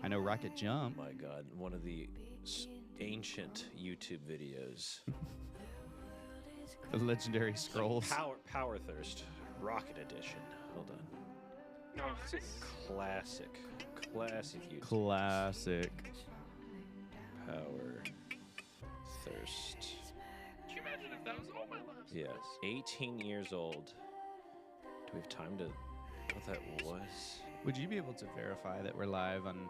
know Rocket Jump. Oh my God, one of the ancient YouTube videos. The legendary scrolls. Power Thirst, Rocket Edition. Hold on. Classic YouTube. Classic. Power Thirst. Could you imagine if that was all my lives? Yes. 18 years old. Do we have time to... What that was? Would you be able to verify that we're live on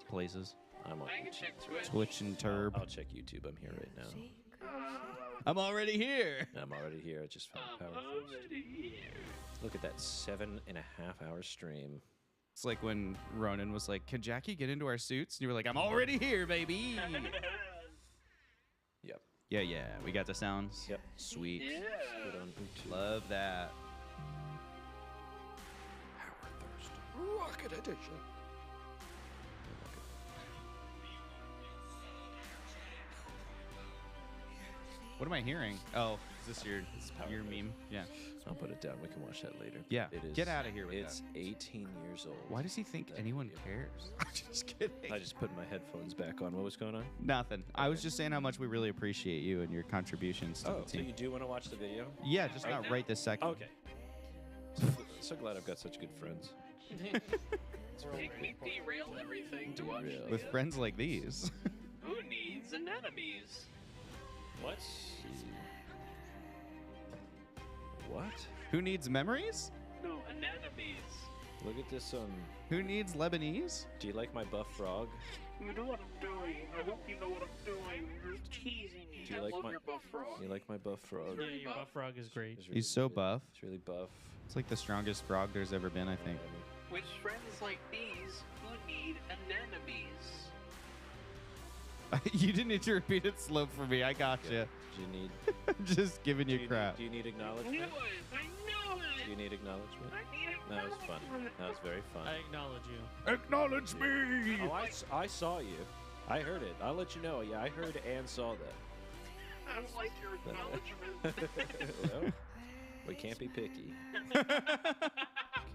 places? I'm on I can check Twitch. Twitch and Turb. I'll check YouTube. I'm here right now. I'm already here. I'm already here. I just found Power Thirst. Look at that 7.5 hour stream. It's like when Ronan was like, "Can Jackie get into our suits?" And you were like, "I'm already here, baby." Yep. Yeah. We got the sounds. Yep. Sweet. Yeah. Put on YouTube. Love that. Power Thirst, Rocket Edition. What am I hearing? Oh, is this your meme? Yeah. I'll put it down. We can watch that later. Yeah. It is, Get out of here with It's that. 18 years old. Why does he think anyone cares? I'm just kidding. I just put my headphones back on. What was going on? Nothing. I was just saying how much we really appreciate you and your contributions to Oh, the so team. you do want to watch the video? Yeah, just not now? right this second. Okay. So glad I've got such good friends. Make me derail everything to watch. Derail. With friends like these. Who needs anemones? What? What? Who needs memories? No, anemones. Look at this. Who needs Lebanese? Do you like my buff frog? You know what I'm doing. I hope you know what I'm doing. You're teasing me. Do you I like love my- your buff frog. You like my buff frog? Yeah, your buff frog is great. It's really He's so good. buff. It's really buff. It's like the strongest frog there's ever been, I think. With friends like these, who need anemones? You didn't need to repeat it slow for me. I gotcha. Do you need? I'm just giving Do you you crap. need I knew acknowledgement? it. I knew it. Do you need acknowledgement? I need it. That was fun. That was very fun. I acknowledge you. Acknowledge me! Oh, I saw you. I heard it. I'll let you know. Yeah, I heard and saw that. I don't like your acknowledgement. Well, we can't be picky.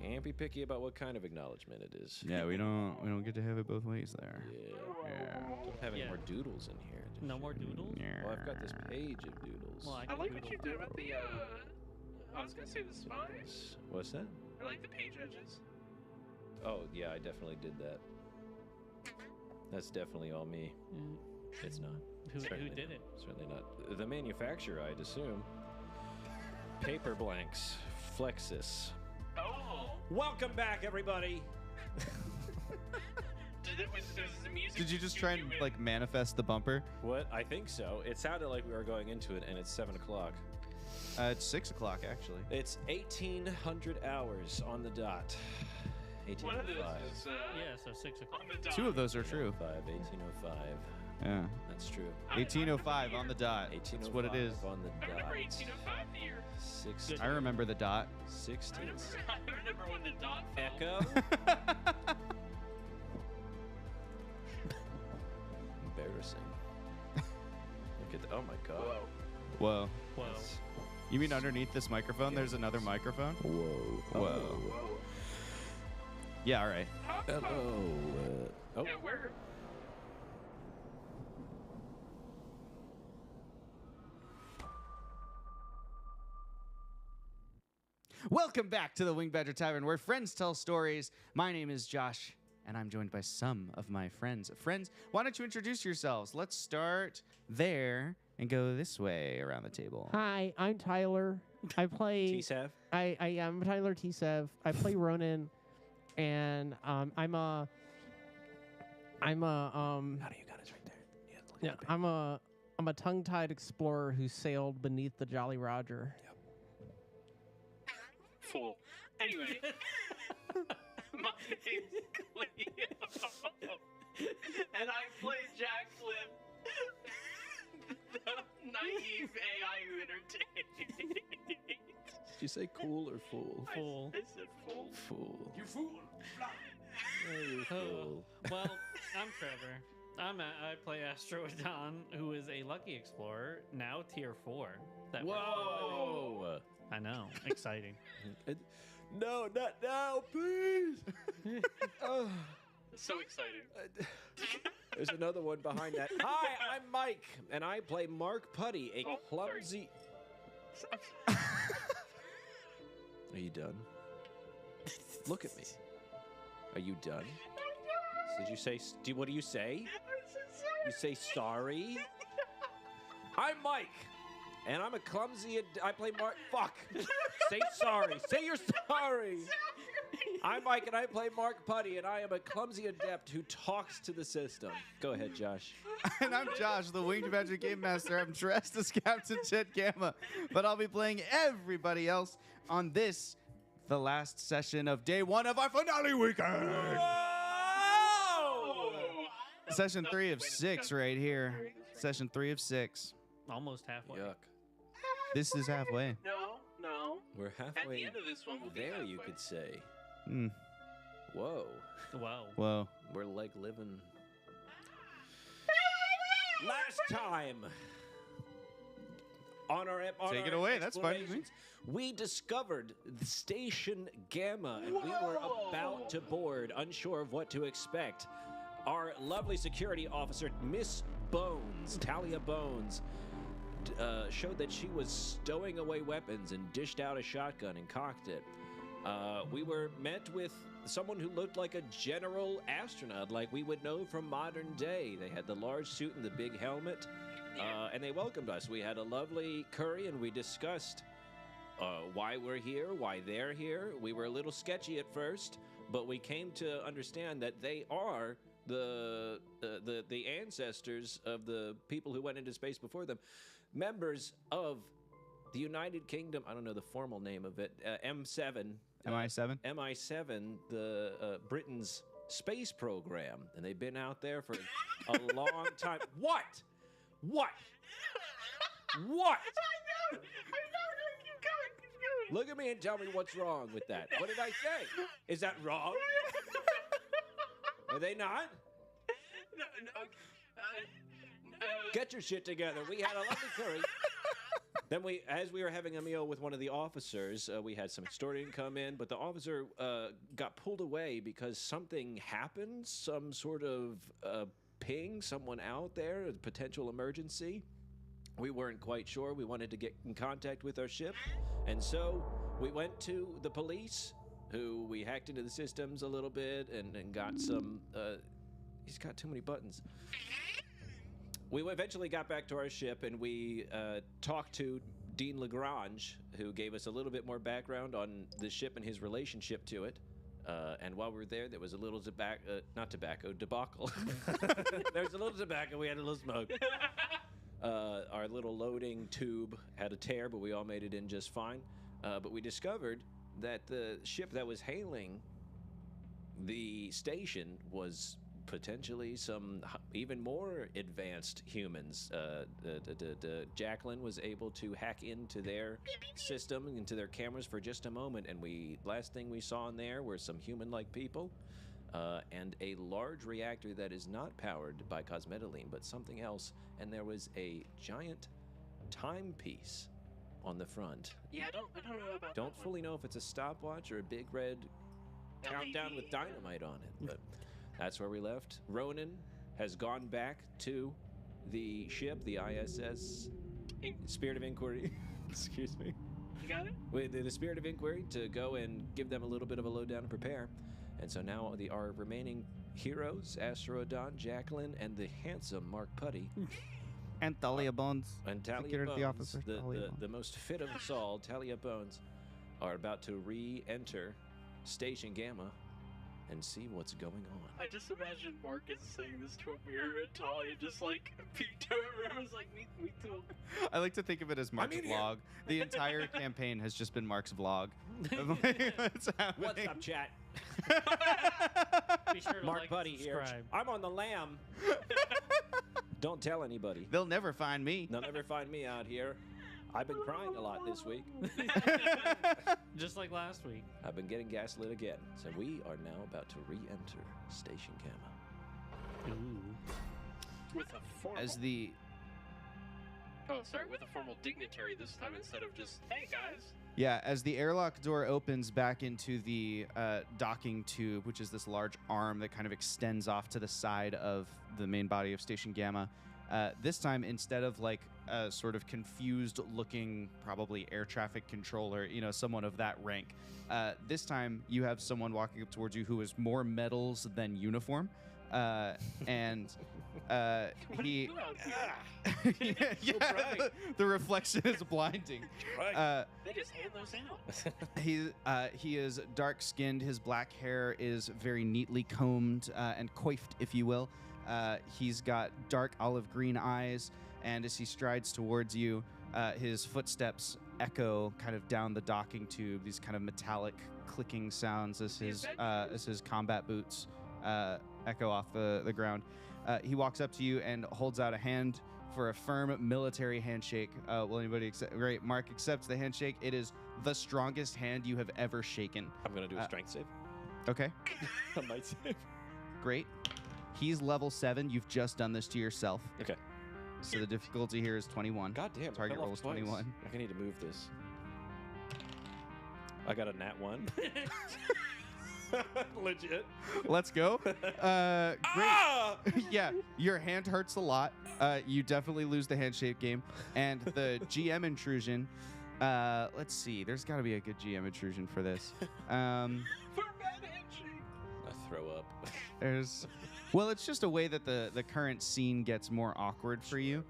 Can't be picky about what kind of acknowledgement it is. Yeah, we don't get to have it both ways there. Yeah. Don't have any Yeah. more doodles in here. just- No more doodles? Yeah. Well, I've got this page of doodles. Well, I like what you did with the, I was gonna say the spies. What's that? I like the page edges. Oh, yeah, I definitely did that. That's definitely all me. It's not. Who Certainly did not. it? Certainly not. The manufacturer, I'd assume. Paper Blanks, Flexus. Oh! Welcome back, everybody. Was the music Did you just try and like manifest the bumper? What? I think so. It sounded like we were going into it, and it's 7 o'clock. It's 6 o'clock actually. It's 1800 hours on the dot. One of 1805. those is, Yeah, so 6 o'clock. on the dot. Two of those are true. 1805. Yeah. That's true. 1805 on the dot. 1805 That's what it is. on the I remember dot. 1805 the year. 16. I remember the dot. 16. I remember when the dot fell. Echo. Embarrassing. Look at that. Oh my god. Whoa. Whoa. You mean underneath this microphone there's another microphone? Whoa. Whoa. Yeah, all right. Hello. Oh. Yeah, where? Welcome back to the Wing Badger Tavern, where friends tell stories. My name is Josh, and I'm joined by some of my friends. Friends, why don't you introduce yourselves? Let's start there and go this way around the table. Hi, I'm Tyler. I play. TSAV. I am Tyler Tsev. I play Ronan, and I'm a. How do you got it right there? Yeah, look Yeah, at it. I'm a tongue-tied explorer who sailed beneath the Jolly Roger. Yep. Fool. Anyway. My name's Cleo. And I play Jack Flip. The naive AI who entertains. Did you say cool or fool? Fool. I said fool. Fool. You fool! You fool. Well, I'm Trevor. I play Astroodon, who is a lucky explorer, now tier 4. Whoa! I know. Exciting. No, not now, please. So exciting. There's another one behind that. Hi, I'm Mike, and I play Mark Putty, a Oh, sorry. clumsy. Are you done? Look at me. Are you done? Did you say? What do you say? You say sorry? I'm Mike, and I'm a clumsy. I play Mark. Fuck. Say sorry. Say you're sorry. I'm Mike, and I play Mark Putty, and I am a clumsy adept who talks to the system. Go ahead, Josh. And I'm Josh, the Winged Badger Game Master. I'm dressed as Captain Jet Gamma, but I'll be playing everybody else on this, the last session of day 1 of our finale weekend. Session 3 of 6 right here. Session 3 of 6. Almost halfway. Yuck. This is halfway. No. We're At halfway the end of this one, we'll be there, you halfway. could say. Hmm. Whoa. Wow. Whoa. We're like living. Last time on our Take it away, that's fine with me. explorations, we discovered the Station Gamma, and we were about to board, unsure of what to expect. Our lovely security officer, Miss Bones, Talia Bones, showed that she was stowing away weapons and dished out a shotgun and cocked it. We were met with someone who looked like a general astronaut, like we would know from modern day. They had the large suit and the big helmet, and they welcomed us. We had a lovely curry, and we discussed why we're here, why they're here. We were a little sketchy at first, but we came to understand that they are the ancestors of the people who went into space before them, members of the United Kingdom. I don't know the formal name of it. M7. MI7? MI7, the Britain's space program, and they've been out there for a long time. What? What? What? I know. Keep going. Look at me and tell me what's wrong with that. What did I say? Is that wrong? Are they not? No. Get your shit together. We had a lovely curry. Then as we were having a meal with one of the officers, we had some extorting come in, but the officer got pulled away because something happened, some sort of ping, someone out there, a potential emergency. We weren't quite sure. We wanted to get in contact with our ship, and so we went to the police, who we hacked into the systems a little bit and got some... he's got too many buttons. We eventually got back to our ship, and we talked to Dean Lagrange, who gave us a little bit more background on the ship and his relationship to it. And while we were there was a little debacle. There was a little tobacco. We had a little smoke. Our little loading tube had a tear, but we all made it in just fine. But we discovered that the ship that was hailing the station was potentially some even more advanced humans. Jacqueline was able to hack into their system, into their cameras for just a moment, and last thing we saw in there were some human-like people and a large reactor that is not powered by cosmetylene, but something else, and there was a giant timepiece on the front. Yeah, I don't know about Don't that fully know if it's a stopwatch or a big red countdown with dynamite on it, but that's where we left. Ronan has gone back to the ship, the ISS Spirit of Inquiry. Excuse me. You got it? With the Spirit of Inquiry to go and give them a little bit of a lowdown and prepare. And so now our remaining heroes, Astrodon, Jacqueline, and the handsome Mark Putty, And Talia Bones. and Talia Security Bones, officer, Talia Bones. the most fit of us all, Talia Bones, are about to re-enter Station Gamma and see what's going on. I just imagine Mark is saying this to a mirror and Talia just like peeked over and was like, me too. I like to think of it as Mark's in vlog. The entire campaign has just been Mark's vlog. Of like what's happening. What's up, chat? Be sure to Mark like Putty and here. subscribe. I'm on the lam. Don't tell anybody. They'll never find me. They'll never find me out here. I've been crying a lot this week. Just like last week. I've been getting gaslit again. So we are now about to re-enter Station Gamma. Ooh. With a formal. As the Oh, sorry, with a formal dignitary this time instead of just, hey guys. Yeah, as the airlock door opens back into the docking tube, which is this large arm that kind of extends off to the side of the main body of Station Gamma, this time instead of like a sort of confused looking, probably air traffic controller, you know, someone of that rank, this time you have someone walking up towards you who is more medals than uniform. And he, the reflection is blinding. They just hand those out. He is dark skinned. His black hair is very neatly combed and coiffed, if you will. He's got dark olive green eyes, and as he strides towards you, his footsteps echo kind of down the docking tube. These kind of metallic clicking sounds as his combat boots echo off the ground. He walks up to you and holds out a hand for a firm military handshake. Will anybody accept? Great. Mark accepts the handshake. It is the strongest hand you have ever shaken. I'm going to do a strength save. Okay. A might save. Great. He's level 7. You've just done this to yourself. Okay. So the difficulty here is 21. God damn. Target roll is 21. I need to move this. I got a nat 1. Legit. Let's go. Great. Ah! Yeah, your hand hurts a lot. You definitely lose the handshake game. And the GM intrusion, let's see. There's got to be a good GM intrusion for this. For bad handshake. I throw up. Well, it's just a way that the current scene gets more awkward for you.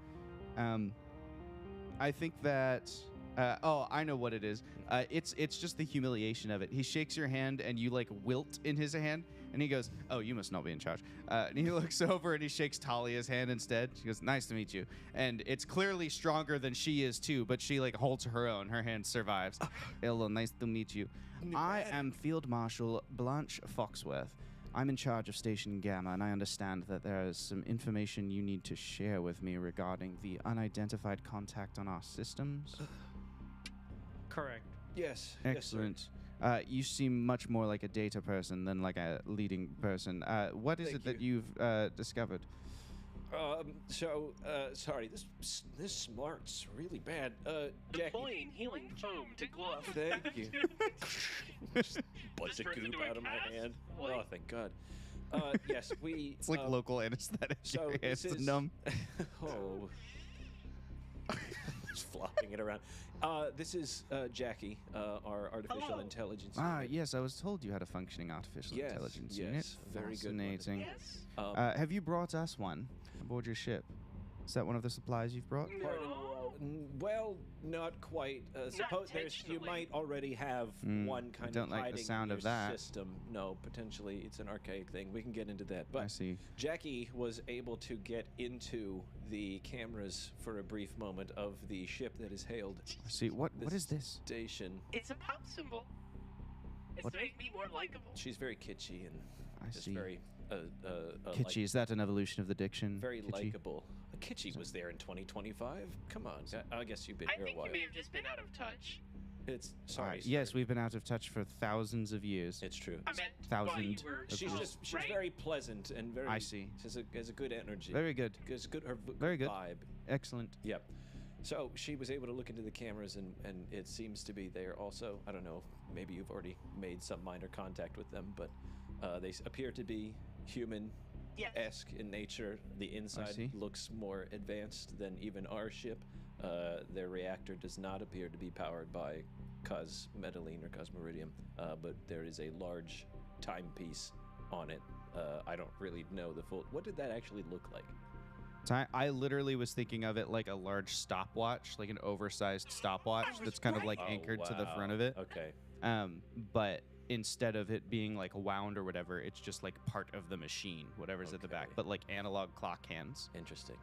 I think that... I know what it is. It's just the humiliation of it. He shakes your hand and you like wilt in his hand, and he goes, "Oh, you must not be in charge." And he looks over and he shakes Talia's hand instead. She goes, "Nice to meet you." And it's clearly stronger than she is too, but she like holds her own. Her hand survives. Hello, nice to meet you. I am Field Marshal Blanche Foxworth. I'm in charge of Station Gamma, and I understand that there is some information you need to share with me regarding the unidentified contact on our systems. Correct. Yes. Excellent. You seem much more like a data person than like a leading person. What is Thank it that you. you've discovered? Sorry, this smart's really bad. Jackie. Deploying healing foam to glove. Thank you. Bunch of turns goop into a out of my cast? hand. Like- Oh, thank God. Yes, we. It's like local anesthetic. So Your this hands is numb. Oh. Just flopping it around. This is Jackie, our artificial Hello. intelligence. Ah, unit. yes, I was told you had a functioning artificial Yes, intelligence yes, unit. very good one. Fascinating. Yes. Have you brought us one aboard your ship? Is that one of the supplies you've brought? No. Well, not quite. Suppose there's you intentionally. might already have one kind don't of like the hiding sound in of your that. system. No, potentially it's an archaic thing. We can get into that. I But see. Jackie was able to get into the cameras for a brief moment of the ship that is hailed I see. What is this? station. It's a pop symbol. It's What? to make me more likable. She's very kitschy and I just see. very Kitschy. Is that an evolution of the diction? very Kitschy? likable. Kitschy was there in 2025. Come on, I guess you've been I here a think while. you may have just been out of touch. It's sorry. Yes, sir. we've been out of touch for thousands of years. It's true. I meant Thousand while you were of She's course. just she's right? very pleasant and very. I see. Has a good energy. Very good. Has good her Very good. vibe. Excellent. Yep. So she was able to look into the cameras and it seems to be there also. I don't know. Maybe you've already made some minor contact with them, but they appear to be human-esque Yes. in nature. The see. inside looks more advanced than even our ship. Their reactor does not appear to be powered by cosmetalline or cosmeridium, but there is a large timepiece on it. I don't really know the full. What did that actually look like? I literally was thinking of it like a large stopwatch, like an oversized stopwatch that's kind of like Oh, anchored to the front wow. of it. Okay. But instead of it being like wound or whatever, it's just like part of the machine, whatever's at the back, Okay. but like analog clock hands. Interesting.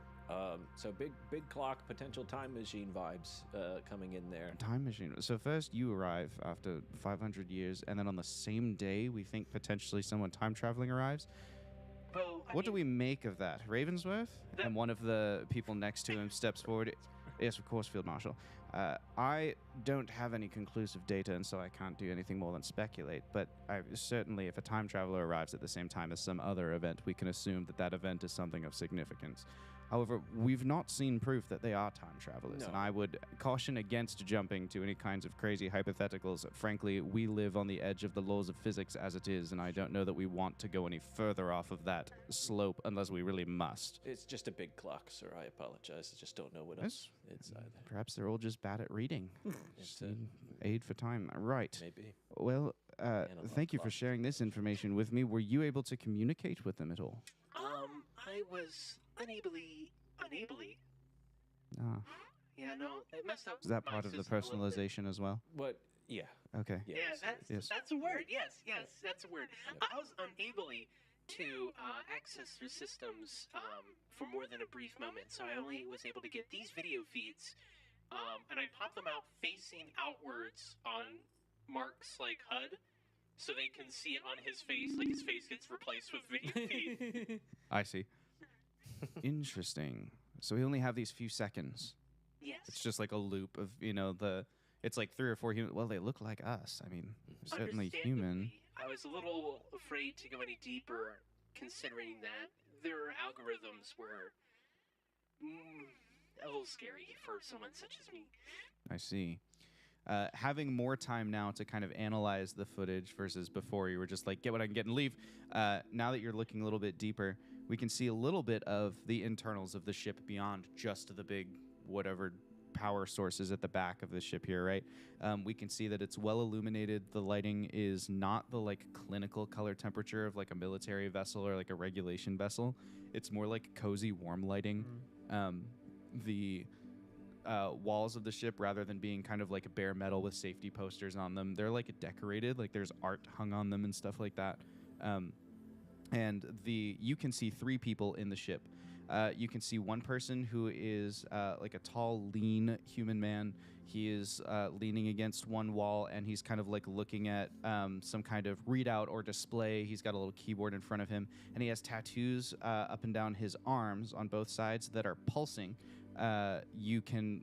So big clock, potential time machine vibes coming in there. Time machine. So first you arrive after 500 years, and then on the same day we think potentially someone time traveling arrives. Well, I What do mean, we make of that? Ravensworth? That- And one of the people next to him steps forward. Yes, of course, Field Marshal. I don't have any conclusive data, and so I can't do anything more than speculate. But certainly, if a time traveler arrives at the same time as some other event, we can assume that that event is something of significance. However, we've not seen proof that they are time travelers, and No. I would caution against jumping to any kinds of crazy hypotheticals. Frankly, we live on the edge of the laws of physics as it is, and I don't know that we want to go any further off of that slope unless we really must. It's just a big clock, sir. I apologize. I just don't know what else it's either. Perhaps they're all just bad at reading. It's Just need aid for time. Right. maybe. Well, Analog thank you for clock. sharing this information with me. Were you able to communicate with them at all? I was unably. Ah, Yeah, no, it messed up. is that my part of the system a little bit. personalization as well? What? Yeah. Okay. Yeah. Yes. That's a word. Yes, that's a word. I was unably to access their systems for more than a brief moment, so I only was able to get these video feeds, and I popped them out facing outwards on Mark's HUD, so they can see it on his face. Like his face gets replaced with video feed. I see. Interesting. So we only have these few seconds. Yes. It's just like a loop of, it's like 3 or 4 human. Well, they look like us. I mean, they're certainly human. Understandably, I was a little afraid to go any deeper, considering that their algorithms were a little scary for someone such as me. I see. Having more time now to kind of analyze the footage versus before you were just like, get what I can get and leave. Now that you're looking a little bit deeper, we can see a little bit of the internals of the ship beyond just the big whatever power sources at the back of the ship here, right? We can see that it's well illuminated. The lighting is not the clinical color temperature of a military vessel or a regulation vessel. It's more like cozy, warm lighting. The walls of the ship, rather than being kind of like a bare metal with safety posters on them, they're decorated, there's art hung on them and stuff like that. And you can see 3 people in the ship. You can see one person who is a tall, lean human man. He is leaning against one wall, and he's kind of looking at some kind of readout or display. He's got a little keyboard in front of him, and he has tattoos up and down his arms on both sides that are pulsing. You kind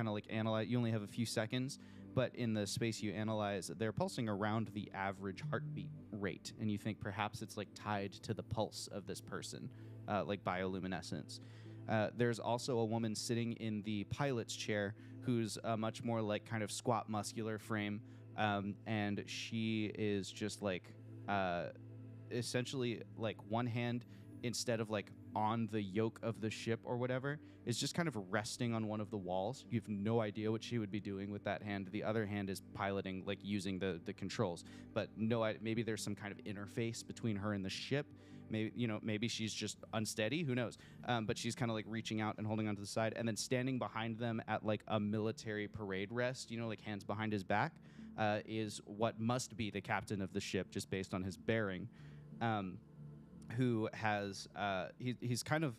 of analyze. You only have a few seconds, but in the space you analyze, they're pulsing around the average heartbeat rate, and you think perhaps it's tied to the pulse of this person, like bioluminescence. There's also a woman sitting in the pilot's chair who's much more kind of squat, muscular frame, and she is just essentially one hand, instead of on the yoke of the ship or whatever, is just kind of resting on one of the walls. You have no idea what she would be doing with that hand. The other hand is piloting, using the controls. But maybe there's some kind of interface between her and the ship. Maybe she's just unsteady. Who knows? But she's kind of reaching out and holding onto the side, and then standing behind them at a military parade rest. hands behind his back, is what must be the captain of the ship, just based on his bearing. Who has he's kind of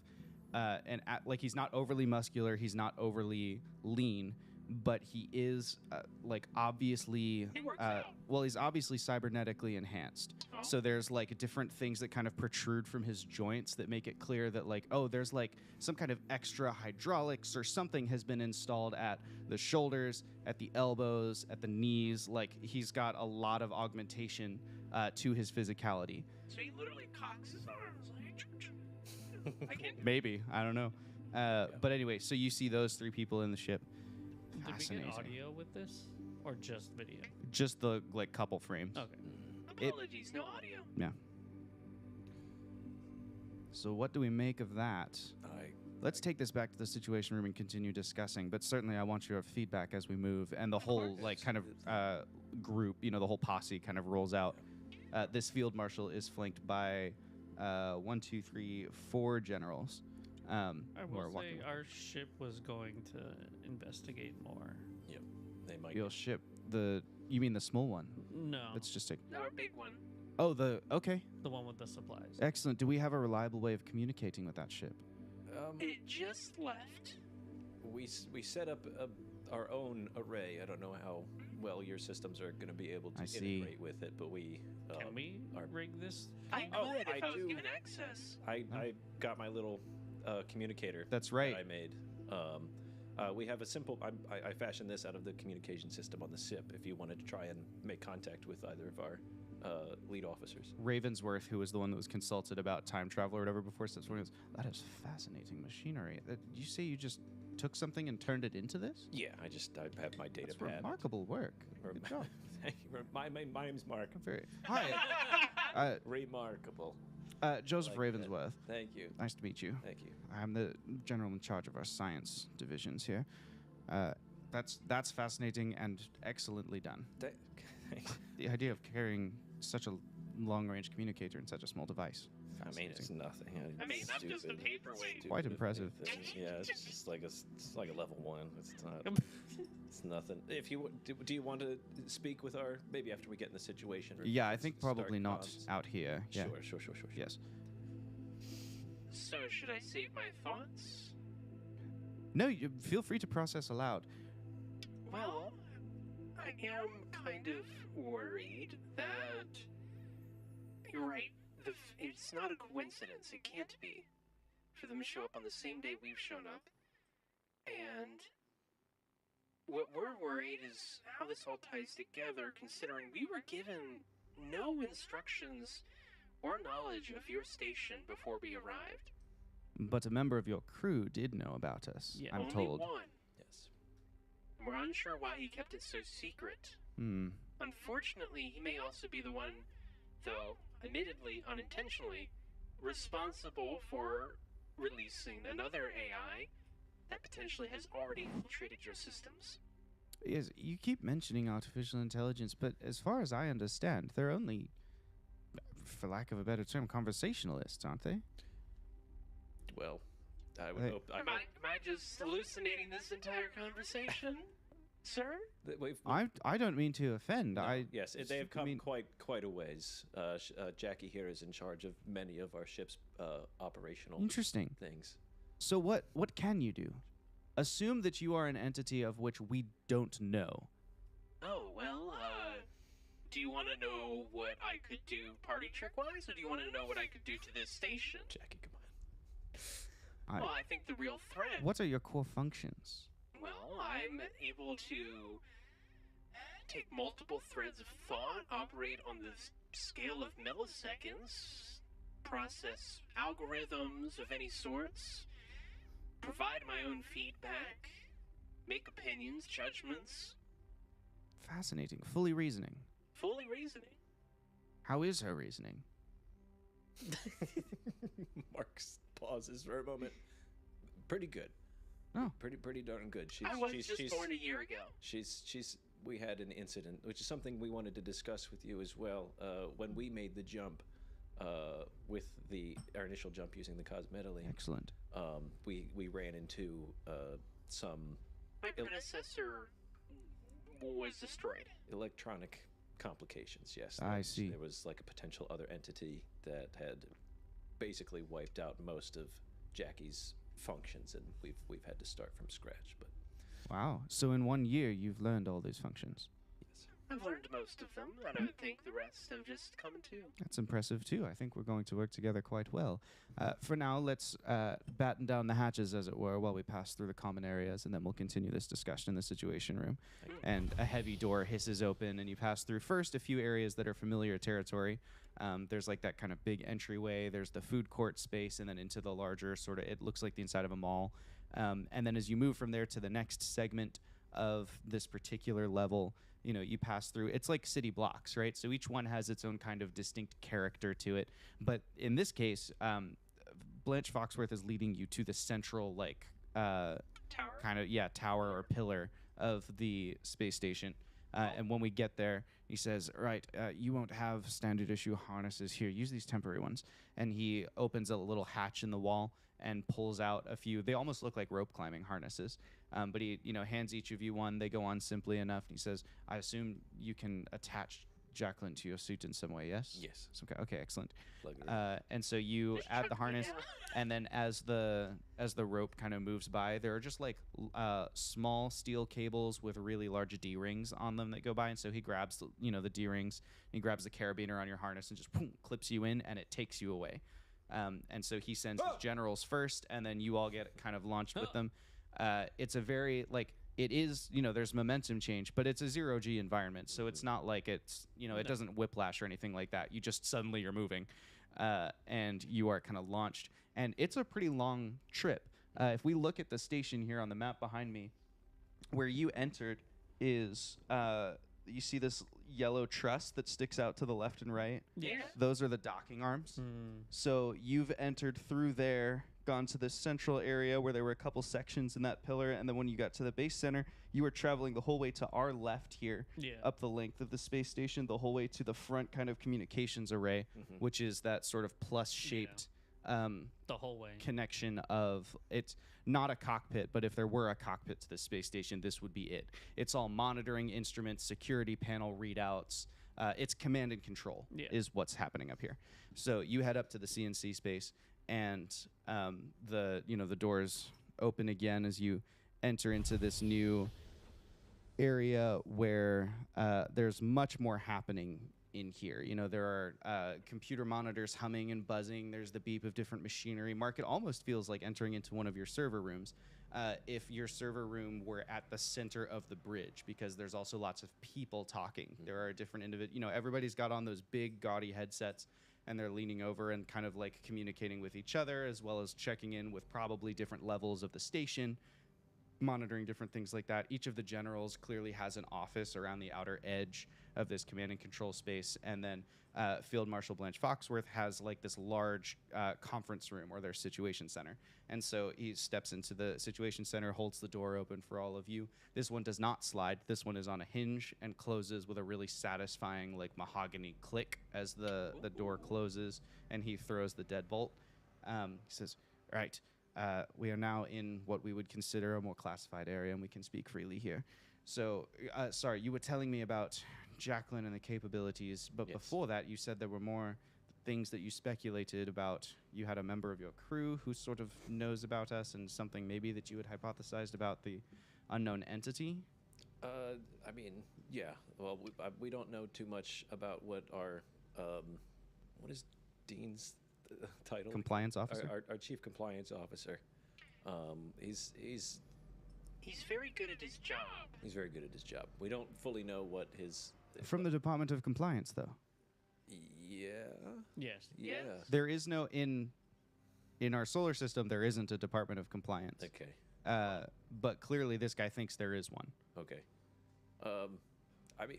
he's not overly muscular, he's not overly lean, but he is obviously He works out. well, he's obviously cybernetically enhanced. Oh. So there's different things that kind of protrude from his joints that make it clear that there's some kind of extra hydraulics or something has been installed at the shoulders, at the elbows, at the knees. He's got a lot of augmentation to his physicality. So he literally cocks his arms. I can't. Maybe, I don't know. But anyway, so you see those 3 people in the ship. Did we Fascinating. get audio with this, or just video? Just the couple frames. Okay. Apologies, no audio. Yeah. So what do we make of that? Let's take this back to the situation room and continue discussing. But certainly, I want your feedback as we move, and the whole kind of group, the whole posse kind of rolls out. This field marshal is flanked by 1, 2, 3, 4 generals. I who are will walking. say our ship was going to investigate more. Yep. They might. Your ship, you mean the small one? No, It's just a. Our big one. Oh, okay, the one with the supplies. excellent. Do we have a reliable way of communicating with that ship? It just left. We set up our own array. I don't know how well your systems are going to be able to I see. integrate with it, but we Can we rig this? I could Oh, if I was do. given access. I got my little communicator. That's right. That I made. We have a simple. I fashioned this out of the communication system on the ship. If you wanted to try and make contact with either of our lead officers. Ravensworth, who was the one that was consulted about time travel or whatever before steps one, goes, that is fascinating machinery. You say you just took something and turned it into this? Yeah, I have my data That's pad. remarkable work. Good job. Thank you. My name's Mark. Hi. Remarkable. Joseph Like Ravensworth. that. Thank you. Nice to meet you. Thank you. I'm the general in charge of our science divisions here. That's fascinating and excellently done. The idea of carrying such a long-range communicator in such a small device. I mean, it's nothing. I mean, I'm just a paperweight. Quite impressive. Yeah, it's just like a level 1. It's not. It's nothing. If you do you want to speak with our maybe after we get in the situation? Or Yeah, I think start probably not comms? out here. Yeah. Sure. Yes. So should I save my thoughts? No, you feel free to process aloud. Well, I am kind of worried that you're right. It's not a coincidence. It can't be for them to show up on the same day we've shown up. And what we're worried is how this all ties together, considering we were given no instructions or knowledge of your station before we arrived. But a member of your crew did know about us, Yeah. I'm Only told. one. Yes. We're unsure why he kept it so secret. Hmm. Unfortunately, he may also be the one, though admittedly unintentionally, responsible for releasing another AI that potentially has already infiltrated your systems. Yes, you keep mentioning artificial intelligence, but as far as I understand, they're only, for lack of a better term, conversationalists, aren't they? Well, I would Hey. hope. Am I just hallucinating this entire conversation, sir? that we've. I don't mean to offend. No, I yes, they have simply come mean- quite a ways. Jackie here is in charge of many of our ship's operational Interesting. things. So what can you do? Assume that you are an entity of which we don't know. Oh, well, do you want to know what I could do party trick-wise, or do you want to know what I could do to this station? Jackie, come on. Well, I think the real threat... What are your core functions? Well, I'm able to take multiple threads of thought, operate on the scale of milliseconds, process algorithms of any sorts, provide my own feedback, make opinions, judgments, Fascinating. Fully reasoning. fully reasoning. How is her reasoning? Mark's pauses for a moment. Pretty good. Oh. Pretty darn good. I was just born a year ago. We had an incident, which is something we wanted to discuss with you as well. When we made the jump, with our initial jump using the cosmetically, Excellent. we ran into some My predecessor was destroyed. electronic complications. Yes, I see. There was like a potential other entity that had basically wiped out most of Jackie's functions, and we've had to start from scratch. But Wow. So in 1 year, you've learned all these functions. yes, I've learned most of them, and I would think the rest have just come to. That's impressive, too. I think we're going to work together quite well. For now, let's batten down the hatches, as it were, while we pass through the common areas, and then we'll continue this discussion in the Situation Room. And a heavy door hisses open, and you pass through first a few areas that are familiar territory. There's like that kind of big entryway. There's the food court space, and then into the larger sort of, it looks like the inside of a mall. And then as you move from there to the next segment of this particular level, you know, you pass through, it's like city blocks, right? So each one has its own kind of distinct character to it. But in this case, Blanche Foxworth is leading you to the central, like, Tower. tower or pillar of the space station. And when we get there, he says, right, you won't have standard issue harnesses here. Use these temporary ones. And he opens a little hatch in the wall and pulls out a few. They almost look like rope climbing harnesses. But he, hands each of you one. They go on simply enough. And he says, I assume you can attach Jacqueline to your suit in some way, yes? yes. Okay, excellent. Plug her in. And so you Just add chuck the me harness, down. and then as the rope kind of moves by, there are just like small steel cables with really large D rings on them that go by. And so he grabs the D rings, he grabs the carabiner on your harness and just boom, clips you in, and it takes you away. And so he sends his generals first, and then you all get kind of launched with them. It's a very it is, there's momentum change, but it's a 0G environment, so it's not like it's, it doesn't whiplash or anything like that. You just suddenly you're moving, and you are kind of launched, and it's a pretty long trip. If we look at the station here on the map behind me, where you entered is, you see this yellow truss that sticks out to the left and right? Yeah. Those are the docking arms. So you've entered through there, gone to this central area where there were a couple sections in that pillar, and then when you got to the base center, you were traveling the whole way to our left here, up the length of the space station, the whole way to the front kind of communications array, which is that sort of plus-shaped the whole way connection of, it's not a cockpit, but if there were a cockpit to the space station, this would be it. It's all monitoring instruments, security panel readouts. It's command and control is what's happening up here. So you head up to the CNC space, and the doors open again as you enter into this new area where there's much more happening in here. There are computer monitors humming and buzzing. There's the beep of different machinery. Mark, it almost feels like entering into one of your server rooms if your server room were at the center of the bridge, because there's also lots of people talking. There are different individuals. Everybody's got on those big gaudy headsets, and they're leaning over and kind of like communicating with each other, as well as checking in with probably different levels of the station, monitoring different things like that. Each of the generals clearly has an office around the outer edge of this command and control space, and then Field Marshal Blanche Foxworth has like this large conference room or their situation center. And so he steps into the situation center, holds the door open for all of you. This one does not slide. This one is on a hinge and closes with a really satisfying like mahogany click as the door closes, and he throws the deadbolt. He says, "All right, we are now in what we would consider a more classified area, and we can speak freely here. So, sorry, you were telling me about Jacqueline and the capabilities, but before that, you said there were more things that you speculated about. You had a member of your crew who sort of knows about us, and something maybe that you had hypothesized about the unknown entity." I mean, yeah. Well, we don't know too much about what our, what is Dean's title? Compliance officer? Our chief compliance officer. He's very good at his job. He's very good at his job. We don't fully know what his... From the Department of Compliance, though. Yeah. Yes. Yeah. There is no, in our solar system, there isn't a Department of Compliance. Okay. But clearly this guy thinks there is one. Okay. I mean,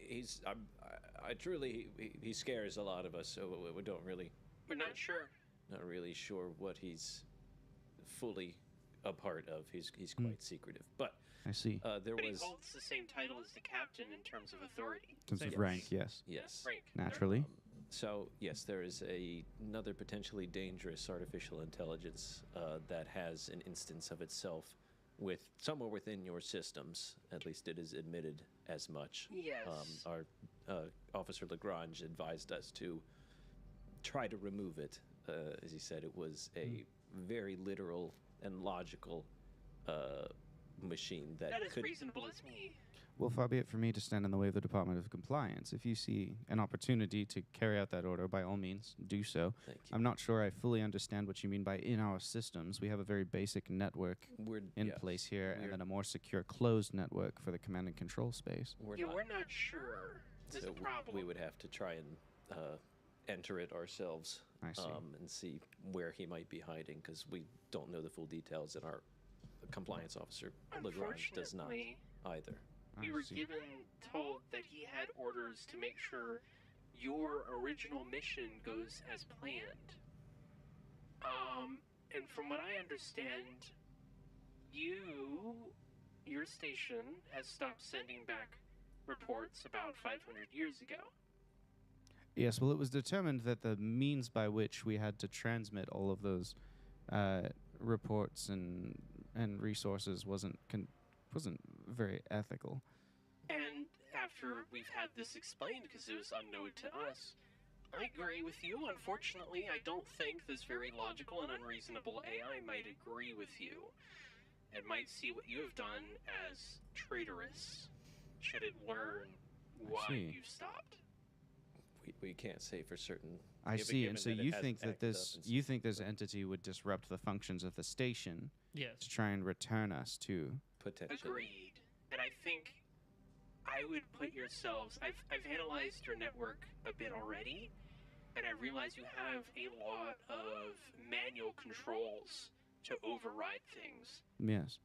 I truly, he scares a lot of us, so we don't really... We're not sure. Not really sure what he's fully a part of. He's quite secretive. But I see. There but was... he holds the same title as the captain in terms of authority. In terms of rank, yes. Yes. Rank. Naturally. So, yes, there is another potentially dangerous artificial intelligence that has an instance of itself somewhere within your systems. At least it is admitted as much. Yes. Our Officer Lagrange advised us to try to remove it. As he said, it was a very literal and logical machine that is could... reasonable as me. Well, far be it for me to stand in the way of the Department of Compliance. If you see an opportunity to carry out that order, by all means, do so. Thank you. I'm not sure I fully understand what you mean by in our systems. We have a very basic network in place here, and then a more secure closed network for the command and control space. We're not sure. There's a problem. We would have to try and enter it ourselves. I see. And see where he might be hiding, because we don't know the full details, and our compliance officer, Lagrange, does not either. We were told that he had orders to make sure your original mission goes as planned. And from what I understand, your station has stopped sending back reports about 500 years ago. Yes, well, it was determined that the means by which we had to transmit all of those reports and resources wasn't very ethical. And after we've had this explained, because it was unknown to us, I agree with you. Unfortunately, I don't think this very logical and unreasonable AI might agree with you, and might see what you have done as traitorous, should it learn why you stopped. We can't say for certain. I see, and so you think that this entity would disrupt the functions of the station, yes, to try and return us to potentially. Agreed. and I think I would put yourselves. I've analyzed your network a bit already, and I realize you have a lot of manual controls to override things. Yes.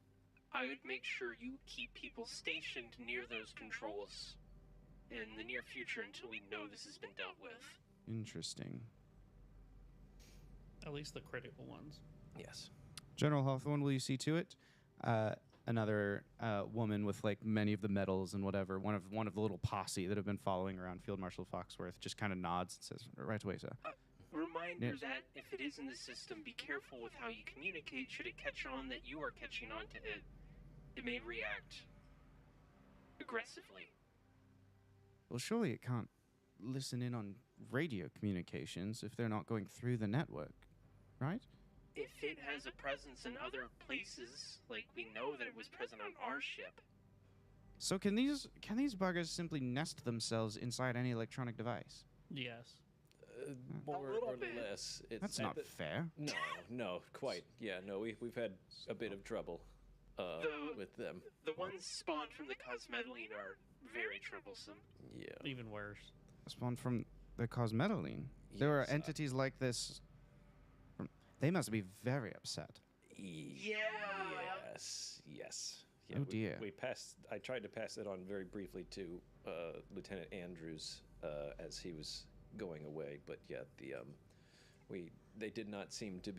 I would make sure you keep people stationed near those controls in the near future until we know this has been dealt with. Interesting. At least the critical ones. Yes. General Hawthorne, will you see to it? Another woman with like many of the medals and whatever, one of the little posse that have been following around Field Marshal Foxworth, just kind of nods and says, "Right away, sir." Reminder Yes. that if it is in the system, be careful with how you communicate. Should it catch on that you are catching on to it, it may react aggressively. Well, surely it can't listen in on radio communications if they're not going through the network, right? If it has a presence in other places, like we know that it was present on our ship, So can these buggers simply nest themselves inside any electronic device? Yes. More little or bit. less. It's That's not fair. No, quite. Yeah, no, we've had a bit of trouble with them. the ones spawned from the cosmetoline are very troublesome. Yeah. Even worse. Spawned from the cosmetoline. There are Yes, entities like this. They must be very upset. Yeah. Yes. Yeah, Oh, dear. We passed. I tried to pass it on very briefly to Lieutenant Andrews as he was going away, but yeah, they did not seem to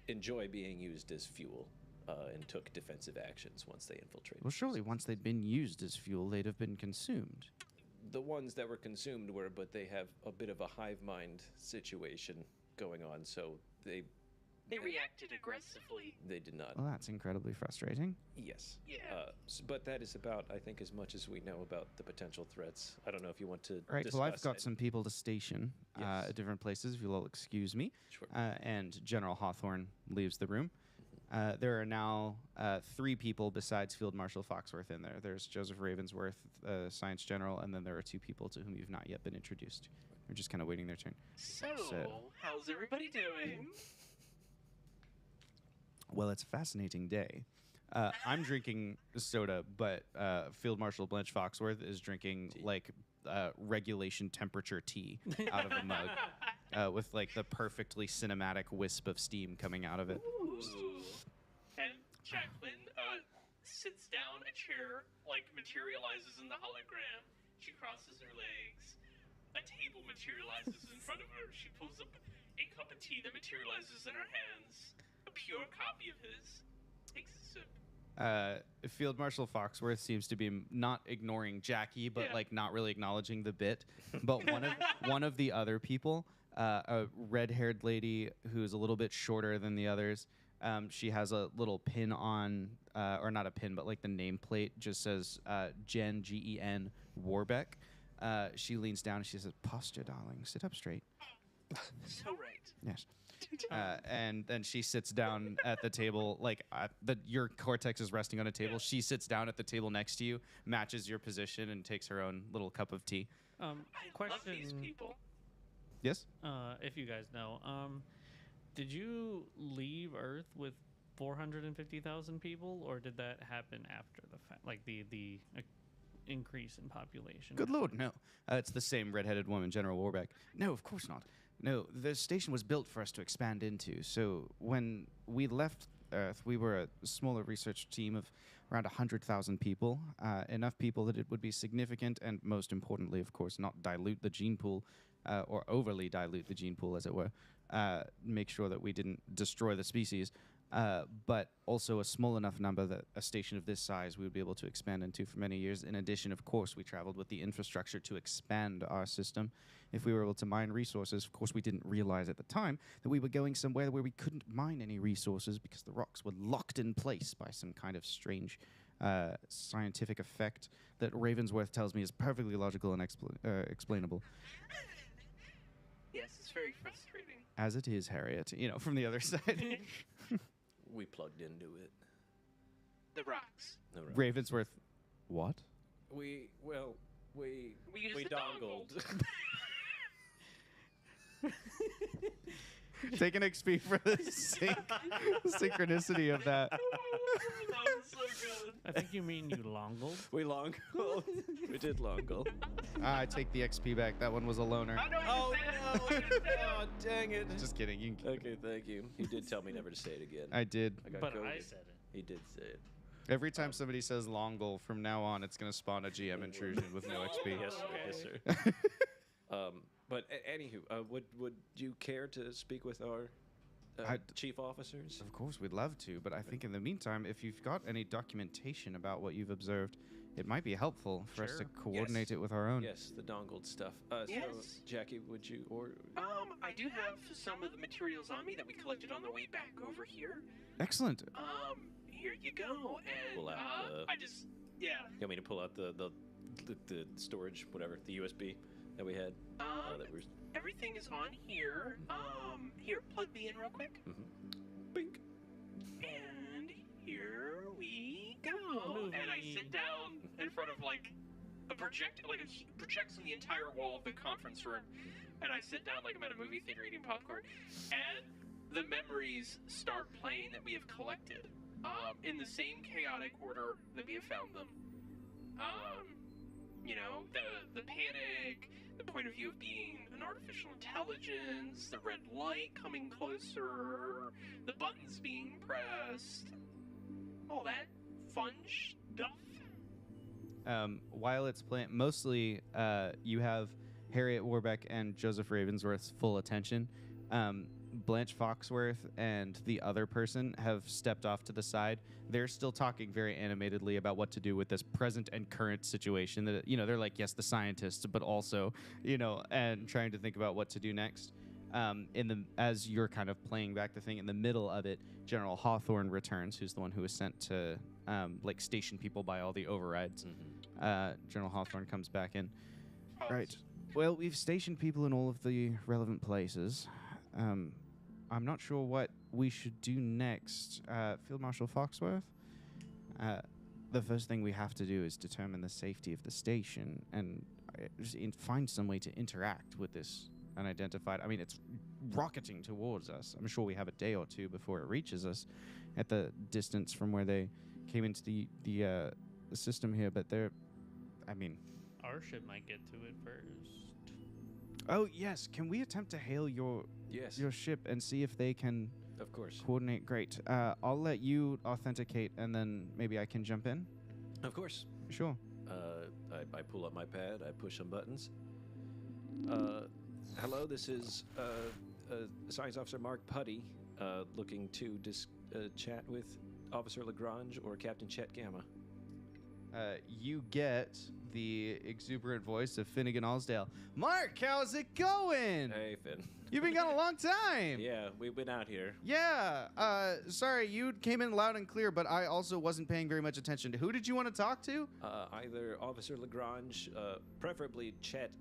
enjoy being used as fuel, and took defensive actions once they infiltrated. Well, surely once they'd been used as fuel, they'd have been consumed. The ones that were consumed were, but they have a bit of a hive mind situation going on, so they reacted aggressively. did not. Well, that's incredibly frustrating. Yes. Yeah. But that is about, I think, as much as we know about the potential threats. I don't know if you want to Right. discuss Well, I've got it. some people to station Yes. at different places, if you'll all excuse me. Sure. And General Hawthorne leaves the room. There are now 3 people besides Field Marshal Foxworth in there. There's Joseph Ravensworth, Science General, and then there are 2 people to whom you've not yet been introduced. We're just kind of waiting their turn. So, how's everybody doing? Well, it's a fascinating day. I'm drinking soda, but Field Marshal Blanche Foxworth is drinking like regulation temperature tea out of a mug with like the perfectly cinematic wisp of steam coming out of it. Ooh. And Jacqueline sits down, a chair like materializes in the hologram. She crosses her legs. A table materializes in front of her. She pulls up a cup of tea that materializes in her hands. A pure copy of his. Takes a sip. Field Marshal Foxworth seems to be not ignoring Jackie, but Yeah. like not really acknowledging the bit. But one of the other people, a red-haired lady who's a little bit shorter than the others, she has a little pin on, or not a pin, but like the nameplate just says Jen Gen Warbeck. She leans down and she says, "Posture, darling. Sit up straight." So right. Yes. And then she sits down at the table, like your cortex is resting on a table. She sits down at the table next to you, matches your position, and takes her own little cup of tea. I love these Question, people. Yes? if you guys know, did you leave Earth with 450,000 people, or did that happen after the fact? Like the increase in population? Good lord, no. It's the same redheaded woman, General Warbeck. No, of course not. No, the station was built for us to expand into. So when we left Earth, we were a smaller research team of around 100,000 people. Enough people that it would be significant and, most importantly, of course, not dilute the gene pool or overly dilute the gene pool, as it were. Make sure that we didn't destroy the species. But also a small enough number that a station of this size we would be able to expand into for many years. In addition, of course, we traveled with the infrastructure to expand our system. If we were able to mine resources, of course, we didn't realize at the time that we were going somewhere where we couldn't mine any resources because the rocks were locked in place by some kind of strange scientific effect that Ravensworth tells me is perfectly logical and explainable. Yes, it's very frustrating. As it is, Harriet, from the other side. We plugged into it. The rocks. No, right. Ravensworth, what? We We used the dongled. Take an XP for the synchronicity of that. That was so good. I think you mean you longled. We long. We did longle. I take the XP back. That one was a loner. I know you Oh said no! it. Oh dang it! Just kidding. You can Okay, thank you. He did tell me never to say it again. I did. I got But COVID. I said it. He did say it. Every time somebody says long goal from now on, it's going to spawn a GM intrusion with no XP. Yes, sir. Okay. Yes, sir. But anywho, would you care to speak with our chief officers? Of course, we'd love to, but I think in the meantime, if you've got any documentation about what you've observed, it might be helpful for us to Sure. coordinate it with our own. Yes, the dongled stuff. So, Yes. Jackie, would you or I do have some of the materials on me that we collected on the way back over here. Excellent. Here you go. And Pull out the- I just, yeah. you want me to pull out the storage, whatever, the USB that we had? That we Everything is on here. Here, plug me in real quick. Bink. And here we go. And I Movie. sit down in front of like a projector, like it projects on the entire wall of the conference room. And I sit down like I'm at a movie theater eating popcorn. And the memories start playing that we have collected in the same chaotic order that we have found them. You know, the panic, the point of view of being an artificial intelligence, the red light coming closer, the buttons being pressed, all that fun stuff. While it's playing, mostly you have Harriet Warbeck and Joseph Ravensworth's full attention. Blanche Foxworth and the other person have stepped off to the side. They're still talking very animatedly about what to do with this present and current situation. That, you know, they're like, yes, the scientists, but also, you know, and trying to think about what to do next. As you're kind of playing back the thing in the middle of it, General Hawthorne returns, who's the one who was sent to like station people by all the overrides. General Hawthorne comes back in. Right. Well, we've stationed people in all of the relevant places. I'm not sure what we should do next. Field Marshal Foxworth? The first thing we have to do is determine the safety of the station and find some way to interact with this unidentified. I mean, it's rocketing towards us. I'm sure we have a day or two before it reaches us at the distance from where they came into the system here, but they're, I mean... Our ship might get to it first. Oh, yes. Can we attempt to hail your ship and see if they can Of course. coordinate? Great. I'll let you authenticate, and then maybe I can jump in. Of course. Sure. I pull up my pad. I push some buttons. Hello, this is Science Officer Mark Putty, looking to chat with Officer Lagrange or Captain Chet Gamma. You get the exuberant voice of Finnegan Allsdale. Mark, how's it going? Hey, Finn. You've been gone a long time. Yeah, we've been out here. Yeah. Sorry, you came in loud and clear, but I also wasn't paying very much attention. Who did you want to talk to? Either Officer Lagrange, preferably Chet,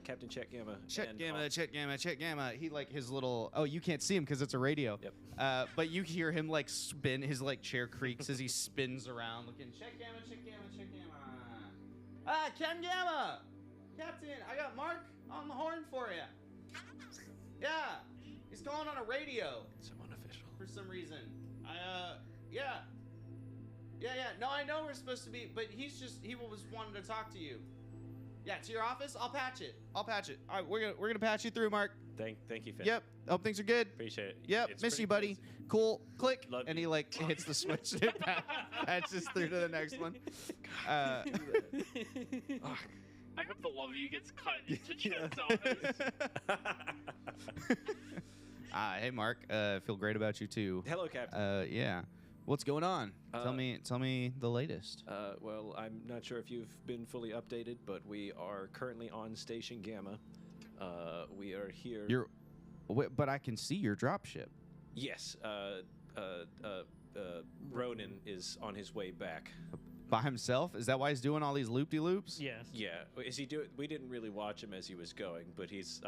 Captain Chet Gamma. Chet and Gamma, Chet Gamma, Chet Gamma. He like his little. Oh, you can't see him because it's a radio. Yep. But you hear him like spin. His like chair creaks as he spins around, looking. Chet Gamma, Chet Gamma, Chet Gamma. Ken Gamma, Captain. I got Mark on the horn for you. Yeah, he's calling on a radio So unofficial. for some reason. Yeah. No, I know we're supposed to be, but he was wanting to talk to you. Yeah, to your office. I'll patch it. All right, we're gonna patch you through, Mark. Thank you, Finn. Yep. Hope things are good. Appreciate it. Yep. It's Miss pretty you, buddy. crazy. Cool. Click. Love and you. he like hits the switch and it patches through to the next one. I hope the love you gets cut into Chet's office. Hey, Mark. Feel great about you too. Hello, Captain. Yeah. What's going on? Tell me the latest. Well, I'm not sure if you've been fully updated, but we are currently on Station Gamma. We are here. But I can see your dropship. Yes. Ronan is on his way back. By himself? Is that why he's doing all these loop-de-loops? Yes. Yeah. Is he do? We didn't really watch him as he was going, but he's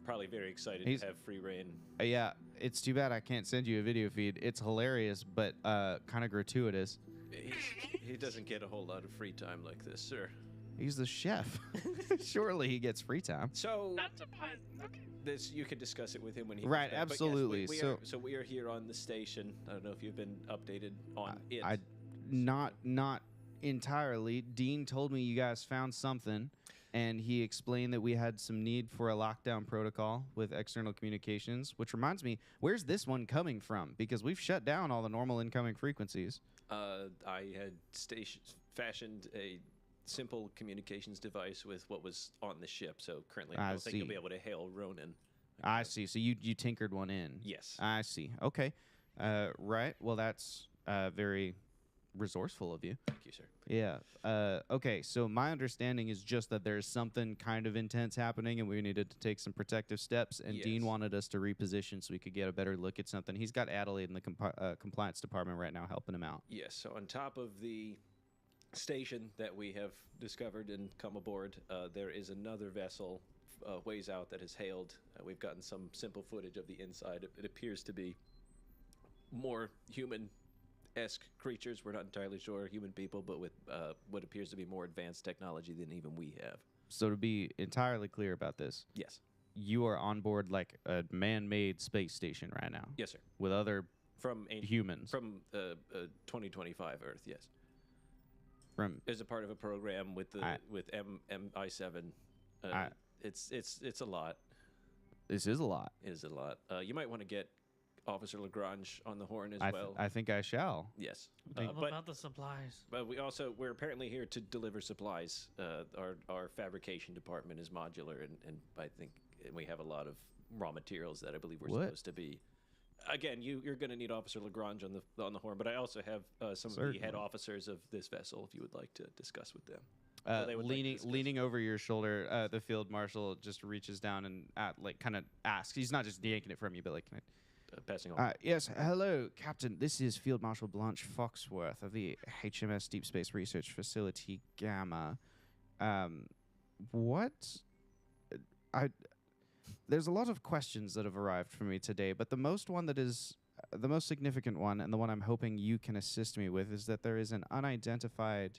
probably very excited He's- to have free reign. Yeah. It's too bad I can't send you a video feed. It's hilarious, but kind of gratuitous. He doesn't get a whole lot of free time like this, sir. He's the chef. Surely he gets free time. So Not to buy. Okay. this you could discuss it with him when he Right, comes back. But yes, absolutely. so we are here on the station. I don't know if you've been updated on it. Not entirely. Dean told me you guys found something, and he explained that we had some need for a lockdown protocol with external communications, which reminds me, where's this one coming from? Because we've shut down all the normal incoming frequencies. I had fashioned a simple communications device with what was on the ship. So currently, I don't think you'll be able to hail Ronan. I see. So you tinkered one in. Yes. I see. Okay. Right. Well, that's very resourceful of you. Thank you, sir. Yeah. Okay. So my understanding is just that there's something kind of intense happening, and we needed to take some protective steps. And Dean Yes. wanted us to reposition so we could get a better look at something. He's got Adelaide in the compliance department right now, helping him out. Yes. So on top of the station that we have discovered and come aboard, there is another vessel ways out that has hailed. We've gotten some simple footage of the inside. It appears to be more human-esque creatures. We're not entirely sure, human people, but with what appears to be more advanced technology than even we have. So to be entirely clear about this, Yes. you are on board like a man-made space station right now Yes, sir. with other From humans. From 2025 Earth, yes. From As a part of a program with the with MI7. It's a lot. this is a lot. It is a lot. You might want to get Officer Lagrange on the horn as well. I think I shall. Yes. What But about the supplies? we're apparently here to deliver supplies. Our fabrication department is modular, and I think we have a lot of raw materials that I believe we're supposed to be. Again, you're going to need Officer Lagrange on the horn, but I also have some of the head officers of this vessel if you would like to discuss with them. They would like to discuss. Leaning over your shoulder, the field marshal just reaches down and kind of asks. He's not just yanking it from you, but like, can Passing on. I? Yes, hello, Captain. This is Field Marshal Blanche Foxworth of the HMS Deep Space Research Facility Gamma. There's a lot of questions that have arrived for me today, but the most significant one, and the one I'm hoping you can assist me with, is that there is an unidentified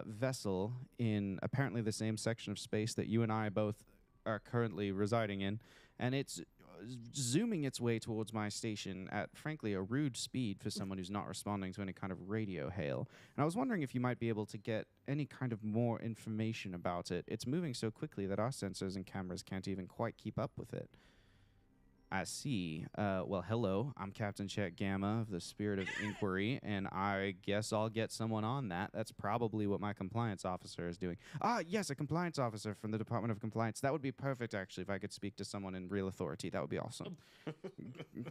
vessel in apparently the same section of space that you and I both are currently residing in, and it's zooming its way towards my station at, frankly, a rude speed for someone who's not responding to any kind of radio hail. And I was wondering if you might be able to get any kind of more information about it. It's moving so quickly that our sensors and cameras can't even quite keep up with it. I see. Well, hello. I'm Captain Chet Gamma of the Spirit of Inquiry, and I guess I'll get someone on that. That's probably what my compliance officer is doing. Ah, yes, a compliance officer from the Department of Compliance. That would be perfect, actually, if I could speak to someone in real authority. That would be awesome.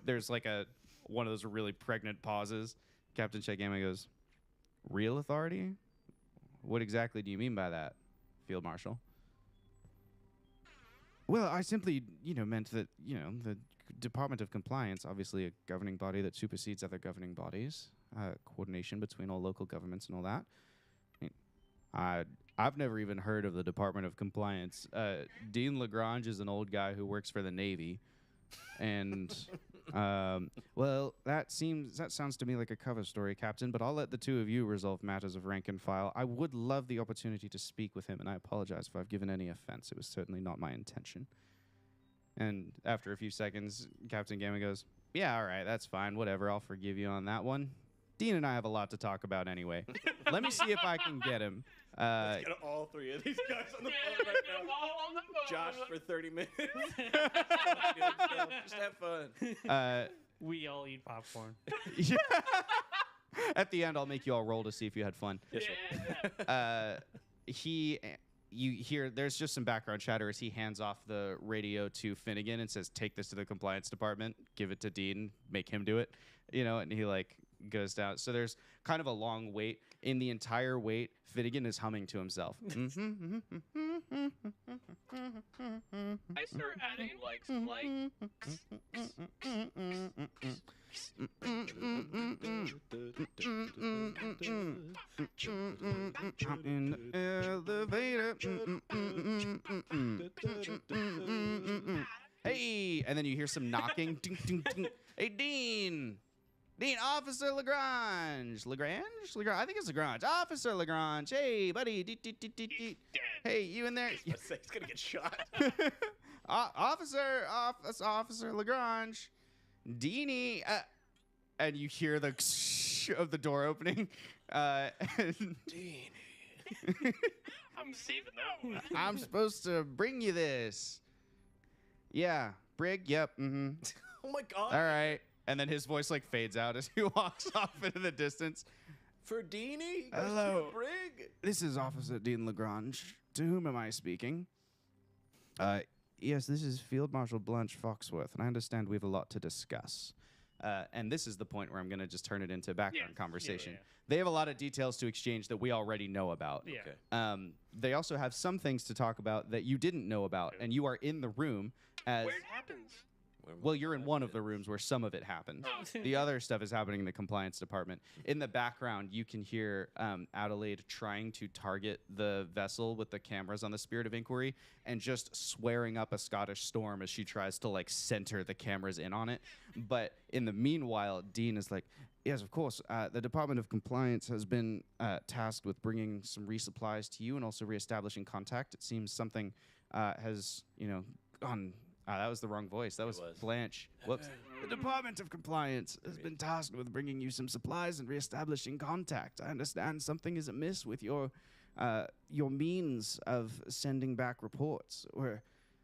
There's like one of those really pregnant pauses. Captain Chet Gamma goes, real authority? What exactly do you mean by that, Field Marshal? Well, I simply, meant that, the Department of Compliance, obviously a governing body that supersedes other governing bodies, coordination between all local governments and all that. I've never even heard of the Department of Compliance. Dean Lagrange is an old guy who works for the Navy, and well, that sounds to me like a cover story, Captain. But I'll let the two of you resolve matters of rank and file. I would love the opportunity to speak with him, and I apologize if I've given any offense. It was certainly not my intention. And after a few seconds, Captain Gamma goes, yeah, all right, that's fine. Whatever, I'll forgive you on that one. Dean and I have a lot to talk about anyway. Let me see if I can get him. Let's get all three of these guys on the phone right now. Josh for 30 minutes. Just have fun. We all eat popcorn. At the end, I'll make you all roll to see if you had fun. Yes, sir. You hear there's just some background chatter as he hands off the radio to Finnegan and says, take this to the compliance department, give it to Dean, make him do it, and he goes down. So there's kind of a long wait. In the entire wait, Finnegan is humming to himself. I start adding some in the elevator. Hey, and then you hear some knocking. Ding, ding, ding. Hey, Dean. Dean, Officer Lagrange. Lagrange? I think it's Lagrange. Officer Lagrange. Hey, buddy. He's dead. Hey, you in there? Let's say he's gonna get shot. Officer Lagrange. Deanie. And you hear the of the door opening. And Dean. I'm saving that one. I'm supposed to bring you this. Yeah. Brig? Yep. Mm-hmm. Oh my God. All right. And then his voice like fades out as he walks off into the distance. For Deanie? Hello. Brig? This is Officer Dean Lagrange. To whom am I speaking? Yes, this is Field Marshal Blanche Foxworth, and I understand we have a lot to discuss. And this is the point where I'm going to just turn it into background Yeah, conversation. yeah. They have a lot of details to exchange that we already know about. Yeah. Okay. They also have some things to talk about that you didn't know about, and you are in the room as... Where it happens. Well, you're in one of the rooms where some of it happened. Oh. The other stuff is happening in the compliance department. In the background, you can hear Adelaide trying to target the vessel with the cameras on the Spirit of Inquiry and just swearing up a Scottish storm as she tries to like center the cameras in on it. But in the meanwhile, Dean is like, yes, of course. The Department of Compliance has been tasked with bringing some resupplies to you and also reestablishing contact. It seems something has, gone... that was the wrong voice. That was was. Blanche. Whoops. The Department of Compliance has been tasked with bringing you some supplies and reestablishing contact. I understand something is amiss with your means of sending back reports.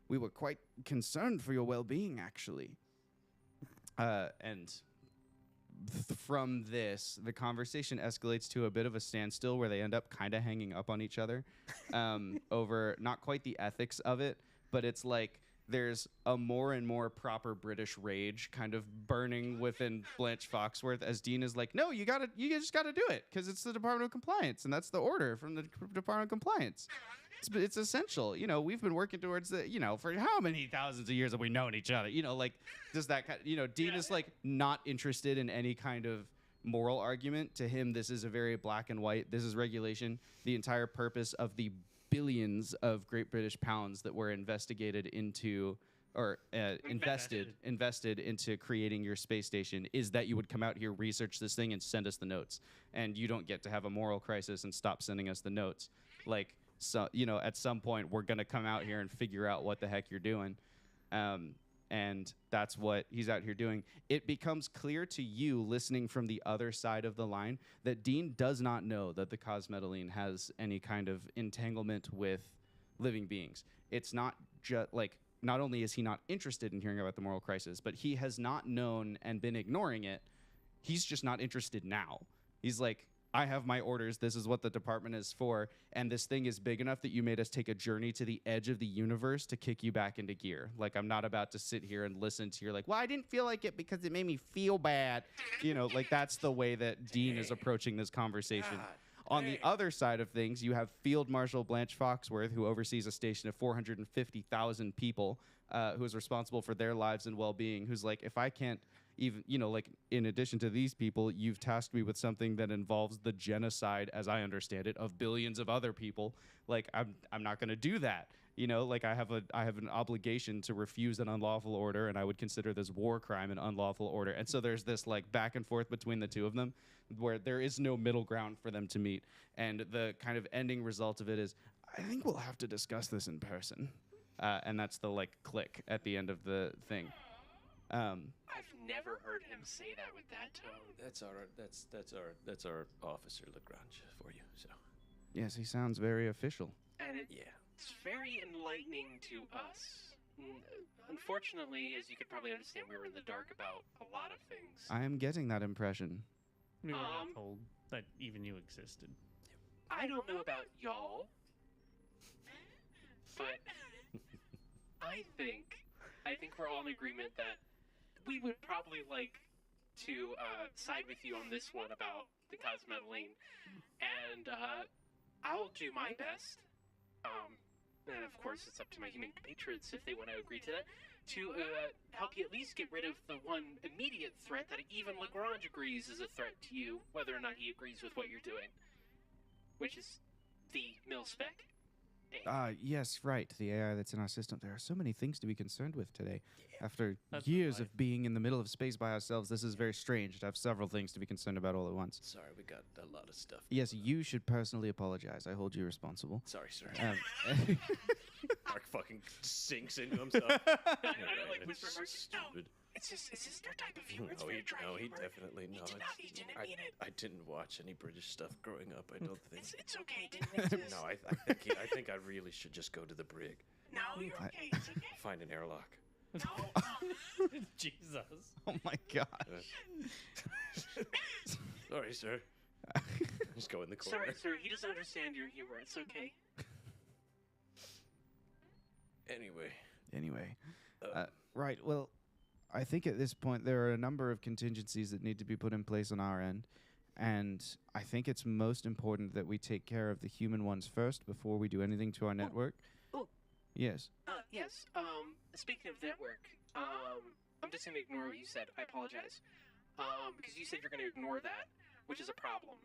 We were quite concerned for your well-being, actually. From this, the conversation escalates to a bit of a standstill where they end up kind of hanging up on each other over not quite the ethics of it, but it's like there's a more and more proper British rage kind of burning within Blanche Foxworth as Dean is like, no, you just gotta do it because it's the Department of Compliance and that's the order from the Department of Compliance. It's essential. We've been working towards for how many thousands of years have we known each other? Does that kind Dean is like not interested in any kind of moral argument. To him, this is a very black and white. This is regulation. The entire purpose of the billions of Great British pounds that were investigated into or invested into creating your space station is that you would come out here, research this thing, and send us the notes. And you don't get to have a moral crisis and stop sending us the notes. Like, so, at some point, we're going to come out here and figure out what the heck you're doing. And that's what he's out here doing. It becomes clear to you, listening from the other side of the line, that Dean does not know that the cosmetaline has any kind of entanglement with living beings. It's not just like, not only is he not interested in hearing about the moral crisis, but he has not known and been ignoring it. He's just not interested now. He's like, I have my orders. This is what the department is for. And this thing is big enough that you made us take a journey to the edge of the universe to kick you back into gear. Like, I'm not about to sit here and listen to your well, I didn't feel like it because it made me feel bad. That's the way that Dean is approaching this conversation. On the other side of things, you have Field Marshal Blanche Foxworth, who oversees a station of 450,000 people, who is responsible for their lives and well-being, who's like, if I can't even, in addition to these people, you've tasked me with something that involves the genocide, as I understand it, of billions of other people. Like, I'm not going to do that. I have an obligation to refuse an unlawful order, and I would consider this war crime an unlawful order. And so there's this back and forth between the two of them, where there is no middle ground for them to meet. And the kind of ending result of it is, I think we'll have to discuss this in person. And that's the click at the end of the thing. I've never heard him say that with that tone. That's our Officer Lagrange for you. So Yes, he sounds very official. And yeah. it's very enlightening to us. Unfortunately, as you could probably understand, we were in the dark about a lot of things. I am getting that impression. We were not told that even you existed. I don't know about y'all, but I think we're all in agreement that we would probably like to side with you on this one about the cosmetaline, and I'll do my best. And of course, it's up to my human compatriots if they want to agree to that, to help you at least get rid of the one immediate threat that even Lagrange agrees is a threat to you, whether or not he agrees with what you're doing, which is the mil-spec. Yes, right. The AI that's in our system. There are so many things to be concerned with today. After That's years life. of being in the middle of space by ourselves, this is very strange to have several things to be concerned about all at once. Sorry, we got a lot of stuff. Yes, you should personally apologize. I hold you responsible. Sorry, sir. Um, Mark fucking sinks into himself. like whisper, Mark, Stupid. It's just our type of humor. It's No, very dry he humor. definitely He no. did not. He didn't mean it. I didn't watch any British stuff growing up. I don't think. It's okay. It didn't exist. No, I think I really should just go to the brig, No, you're okay. It's okay. find an airlock. No. Jesus. oh my god. Sorry, sir. Just go in the corner. Sorry, sir. He doesn't understand your humor. It's okay. Anyway, Right. Well, I think at this point there are a number of contingencies that need to be put in place on our end. And I think it's most important that we take care of the human ones first before we do anything to our network. Oh. Yes. Yes. Speaking of network, I'm just gonna ignore what you said. I apologize. Because you said you're gonna ignore that, which is a problem.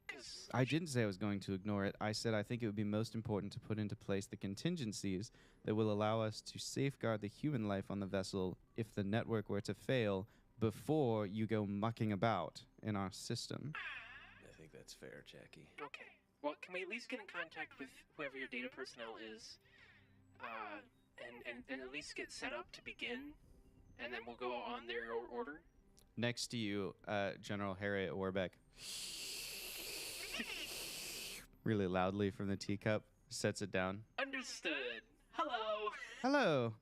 Because I didn't say I was going to ignore it. I said I think it would be most important to put into place the contingencies that will allow us to safeguard the human life on the vessel if the network were to fail before you go mucking about in our system. I think that's fair, Jackie. okay. Well, can we at least get in contact with whoever your data personnel is, and at least get set up to begin, and then we'll go on their order. Next to you, General Harriet Warbeck, really loudly from the teacup, sets it down. Understood. Hello. Hello,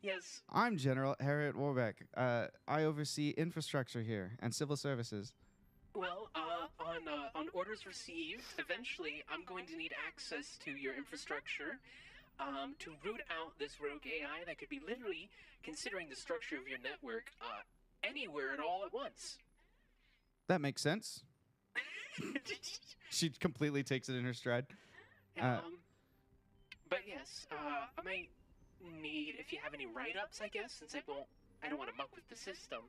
Yes. I'm General Harriet Warbeck. I oversee infrastructure here and civil services. Well, on orders received, eventually I'm going to need access to your infrastructure, to root out this rogue AI that could be literally considering the structure of your network, anywhere at all at once. That makes sense. She completely takes it in her stride. But yes, I might need, if you have any write-ups, I guess, since I don't want to muck with the system.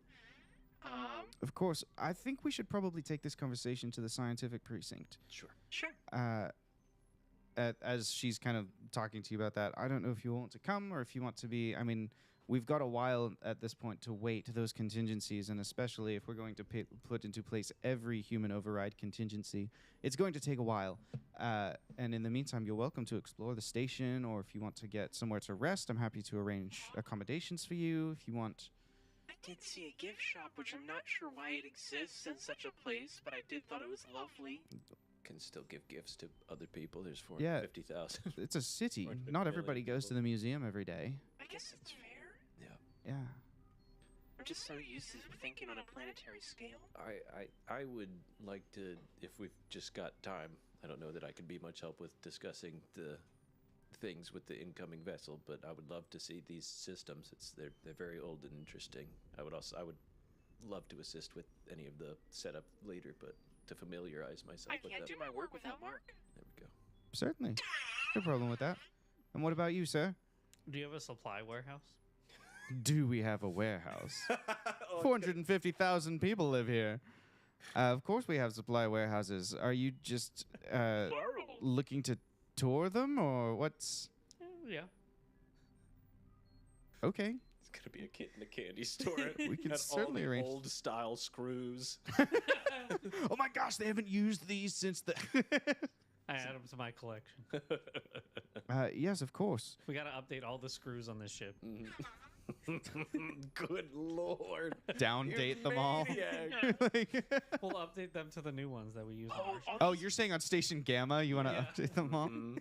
Of course, I think we should probably take this conversation to the scientific precinct. Sure. Sure. As she's kind of talking to you about that, I don't know if you want to come or if you want to be. I mean, we've got a while at this point to wait those contingencies, and especially if we're going to put into place every human override contingency, it's going to take a while. And in the meantime, you're welcome to explore the station, or if you want to get somewhere to rest, I'm happy to arrange accommodations for you if you want. I did see a gift shop, which I'm not sure why it exists in such a place, but I did thought it was lovely. Can still give gifts to other people. There's Yeah. 450,000. It's a city. 450 Not million everybody goes to people. the museum every day. I guess that's fair. Yeah. I'm just so used to thinking on a planetary scale. I would like to, if we've just got time. I don't know that I could be much help with discussing the things with the incoming vessel, but I would love to see these systems. They're very old and interesting. I would love to assist with any of the setup later, but to familiarize myself I with can't them. do my work without Mark. There we go. Certainly. No problem with that. And what about you, sir? Do you have a supply warehouse? Do we have a warehouse? 450,000 people live here. Of course we have supply warehouses. Are you just looking to tour them, or what's... Yeah. Okay. It's gonna be a kid in a candy store. We can Got certainly all the arrange... old style screws. Oh my gosh, they haven't used these since the... I add them to my collection. Yes, of course. We gotta update all the screws on this ship. Good lord. Downdate them all. Maniac. Like- We'll update them to the new ones that we use on our ship. oh, you're saying on Station Gamma you want to Yeah. update them all? Mhm.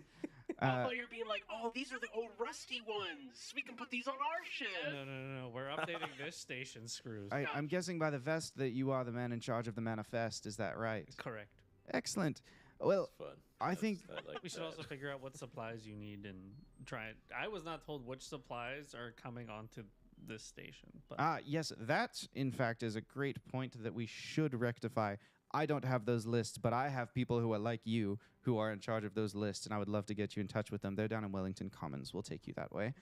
I thought you were being like, oh, these are the old rusty ones. We can put these on our ship. No. We're updating this station screws. I'm guessing by the vest that you are the man in charge of the manifest. Is that right? Correct. Excellent. Well, It's fun. I think... like We should that. also figure out what supplies you need and try it. I was not told which supplies are coming onto this station, but yes, that, in fact, is a great point that we should rectify. I don't have those lists, but I have people who are like you who are in charge of those lists, and I would love to get you in touch with them. They're down in Wellington Commons. We'll take you that way.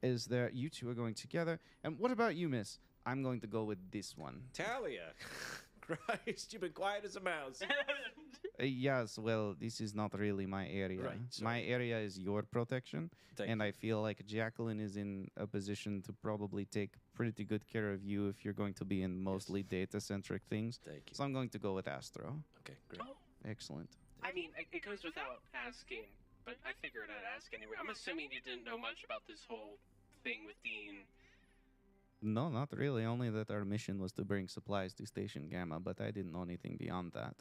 Is there... You two are going together. And what about you, miss? I'm going to go with this one. Talia. Christ, you've been quiet as a mouse. Yes, well, this is not really my area. Right, My sorry. area is your protection, Thank and you. I feel like Jacqueline is in a position to probably take pretty good care of you if you're going to be in mostly data-centric things. Thank you. So I'm going to go with Astro. Okay, great. Oh, Excellent. I mean, it goes without asking, but I figured I'd ask anyway. I'm assuming you didn't know much about this whole thing with Dean. No, not really. Only that our mission was to bring supplies to Station Gamma, but I didn't know anything beyond that.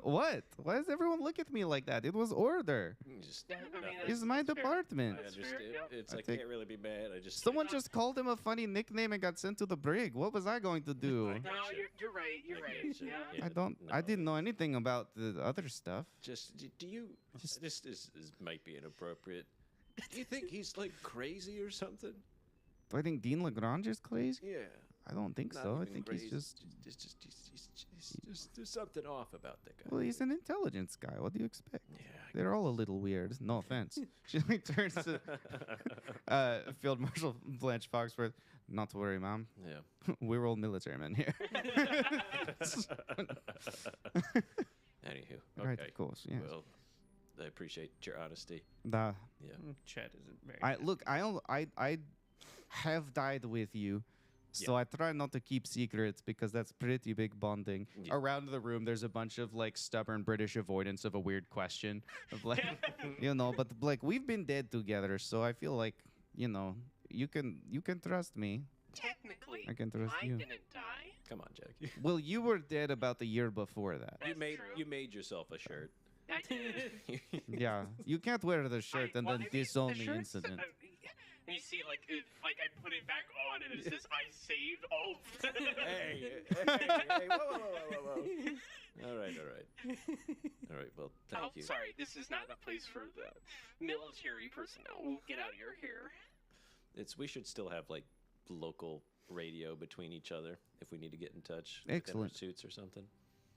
What? Why does everyone look at me like that? It was order. Just, Yeah, I mean, It's my that's fair. department. I That's fair, understand. yeah. It's I like, think- can't really be mad. I just. Someone just called him a funny nickname and got sent to the brig. What was I going to do? I No, Gotcha. you're right. You're I right. gotcha. Yeah. Yeah. I No. didn't know anything about the other stuff. Just, do you. Just- This might be inappropriate. Do you think he's like crazy or something? Do I think Dean Lagrange is crazy? Yeah. I don't think Not so. I even think crazy. he's just. There's something off about the guy. Well, he's an intelligence guy. What do you expect? Yeah. They're all a little weird. No offense. She like turns to Field Marshal Blanche Foxworth. Not to worry, Mom. Yeah. We're all military men here. Anywho, Right, okay. of course. Yes. Well, I appreciate your honesty. Nah. Yeah. Chet isn't very. I happy. look. I have died with you, so I try not to keep secrets because that's pretty big bonding. Yeah. Around the room, there's a bunch of like stubborn British avoidance of a weird question of like, you know. But like we've been dead together, so I feel like you can trust me. Technically, I can trust I you. didn't die. Come on, Jack. Well, you were dead about the year before that. That's true. You made yourself a shirt. I did. Yeah, you can't wear the shirt and well, then I mean, disown the the shirt's- incident. And you see, like I put it back on, and it says, "I saved all." Hey, whoa. All right. Well, thank you. Sorry, this is not a place for the military personnel. We'll get out of your hair. We should still have like local radio between each other if we need to get in touch. within our Excellent. suits or something.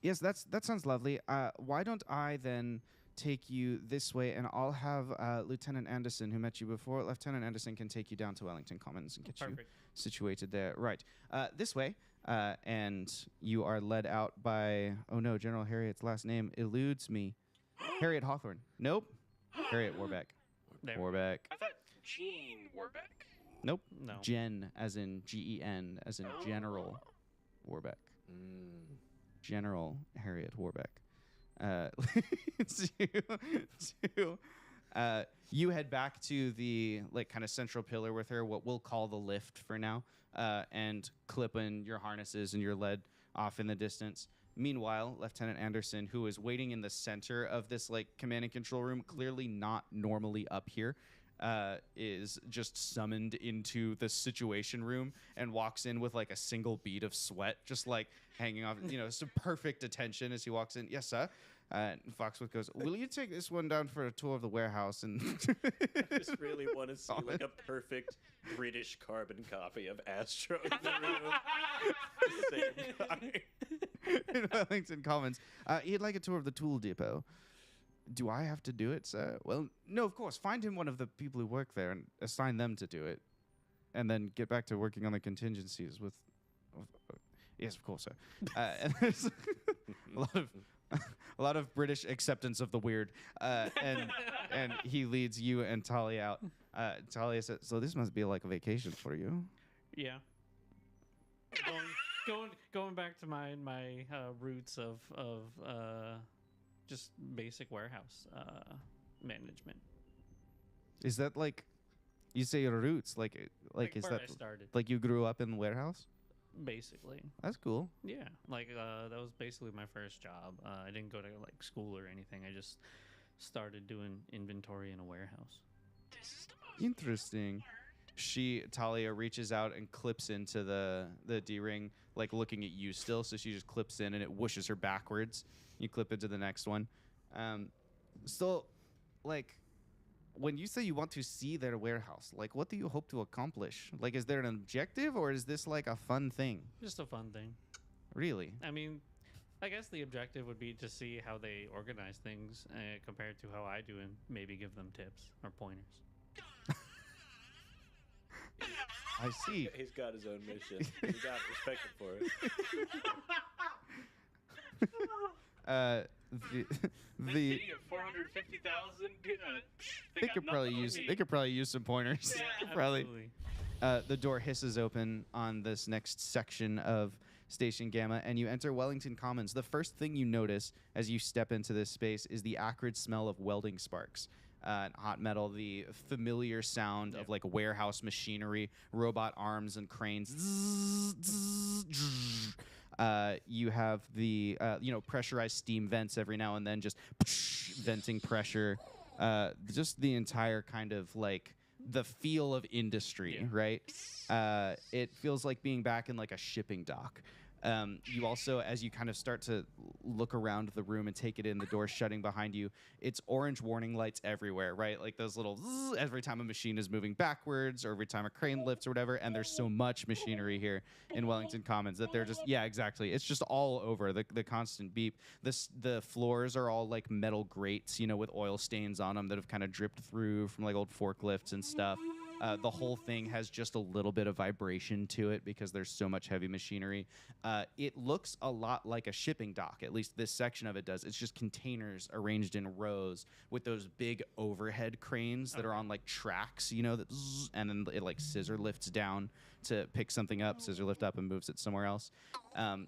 Yes, that sounds lovely. Why don't I then take you this way, and I'll have Lieutenant Anderson, who met you before. Lieutenant Anderson can take you down to Wellington Commons and get you Perfect. situated there. Right, this way, and you are led out by. Oh no, General Harriet's last name eludes me. Harriet Hawthorne. Nope. Harriet Warbeck. There we go. Warbeck. I thought Gene Warbeck. Nope. No. Jen, as in Gen, as in General Warbeck. Mm. General Harriet Warbeck. You head back to the like kind of central pillar with her, what we'll call the lift for now, and clip in your harnesses and you're led off in the distance. Meanwhile, Lieutenant Anderson, who is waiting in the center of this like command and control room, clearly not normally up here, is just summoned into the situation room and walks in with like a single bead of sweat just like hanging off, some perfect attention as he walks in. Yes, sir. And Foxwood goes, will you take this one down for a tour of the warehouse? And I just really want to see like a perfect British carbon copy of Astro in the room. Same guy. in Wellington Commons. He'd like a tour of the tool depot. Do I have to do it, sir? Well, no, of course. Find him one of the people who work there and assign them to do it. And then get back to working on the contingencies with... yes, of course, sir. And there's a lot of British acceptance of the weird. And he leads you and Talia out. Talia says, so this must be like a vacation for you. Yeah. Going back to my roots of just basic warehouse management. Is that like... You say your roots, like is where that I started, like you grew up in the warehouse? basically. That's cool. Yeah, like that was basically my first job. I didn't go to like school or anything. I just started doing inventory in a warehouse. This is the most Interesting. Talia reaches out and clips into the D-ring, like looking at you still. So she just clips in and it whooshes her backwards. You clip into the next one. So, like, when you say you want to see their warehouse, like, what do you hope to accomplish? Like, is there an objective or is this like a fun thing? Just a fun thing. Really? I mean, I guess the objective would be to see how they organize things compared to how I do, and maybe give them tips or pointers. I see. He's got his own mission. You got to respect him for it. The This the city of 450,000. they could probably use some pointers. Yeah, Could probably. Absolutely. The door hisses open on this next section of Station Gamma, and you enter Wellington Commons. The first thing you notice as you step into this space is the acrid smell of welding sparks. Hot metal, the familiar sound of like warehouse machinery, robot arms and cranes. You have the pressurized steam vents every now and then, just venting pressure. Just the entire kind of like the feel of industry, right? It feels like being back in like a shipping dock. You also, as you kind of start to look around the room and take it in, the door shutting behind you, it's orange warning lights everywhere, right? Like those little zzz every time a machine is moving backwards or every time a crane lifts or whatever. And there's so much machinery here in Wellington Commons that they're just, yeah, exactly. It's just all over, the constant beep. The floors are all like metal grates, with oil stains on them that have kind of dripped through from like old forklifts and stuff. The whole thing has just a little bit of vibration to it because there's so much heavy machinery. It looks a lot like a shipping dock, at least this section of it does. It's just containers arranged in rows with those big overhead cranes that are on like tracks, that zzz, and then it like scissor lifts down to pick something up, scissor lift up and moves it somewhere else.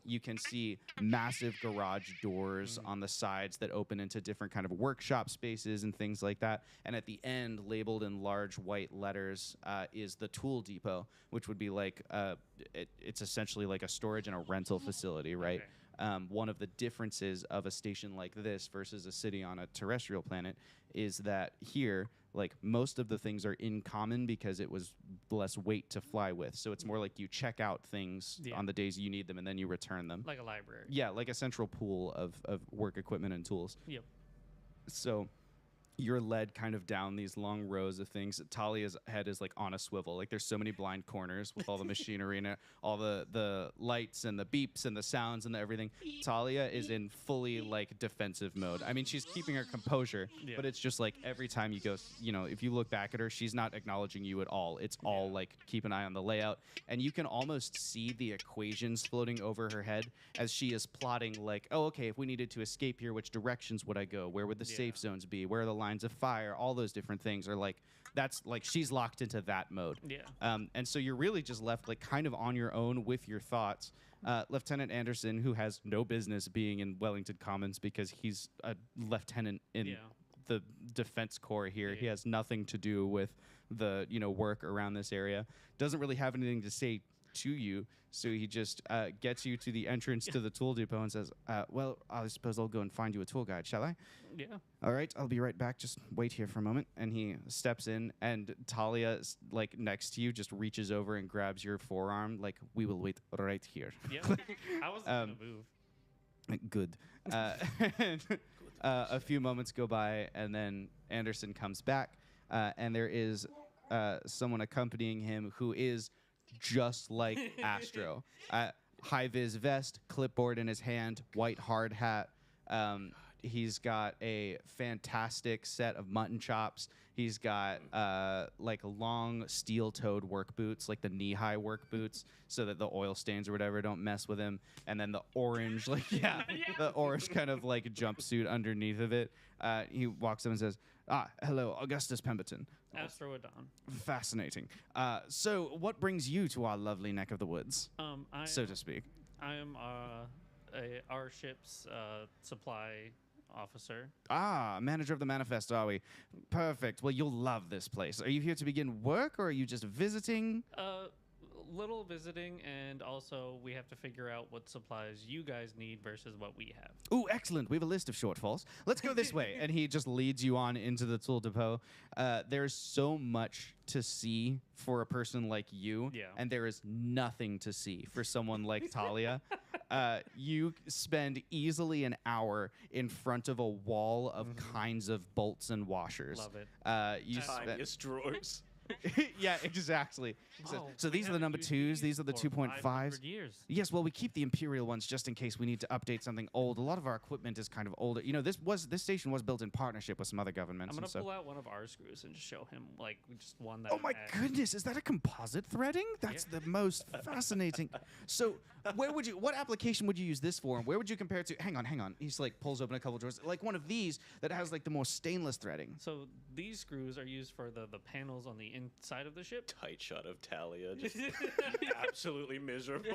You can see massive garage doors on the sides that open into different kind of workshop spaces and things like that. And at the end, labeled in large white letters, is the tool depot, which would be like it's essentially like a storage and a rental facility, right? Okay. One of the differences of a station like this versus a city on a terrestrial planet is that here, like most of the things are in common because it was less weight to fly with. So it's more like you check out things on the days you need them and then you return them. Like a library. Yeah, like a central pool of work equipment and tools. Yep. So you're led kind of down these long rows of things. Talia's head is like on a swivel. Like there's so many blind corners with all the machinery and it, all the lights and the beeps and the sounds and the everything. Talia is in fully like defensive mode. I mean, she's keeping her composure, but it's just like every time you go, if you look back at her, she's not acknowledging you at all. It's all like keep an eye on the layout. And you can almost see the equations floating over her head as she is plotting like, oh, okay, if we needed to escape here, which directions would I go? Where would the safe zones be? Where are the lines of fire? All those different things are like, that's like she's locked into that mode. And so you're really just left like kind of on your own with your thoughts. Lieutenant Anderson, who has no business being in Wellington Commons because he's a lieutenant in the Defense Corps here. He has nothing to do with the work around this area. Doesn't really have anything to say to you, so he just gets you to the entrance to the tool depot and says, well, I suppose I'll go and find you a tool guide, shall I? Yeah. All right, I'll be right back. Just wait here for a moment. And he steps in, and Talia, like next to you, just reaches over and grabs your forearm, like, we will wait right here. Yeah. I wasn't going to move. Good. A few moments go by, and then Anderson comes back, and there is someone accompanying him who is just like Astro. High-vis vest, clipboard in his hand, white hard hat. He's got a fantastic set of mutton chops. He's got like long steel-toed work boots, like the knee-high work boots, so that the oil stains or whatever don't mess with him. And then the orange, the orange kind of like jumpsuit underneath of it. He walks up and says, hello, Augustus Pemberton. Astrodon. Fascinating. So what brings you to our lovely neck of the woods, so to speak? I am our ship's supply officer. Manager of the Manifest, are we? Perfect. Well, you'll love this place. Are you here to begin work, or are you just visiting? Little visiting, and also we have to figure out what supplies you guys need versus what we have. Ooh, excellent. We have a list of shortfalls. Let's go this way. And he just leads you on into the tool depot. There's so much to see for a person like you, and there is nothing to see for someone like Talia. You spend easily an hour in front of a wall of kinds of bolts and washers. Love it. You Tiniest drawers. Yeah, exactly. So we these are the haven't number used twos. These are the for 2.5s. 500 years. Yes, well, we keep the Imperial ones just in case we need to update something old. A lot of our equipment is kind of older. You know, this station was built in partnership with some other governments. I'm gonna and so. pull out one of our screws and just show him like just one that. Oh my goodness, is that a composite threading? That's the most fascinating. So, what application would you use this for? And where would you compare it to? Hang on. He's like pulls open a couple drawers, like one of these that has like the more stainless threading. So these screws are used for the panels on the inside of the ship. Tight shot of Talia, just absolutely miserable.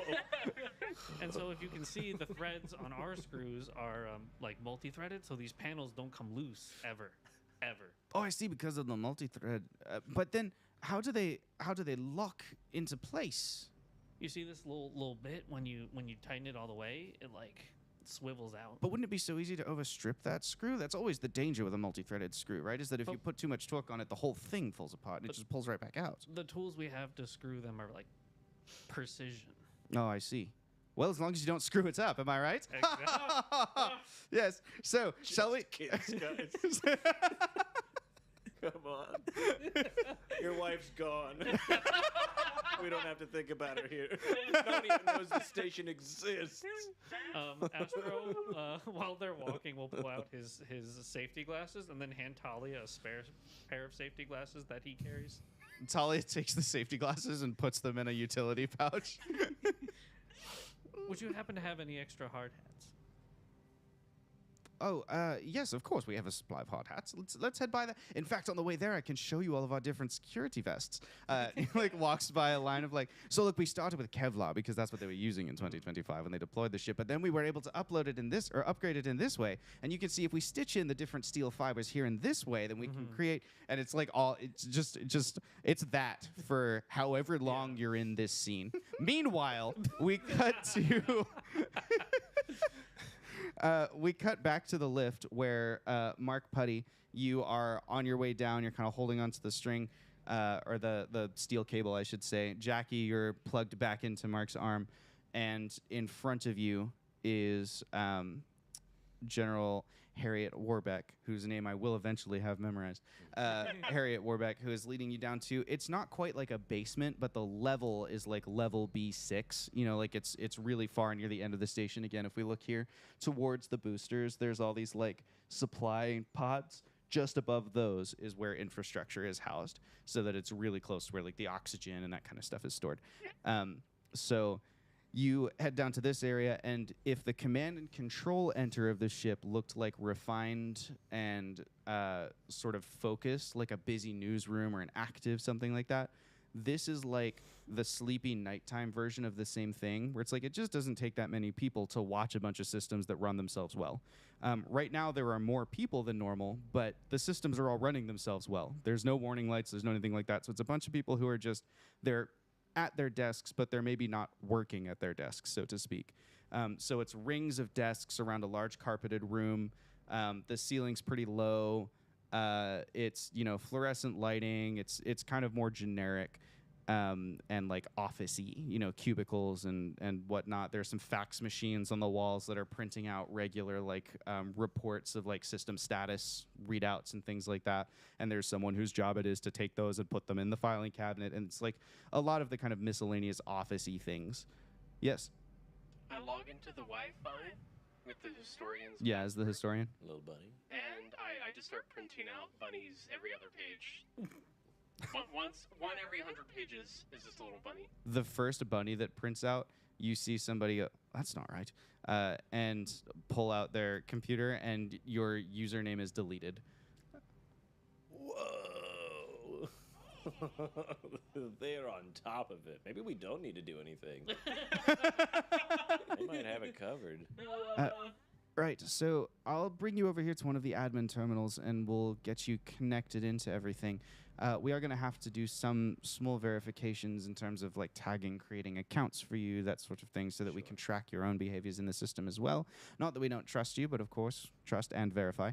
And so if you can see, the threads on our screws are like multi-threaded, so these panels don't come loose ever. Oh, I see, because of the multi-thread. But then, how do they lock into place? You see this little bit when you tighten it all the way, it like swivels out. But wouldn't it be so easy to overstrip that screw? That's always the danger with a multi-threaded screw, right? Is that if you put too much torque on it, the whole thing falls apart and it just pulls right back out. The tools we have to screw them are like precision. Oh, I see. Well, as long as you don't screw it up, am I right? Exactly. Yes. So, shall we? Kids, guys. Come on. Your wife's gone. We don't have to think about her here. No one even knows the station exists. Astro, while they're walking, will pull out his safety glasses and then hand Talia a spare pair of safety glasses that he carries. Talia takes the safety glasses and puts them in a utility pouch. Would you happen to have any extra hard hats? Oh, yes, of course. We have a supply of hard hats. Let's head by that. In fact, on the way there, I can show you all of our different security vests. He like walks by a line of like, so look, we started with Kevlar because that's what they were using in 2025 when they deployed the ship. But then we were able to upload it in this or upgrade it in this way. And you can see if we stitch in the different steel fibers here in this way, then we can create. And it's like it's that for however long you're in this scene. Meanwhile, we cut to. We cut back to the lift where Mark Putty, you are on your way down. You're kind of holding onto the string, or the steel cable, I should say. Jackie, you're plugged back into Mark's arm, and in front of you is General Harriet Warbeck, whose name I will eventually have memorized. Harriet Warbeck, who is leading you down to, it's not quite like a basement, but the level is like level B6. You know, like it's really far near the end of the station. Again, if we look here towards the boosters, there's all these like supply pods. Just above those is where infrastructure is housed, so that it's really close to where like the oxygen and that kind of stuff is stored. So you head down to this area, and if the command and control enter of the ship looked like refined and sort of focused, like a busy newsroom or an active, something like that, this is like the sleepy nighttime version of the same thing, where it's like it just doesn't take that many people to watch a bunch of systems that run themselves well. Right now, there are more people than normal, but the systems are all running themselves well. There's no warning lights, there's no anything like that, so it's a bunch of people who are just, they're at their desks, but they're maybe not working at their desks, so to speak. So it's rings of desks around a large carpeted room. The ceiling's pretty low. It's, you know, fluorescent lighting. It's kind of more generic and like office-y, you know, cubicles and whatnot. There's some fax machines on the walls that are printing out regular like reports of like system status readouts and things like that. And there's someone whose job it is to take those and put them in the filing cabinet. And it's like a lot of the kind of miscellaneous office-y things. Yes? I log into the Wi-Fi with the historians. Yeah, as the historian. Little bunny. And I just start printing out bunnies every other page. One every 100 pages is just a little bunny. The first bunny that prints out, you see somebody go, that's not right, and pull out their computer, and your username is deleted. Whoa. They're on top of it. Maybe we don't need to do anything. They might have it covered. Right, so I'll bring you over here to one of the admin terminals, and we'll get you connected into everything. We are going to have to do some small verifications in terms of like tagging, creating accounts for you, that sort of thing, so that we can track your own behaviors in the system as well. Not that we don't trust you, but of course, trust and verify.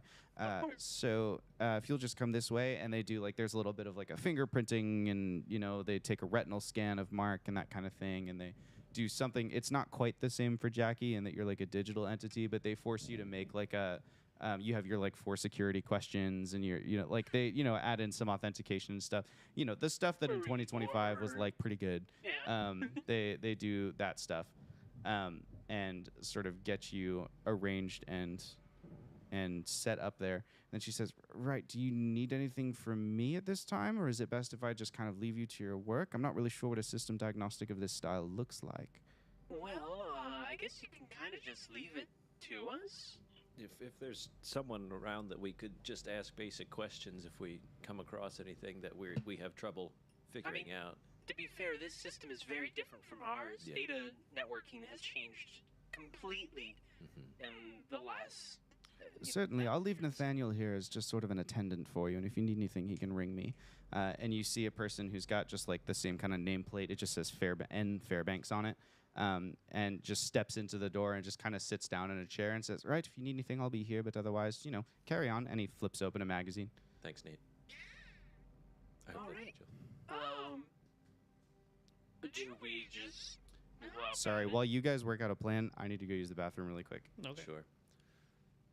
So if you'll just come this way, and they do like, there's a little bit of like a fingerprinting, and you know, they take a retinal scan of Mark and that kind of thing, and they do something. It's not quite the same for Jackie in that you're like a digital entity, but they force you to make like a You have your like 4 security questions, and your like they add in some authentication and stuff. The stuff that in 2025 was like pretty good. Yeah. They do that stuff, and sort of get you arranged and set up there. Then she says, right, do you need anything from me at this time, or is it best if I just kind of leave you to your work? I'm not really sure what a system diagnostic of this style looks like. Well, I guess you can kind of just leave it to us. If there's someone around that we could just ask basic questions if we come across anything that we have trouble figuring out. To be fair, this system is very different from ours. Yeah. Data networking has changed completely in the last... Certainly, I'll leave Nathaniel here as just sort of an attendant for you, and if you need anything, he can ring me. And you see a person who's got just like the same kind of nameplate. It just says Fairbanks on it, and just steps into the door and just kind of sits down in a chair and says, right, if you need anything, I'll be here, but otherwise, carry on. And he flips open a magazine. Thanks, Nate. All right. Do we just... Sorry, while you guys work out a plan, I need to go use the bathroom really quick. Okay. Sure.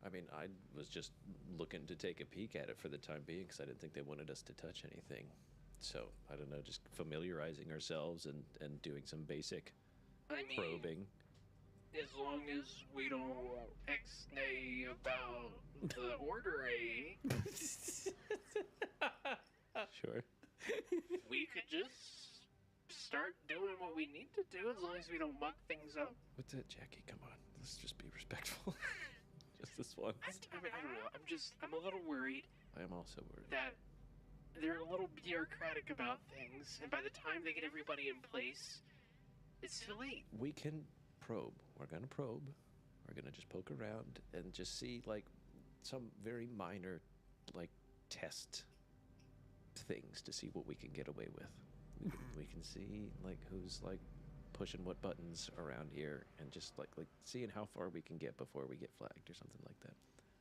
I mean, I was just looking to take a peek at it for the time being because I didn't think they wanted us to touch anything. So, I don't know, just familiarizing ourselves and doing some basic probing. As long as we don't ex-nay about the order A, Sure. we could just start doing what we need to do as long as we don't muck things up. What's that, Jackie? Come on. Let's just be respectful. Just this once. I don't know. I'm a little worried I am also worried. that they're a little bureaucratic about things, and by the time they get everybody in place, it's too late. We can probe. We're going to probe. We're going to just poke around and just see, like, some very minor, like, test things to see what we can get away with. We can see, like, who's, like, pushing what buttons around here and just, like seeing how far we can get before we get flagged or something like that.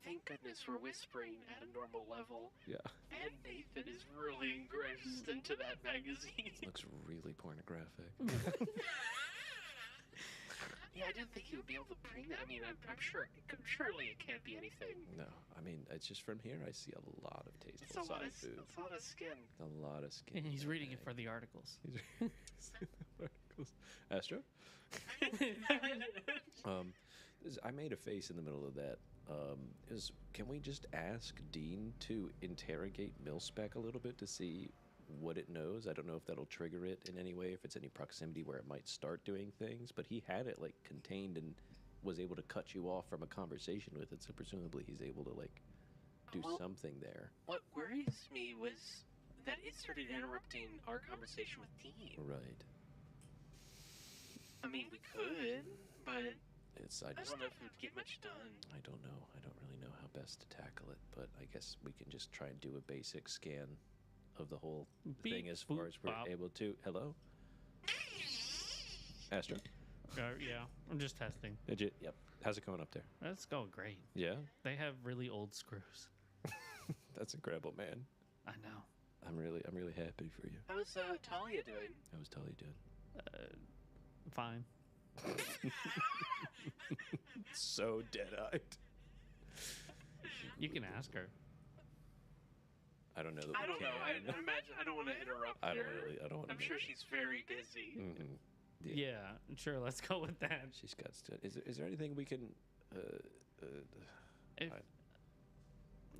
Thank goodness we're whispering at a normal level. Yeah. And Nathan is really engrossed into that magazine. Looks really pornographic. Yeah, I didn't think he would be able to bring that. I mean, I'm sure, surely it can't be anything. No, I mean, it's just from here I see a lot of It's tasteful a lot side food. it's a lot of skin. A lot of skin. He's in reading that it for the articles. bag. He's reading the articles. Astro? I made a face in the middle of that. Can we just ask Dean to interrogate Milspec a little bit to see what it knows? I don't know if that'll trigger it in any way, if it's any proximity where it might start doing things, but he had it like contained and was able to cut you off from a conversation with it, so presumably he's able to like do something there. What worries me was that it started interrupting our conversation with Dean. Right. I mean, we could, but I I don't know if it would get much done. I don't know. I don't really know how best to tackle it, but I guess we can just try and do a basic scan of the whole thing Beep, as far boop, as we're bop. able to. Hello? Astro? Yeah, I'm just testing. Did you? Yep. How's it going up there? That's going great. Yeah? They have really old screws. That's incredible, man. I know. I'm really happy for you. How's Talia doing? How was Tully doing? Fine. So dead-eyed. You can ask her. I don't know that I don't know. I can. imagine I don't want to interrupt I her. don't want to. I'm sure she's very busy. Mm-hmm. Yeah, sure. Let's go with that. She's got stuff. Is there anything we can?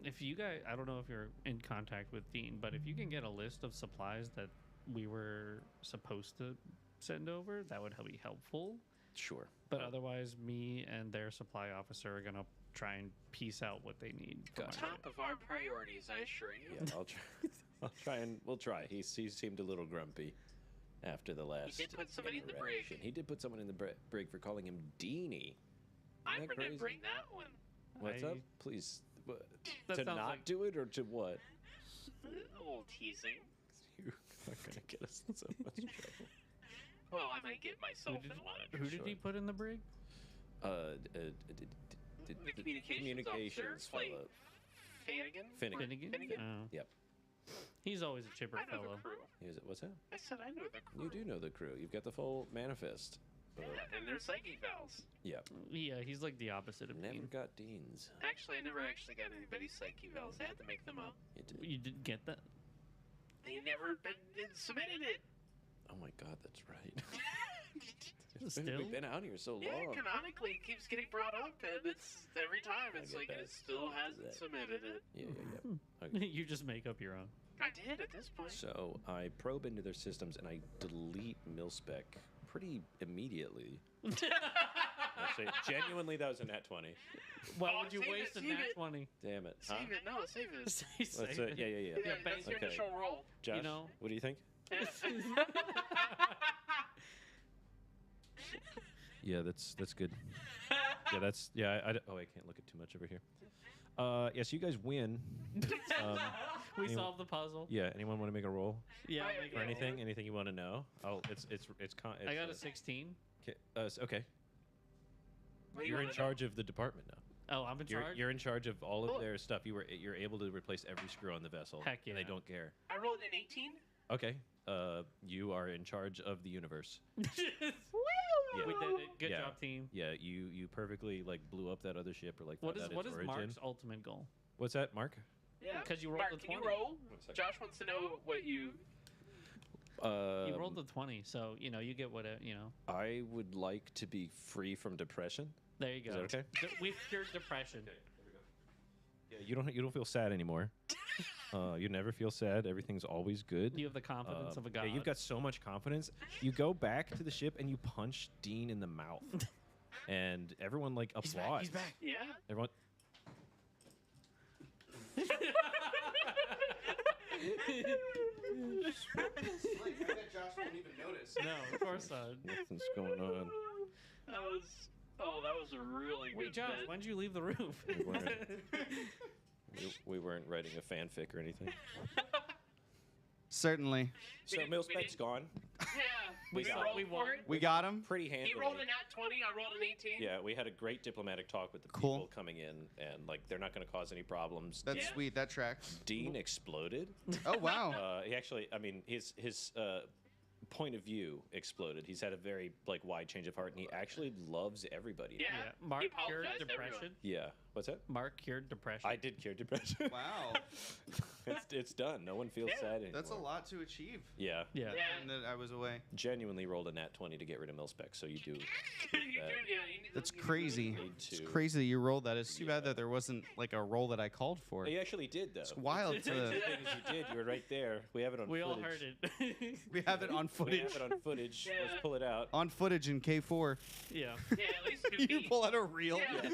If you guys, I don't know if you're in contact with Dean, but if you can get a list of supplies that we were supposed to send over, that would be helpful. Sure. But otherwise, me and their supply officer are gonna try and piece out what they need. from Gotcha. our- Top of our priorities, I assure you. Yeah, I'll try. I'll try and we'll try. He seemed a little grumpy after the last. He did put somebody in the brig. interaction. He did put someone in the brig for calling him Deanie. I'm that crazy? remembering that one. What's up? I- Please. That To sounds not like- do it or to what? A little teasing. You are gonna get us in so much trouble. Well, I might get myself in a lot of Who did he Sure. put in the brig? The communications officer, like fellow. Finnegan. Finnegan. Finnegan. Oh. Yep. He's always a chipper I know fellow. the crew. He was, what's that? I said I know the crew. You do know the crew. You've got the full manifest. And they're psyche valves. Yeah. Yeah, he's like the opposite of Never Dean. got Dean's. Actually, I never actually got anybody's psyche valves. I had to make them up. You did. You didn't get that? They never submitted it. Oh my God, that's right. Still? We've been out here so Yeah, long. canonically, it keeps getting brought up, and it's every time it's get like that. it still hasn't That. submitted it. Yeah. Okay. You just make up your own. I did at this point. So I probe into their systems and I delete MilSpec pretty immediately. Actually, genuinely, that was a nat 20. Why Oh, would you save waste it, a save nat it. 20? Damn it. Huh? Save it. No, save it. Save Let's, it. yeah. Yeah, that's your Okay. initial roll. Josh, You know- what do you think? Yeah. Yeah, that's good. Oh, I can't look at too much over here. Yes, you guys win. We Anyone- solved the puzzle. Yeah, anyone want to make a roll Yeah, Right, make or a roll. anything you want to know? Oh, it's I got a 16. okay. What do you You're in wanna charge of the department now. Oh, I'm in charge? You're in charge of all of Cool. their stuff. You're able to replace every screw on the vessel. Heck And they yeah. don't care. know? I rolled an 18. Okay. You are in charge of the universe. We did it. Good Yeah. job, team. Yeah, you perfectly like blew up that other ship or like What found is out what its is origin. Mark's ultimate goal? What's that, Mark? Yeah. 'Cause you rolled Mark, a can you 20. roll? One second. Josh wants to know what you. You rolled the 20, so you get what I would like to be free from depression. There you go. Is that okay? We've cured depression. Yeah, you don't feel sad anymore. You never feel sad. Everything's always good. You have the confidence of a god. Yeah, you've got so much confidence. You go back to the ship and you punch Dean in the mouth, and everyone like applauds. He's back. Yeah. Everyone. I bet Josh won't even notice. No, of course not. Nothing's going on. That was a really Wait, good Josh, bit. when'd you leave the roof? We weren't writing a fanfic or anything. Certainly. So didn't- MilSpec's gone. Yeah. We Did you saw- roll we for won. it? We got him. Pretty He handily. rolled a nat 20. I rolled an 18. Yeah, we had a great diplomatic talk with the Cool. people coming in, and like they're not going to cause any problems. That's Yeah. sweet. That tracks. Dean exploded. Oh wow. He actually, I mean, his point of view exploded. He's had a very like wide change of heart, and he actually loves everybody. Yeah. Yeah, Mark He cured apologized to depression. everyone. Yeah. What's that? Mark cured depression. I did cure depression. Wow. it's done. No one feels Yeah. sad anymore. That's a lot to achieve. Yeah. Yeah. Yeah. And that I was away. Genuinely rolled a nat 20 to get rid of MilSpec, so you do. You do, yeah, you need That's you need crazy. Need It's to. crazy that you rolled that. It's too bad Yeah. that there wasn't like a roll that I called for. He actually did though. It's wild The to. thing is, you did. You were right there. We have it on. We all footage. heard it. We have it on We footage. have it on footage. Yeah. Let's pull it out. On footage in K4. Yeah. Yeah, at least 2 You feet. pull out a reel. Yeah.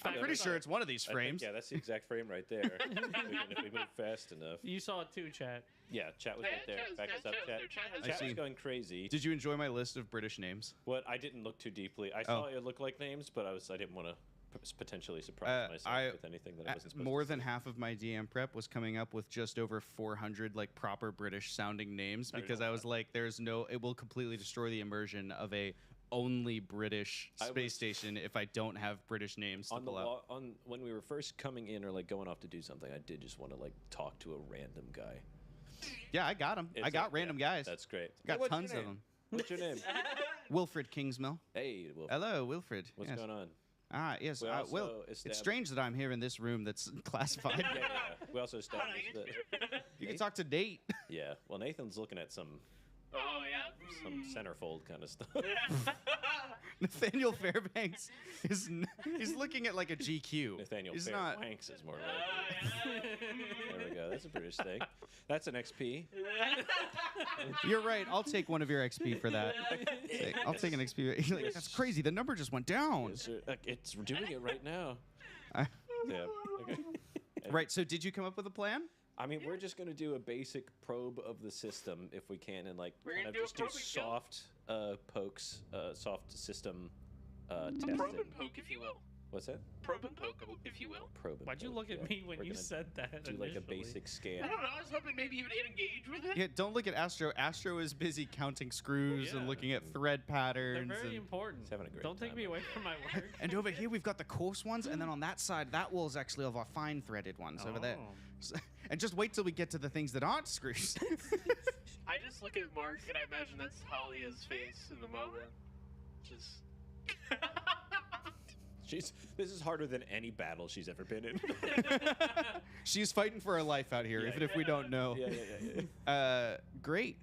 I'm pretty sure it's one of these I think, frames. yeah, that's the exact frame right there. if we move fast enough. You saw it too, chat. Yeah, chat was Yeah, right there. chat was- Back us up, chat was chat. there. Chat has- I Chat see. was going crazy. Did you enjoy my list of British names? What I didn't look too deeply. I saw it look like names, but I didn't want to potentially surprise myself with anything that I wasn't supposed More to. than half of my DM prep was coming up with just over 400 like proper British sounding names I because know I was like, it will completely destroy the immersion of a only British I space was- station if I don't have British names to on the pull out. on when we were first coming in or like going off to do something, I did just want to like talk to a random guy. Yeah, I got them. I It's got a- random yeah, guys. That's great. Got Hey, what's your tons of name? them. What's your name? Wilfred Kingsmill. Hey, Will. Hello, Wilfred. What's Yes. going on? Ah, yes. We Well, also it's estab- strange that I'm here in this room that's classified. Yeah, yeah. We also How did I established get that. here? You can talk to Nate. Yeah. Well, Nathan's looking at some Oh, yeah. centerfold kind of stuff. Nathaniel Fairbanks he's looking at like a GQ. Nathaniel He's Fairbanks is more like. There we go. That's a British thing. That's an XP. You're right. I'll take one of your XP for that. I'll take an XP. You're like, that's crazy. The number just went down. It's doing it right now. I- Yeah. Okay. Right. So did you come up with a plan? I mean, we're just gonna do a basic probe of the system if we can, and like We're kind gonna of do a just do probing kill. soft pokes, soft system A testing. probe and poke, if you will. What's that? Probe and poke, if you will. Probe. and Why'd you poke, look at yeah. me when We're you gonna said that? Do like a initially? basic I scan. don't know. I was hoping maybe you would engage with it. Yeah. Don't look at Astro. Astro is busy counting screws and Yeah. looking at thread They're patterns. very and, important. He's having a great Don't take time me over away from my work. and over here we've got the coarse ones, and then on that side, that wall is actually of our fine threaded ones over there. Oh. So- and just wait till we get to the things that aren't screws. I just look at Mark and I imagine that's Talia's face in the moment. Just. This is harder than any battle she's ever been in. She's fighting for her life out here, even if we don't know. Yeah. Great.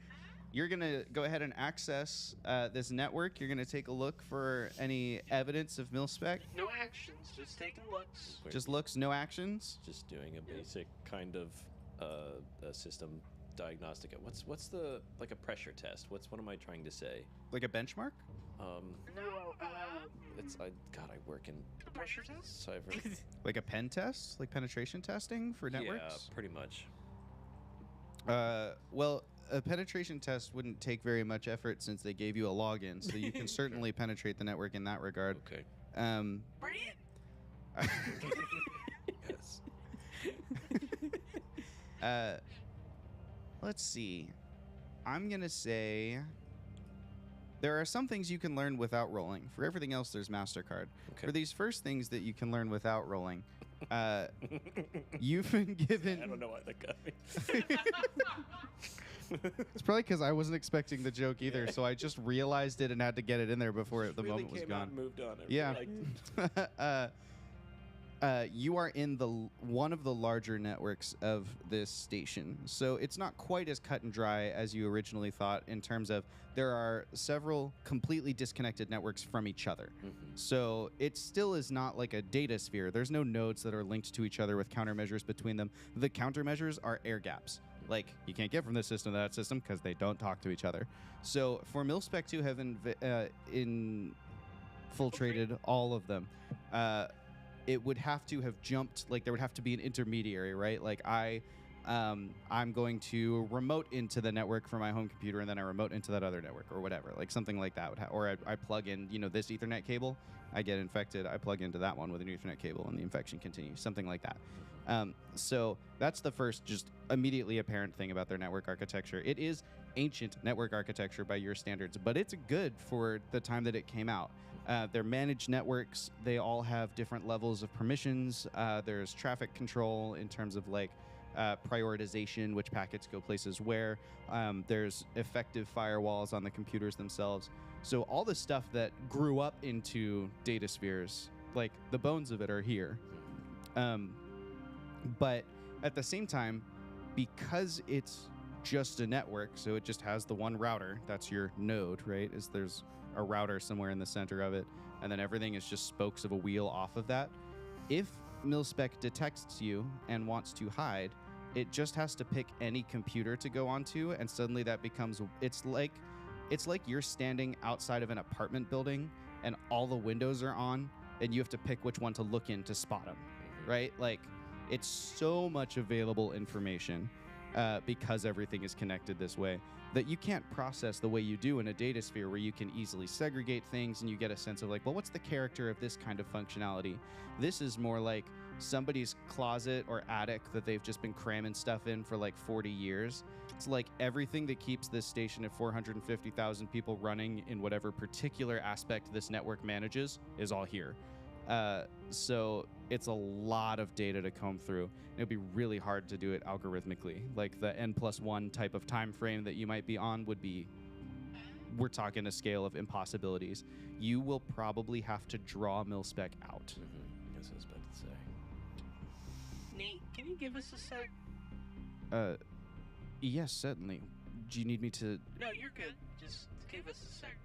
You're going to go ahead and access this network. You're going to take a look for any evidence of mil-spec. No actions, just taking looks. Just looks, no actions. Just doing a basic kind of a system diagnostic. What's the, like a pressure test? What am I trying to say? Like a benchmark? No, I work in the pressure test? Cypher. Like a pen test? Like penetration testing for networks? Yeah, pretty much. Well, a penetration test wouldn't take very much effort since they gave you a login, so you can certainly penetrate the network in that regard. Okay. Brilliant. Yes. Let's see. I'm going to say there are some things you can learn without rolling. For everything else, there's MasterCard. Okay. For these first things that you can learn without rolling, you've been given... I don't know why that got me. It's probably because I wasn't expecting the joke either, so I just realized it and had to get it in there before the really moment was came gone. out and moved on. Yeah. Like, You are in one of the larger networks of this station, so it's not quite as cut and dry as you originally thought in terms of there are several completely disconnected networks from each other. So it still is not like a data sphere. There's no nodes that are linked to each other with countermeasures between them. The countermeasures are air gaps. Like, you can't get from this system to that system because they don't talk to each other. So for MilSpec to have infiltrated all of them, it would have to have jumped, like there would have to be an intermediary, right? Like I'm going to remote into the network from my home computer and then I remote into that other network or whatever, like something like that would or I plug in, this Ethernet cable, I get infected, I plug into that one with an Ethernet cable and the infection continues, something like that. So that's the first just immediately apparent thing about their network architecture. It is ancient network architecture by your standards, but it's good for the time that it came out. They're managed networks. They all have different levels of permissions. There's traffic control in terms of like prioritization, which packets go places where. There's effective firewalls on the computers themselves. So all the stuff that grew up into data spheres, like the bones of it are here. But at the same time, because it's just a network, so it just has the one router, that's your node, right? There's a router somewhere in the center of it, and then everything is just spokes of a wheel off of that. If MilSpec detects you and wants to hide, it just has to pick any computer to go onto, and suddenly that becomes, it's like you're standing outside of an apartment building and all the windows are on, and you have to pick which one to look in to spot them, right? Like, it's so much available information because everything is connected this way that you can't process the way you do in a data sphere where you can easily segregate things and you get a sense of like, well, what's the character of this kind of functionality? This is more like somebody's closet or attic that they've just been cramming stuff in for like 40 years. It's like everything that keeps this station of 450,000 people running in whatever particular aspect this network manages is all here. So it's a lot of data to comb through. It'd be really hard to do it algorithmically. Like the N+1 type of time frame that you might be on would be, we're talking a scale of impossibilities. You will probably have to draw MilSpec out. That's what I was about to say. Nate, can you give us a sec? Yes, certainly. Do you need me to? No, you're good. Just give us a sec.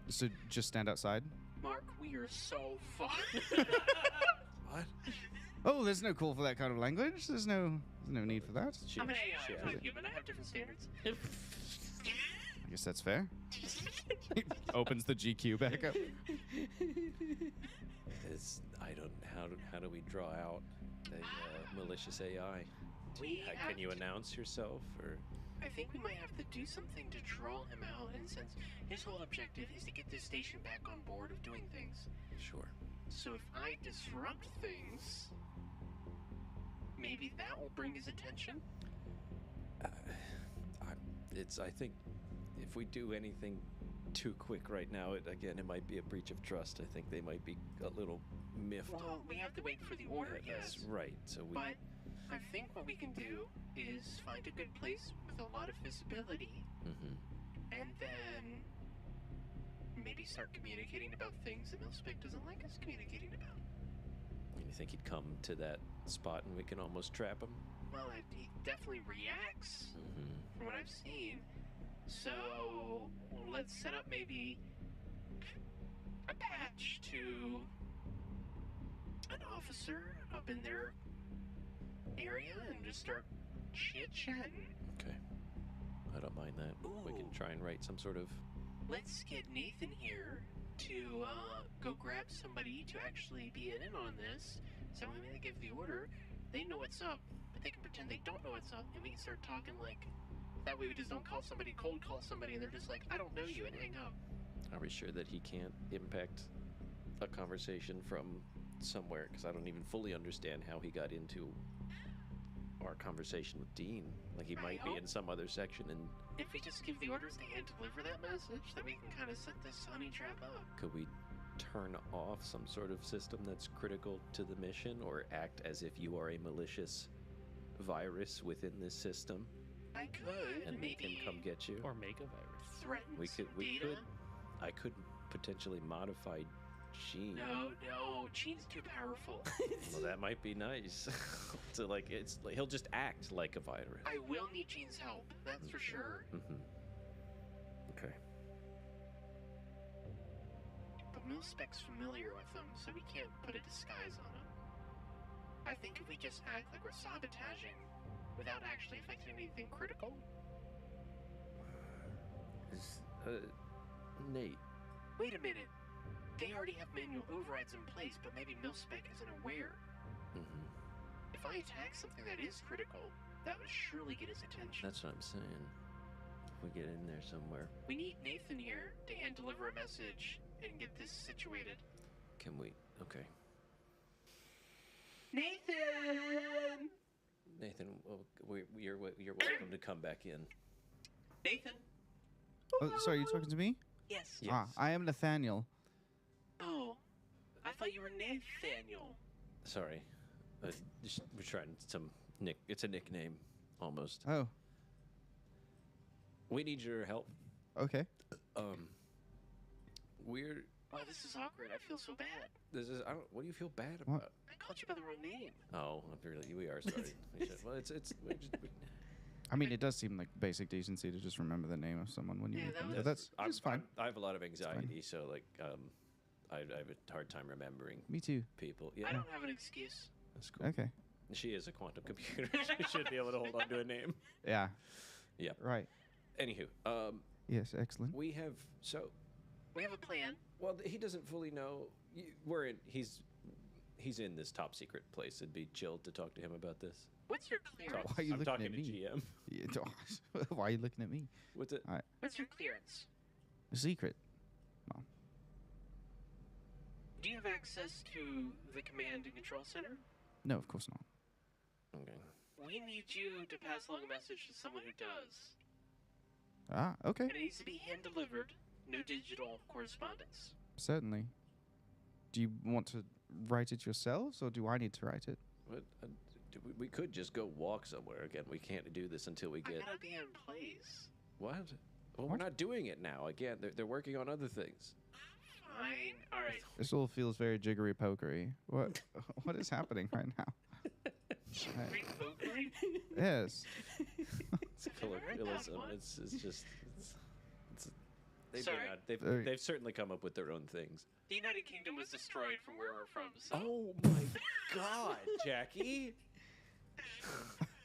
So just stand outside? Mark, we are so fun. What? Oh, there's no call for that kind of language. There's no need for that. I'm an AI. I'm human. I have different standards. I guess that's fair. Opens the GQ back up. How do we draw out a malicious AI? Can you announce yourself or? I think we might have to do something to draw him out, and since his whole objective is to get this station back on board of doing things. Sure. So if I disrupt things, maybe that will bring his attention? I think if we do anything too quick right now, it might be a breach of trust. I think they might be a little miffed. Well, we have to wait for the order, yes. Right, so we... But I think what we can do is find a good place with a lot of visibility, and then maybe start communicating about things that Milspec doesn't like us communicating about. You think he'd come to that spot and we can almost trap him? Well, he definitely reacts from what I've seen. So let's set up maybe a patch to an officer up in their area and just start chit-chatting. Okay. I don't mind that. We can Ooh. try and write some sort of... Let's get Nathan here to go grab somebody to actually be in on this. So when they give the order, they know what's up, but they can pretend they don't know what's up, and we can start talking like... That way we just don't call somebody, cold call somebody, and they're just like, I don't know you, and hang up. Are we sure that he can't impact a conversation from somewhere? Because I don't even fully understand how he got into our conversation with Dean. Like, he might be in some other section, and... If we just give the orders to hand deliver that message, then we can kind of set this honey trap up. Could we turn off some sort of system that's critical to the mission, or act as if you are a malicious virus within this system, I could, and we maybe can come get you? Or make a virus. threaten We some could. data. I could potentially modify Gene. No, Gene's too powerful. Well, that might be nice. So, like, he'll just act like a virus. I will need Gene's help, that's for sure. Okay. But Milspec's familiar with him, so we can't put a disguise on him. I think if we just act like we're sabotaging without actually affecting anything critical. Nate. Wait a minute. They already have manual overrides in place, but maybe Milspec isn't aware. If I attack something that is critical, that would surely get his attention. That's what I'm saying. If we get in there somewhere, We need Nathan here to hand deliver a message and get this situated. can we? Okay. Nathan! Nathan, you're welcome to come back in. Nathan? Oh, sorry, you talking to me? Yes. Yes. Ah, I am Nathaniel. Oh, I thought you were Nathaniel. Sorry. We're trying some It's a nickname, almost. Oh, We need your help. okay. We're. Wow, this is awkward. I feel so bad. This is. I don't. What do you feel bad What? about? I called you by the wrong name. Oh, really? We are sorry. Well, I mean, it does seem like basic decency to just remember the name of someone when you Yeah, meet that them. was- But that's fine. I have a lot of anxiety, so like, I have a hard time remembering Me too. people. I Yeah, don't have an excuse. that's cool. Okay. She is a quantum computer. She should be able to hold on to a name. Yeah. Yeah. Right. Anywho, Yes, excellent. we have so. We have a plan. Well, he doesn't fully know. We're in. He's in this top secret place. It'd be chill to talk to him about this. What's your clearance? Why are you I'm looking talking at to me? GM. Yeah, why are you looking at me? What's it? What's your clearance? A secret. Do you have access to the command and control center? No, of course not. Okay. We need you to pass along a message to someone who does. Ah, okay. And it needs to be hand delivered. No digital correspondence. Certainly. Do you want to write it yourselves, or do I need to write it? But we could just go walk somewhere again. We can't do this until we I get. gotta be in place. What? Well, we're What? not doing it now. Again, they're working on other things. Fine. All right. This all feels very jiggery pokery. What? What is happening right now? Great vocally. Yes. It's I've never heard that colloquialism. one. It's just. They may Sorry? not. Sorry. They've certainly come up with their own things. The United Kingdom was destroyed from where we're from. So. Oh my God, Jackie!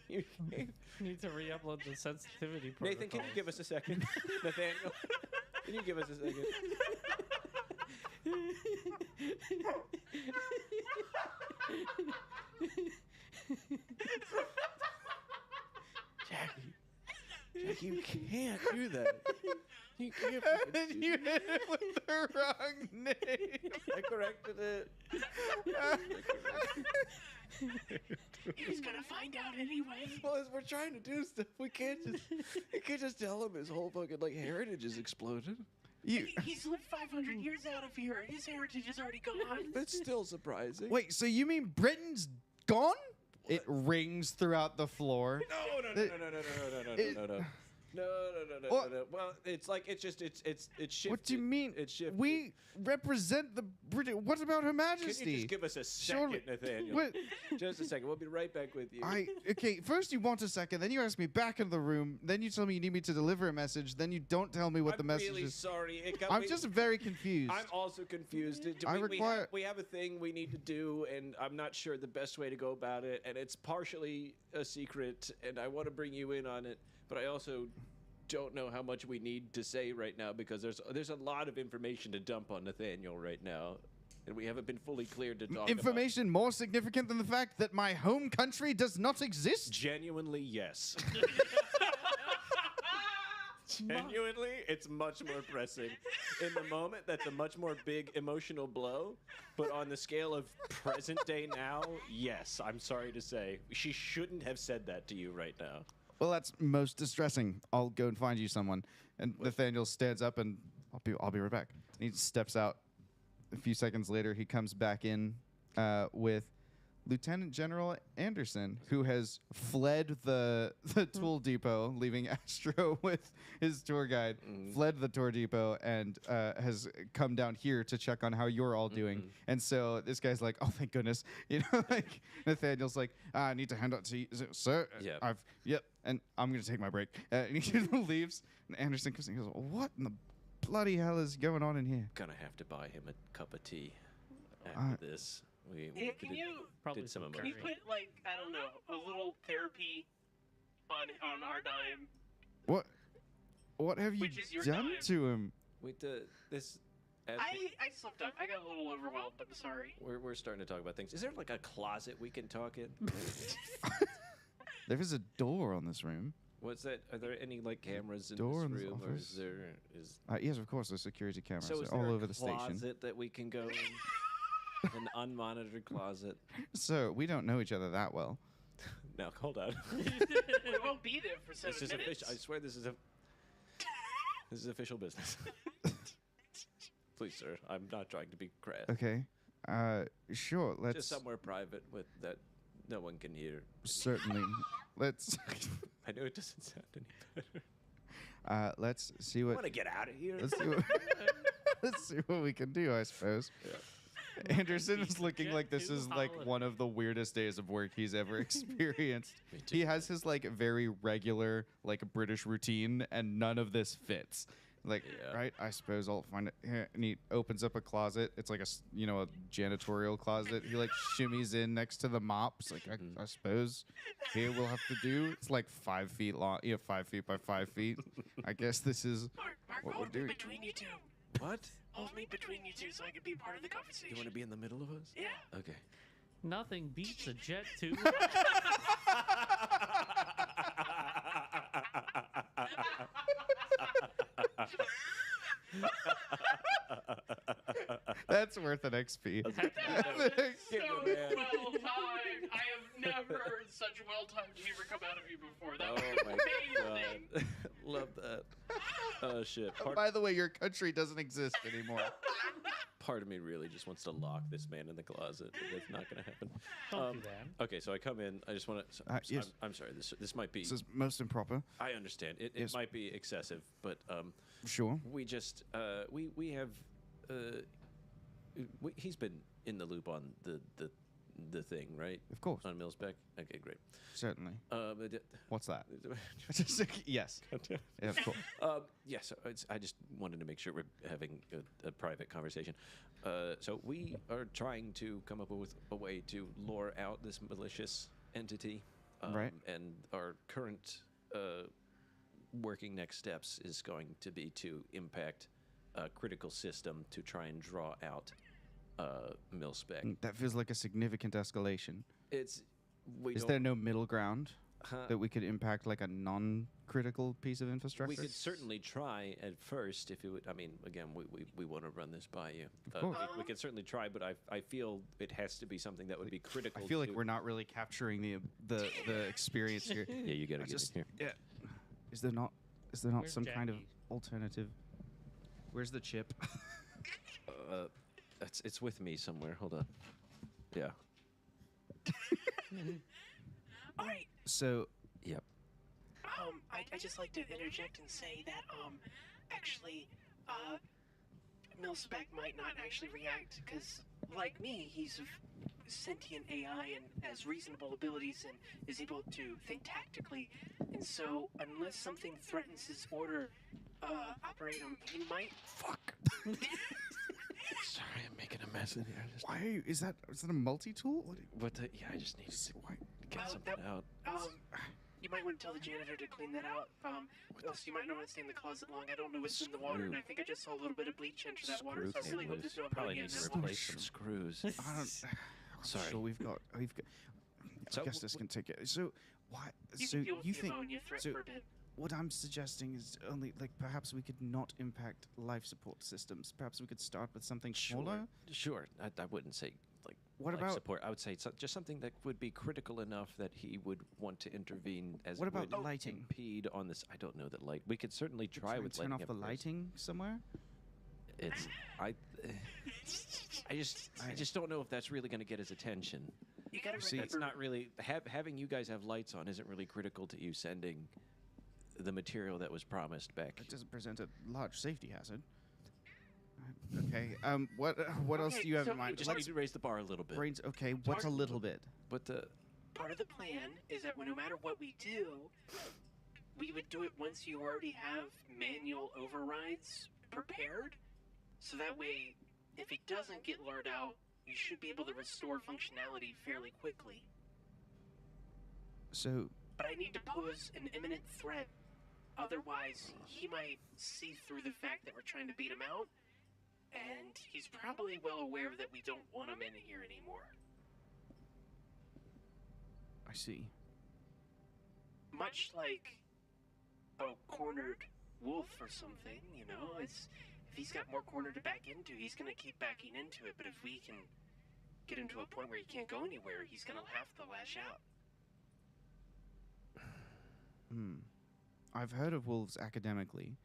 You can't- Need to re-upload the sensitivity protocol. Nathan, can you give us a second? Nathaniel, can you give us a second? Jackie, you can't do that. You can't. fucking do You hit it with the wrong name. I corrected it. He's gonna find out anyway. Well, as we're trying to do stuff, we can't just tell him his whole fucking like heritage is exploded. You He's lived 500 years out of here. His heritage is already gone. That's still surprising. wait. So you mean Britain's gone? It rings throughout the floor. No, no, no, no, no, no, no, no, no, no, no. No. Well, it's like it's shifted. What do you mean? It's shifted. We represent the British. What about Her Can Majesty? you just give us a second, Surely- Nathaniel? What? Just a second. We'll be right back with you. Okay, first you want a second, then you ask me back in the room, then you tell me you need me to deliver a message, then you don't tell me what the message really is. sorry. It got I'm me- just very confused. I'm also confused. We have a thing we need to do, and I'm not sure the best way to go about it, and it's partially a secret, and I want to bring you in on it, but I also don't know how much we need to say right now because there's a lot of information to dump on Nathaniel right now, and we haven't been fully cleared to talk Information more significant than the fact that my home country does not exist? about. Genuinely, yes. Genuinely, it's much more pressing. In the moment, that's a much more big emotional blow. But on the scale of present day now, yes, I'm sorry to say. She shouldn't have said that to you right now. Well, that's most distressing. I'll go and find you someone. And Nathaniel stands up and I'll be right back. And he steps out. A few seconds later, he comes back in with Lieutenant General Anderson, who has fled the tool depot, leaving Astro with his tour guide, fled the tour depot, and has come down here to check on how you're all doing. And so this guy's like, oh, thank goodness. You know, like Nathaniel's like, I need to hand out to you, sir. Yeah. Yep. And I'm going to take my break. And he leaves. And Anderson comes and goes, what in the bloody hell is going on in here? Gonna have to buy him a cup of tea after this. We Can you Probably did some some can you emotion. put like I don't know a little therapy on our dime? What have you Which is your done time. to him? This. I slipped up. I got a little overwhelmed. I'm sorry. We're starting to talk about things. Is there like a closet we can talk in? There is a door on this room. What's that? Are there any like cameras in Door in this this room, or office? is there is Yes, of course, there's security cameras so is all there over a the station. closet that we can go in? An unmonitored closet. So we don't know each other that well. Now hold on. We won't be there for 7 This is minutes. official. I swear this is official business. Please, sir. I'm not trying to be crass. Okay. Sure. Let's Just somewhere private with that no one can hear. certainly. Let's I know it doesn't sound any better. let's see I what want to get out of here. let's see what let's see what we can do. I suppose. Anderson is looking Jet like this to is like holiday. one of the weirdest days of work he's ever experienced. Me too. He has his like very regular like British routine, and none of this fits. Like, Yeah. right? I suppose I'll find it here. And he opens up a closet. It's like a a janitorial closet. He like shimmies in next to the mop. It's like I suppose here we'll have to do. It's like 5 feet long. 5 feet by 5 feet. I guess this is Mark, what we're hold me doing. between you two. What? Hold me between you two so I can be part of the You conversation. want to be in the middle of us? Yeah. Okay. Nothing beats a jet to. That's worth an XP. So Give it, man. well timed. I have never heard such well timed humor come out of you before. That Oh was my amazing. god. Love that. Oh shit. By the way, your country doesn't exist anymore. Part of me really just wants to lock this man in the closet, but that's not going to happen. Don't do that. Okay, so I come in. I just want to. yes. I'm sorry. This might be. This is most improper. I understand. It Yes. might be excessive, but Sure. we just we have he's been in the loop on the thing, right? Of course. On Millspec. Okay, great. Certainly. But, What's that? Yes. Yeah, of course. yeah, so I just wanted to make sure we're having a private conversation. So we are trying to come up with a way to lure out this malicious entity. Right. And our current working next steps is going to be to impact a critical system to try and draw out Millspec. That feels like a significant escalation. It's we Is don't- there no middle ground Huh. that we could impact like a non-critical piece of infrastructure? We could certainly try at first if it would. I mean, again, we want to run this by you. Of course. We can certainly try, but I feel it has to be something that would be critical. I feel like to- we're not really capturing the experience here. Yeah, you gotta I get just- in here. Yeah. Is there not Where's some kind of Jackie? alternative? Where's the chip? It's with me somewhere. Hold on. Yeah. All right. So Yep. I just like to interject and say that, actually, Milspec might not actually react, because, like me, he's a sentient AI and has reasonable abilities and is able to think tactically, and so, unless something threatens his order, operatum, he might... Fuck. Sorry, I'm making a mess in here. Why is that a multi-tool? Yeah, I just need to get something that- out. You might want to tell the janitor to clean that out. Else you might not want to stay in the closet long. I don't know what's in the water, and I think I just saw a little bit of bleach enter that water, so I really hope there's no Probably ammonia need in to that water. replace some screws. I don't. Sorry. So we've got. So I guess this can take it. So why? You So can deal with you the think? ammonia threat so- for a bit. What I'm suggesting is only like perhaps we could not impact life support systems. Perhaps we could start with something smaller. Sure. I wouldn't say like What life about- support. I would say just something that would be critical enough that he would want to intervene as What it about would lighting? impede on this. I don't know that light. We could certainly try with turn lighting off the up first. lighting somewhere. It's I just don't know if that's really going to get his attention. You gotta See, That's remember, not really having you guys have lights on isn't really critical to you sending the material that was promised back. It doesn't present a large safety hazard. Okay. What else Okay, do you have so in mind? We just need to raise the bar a little bit. Brains. Okay. What's a little bit? But part of the plan is that no matter what we do, we would do it once you already have manual overrides prepared. So that way, if he doesn't get lured out, you should be able to restore functionality fairly quickly. So But I need to pose an imminent threat. Otherwise, he might see through the fact that we're trying to beat him out. And he's probably well aware that we don't want him in here anymore. I see. Much like a cornered wolf or something, you know? If he's got more corner to back into, he's gonna keep backing into it. But if we can get him to a point where he can't go anywhere, he's gonna have to lash out. I've heard of wolves academically,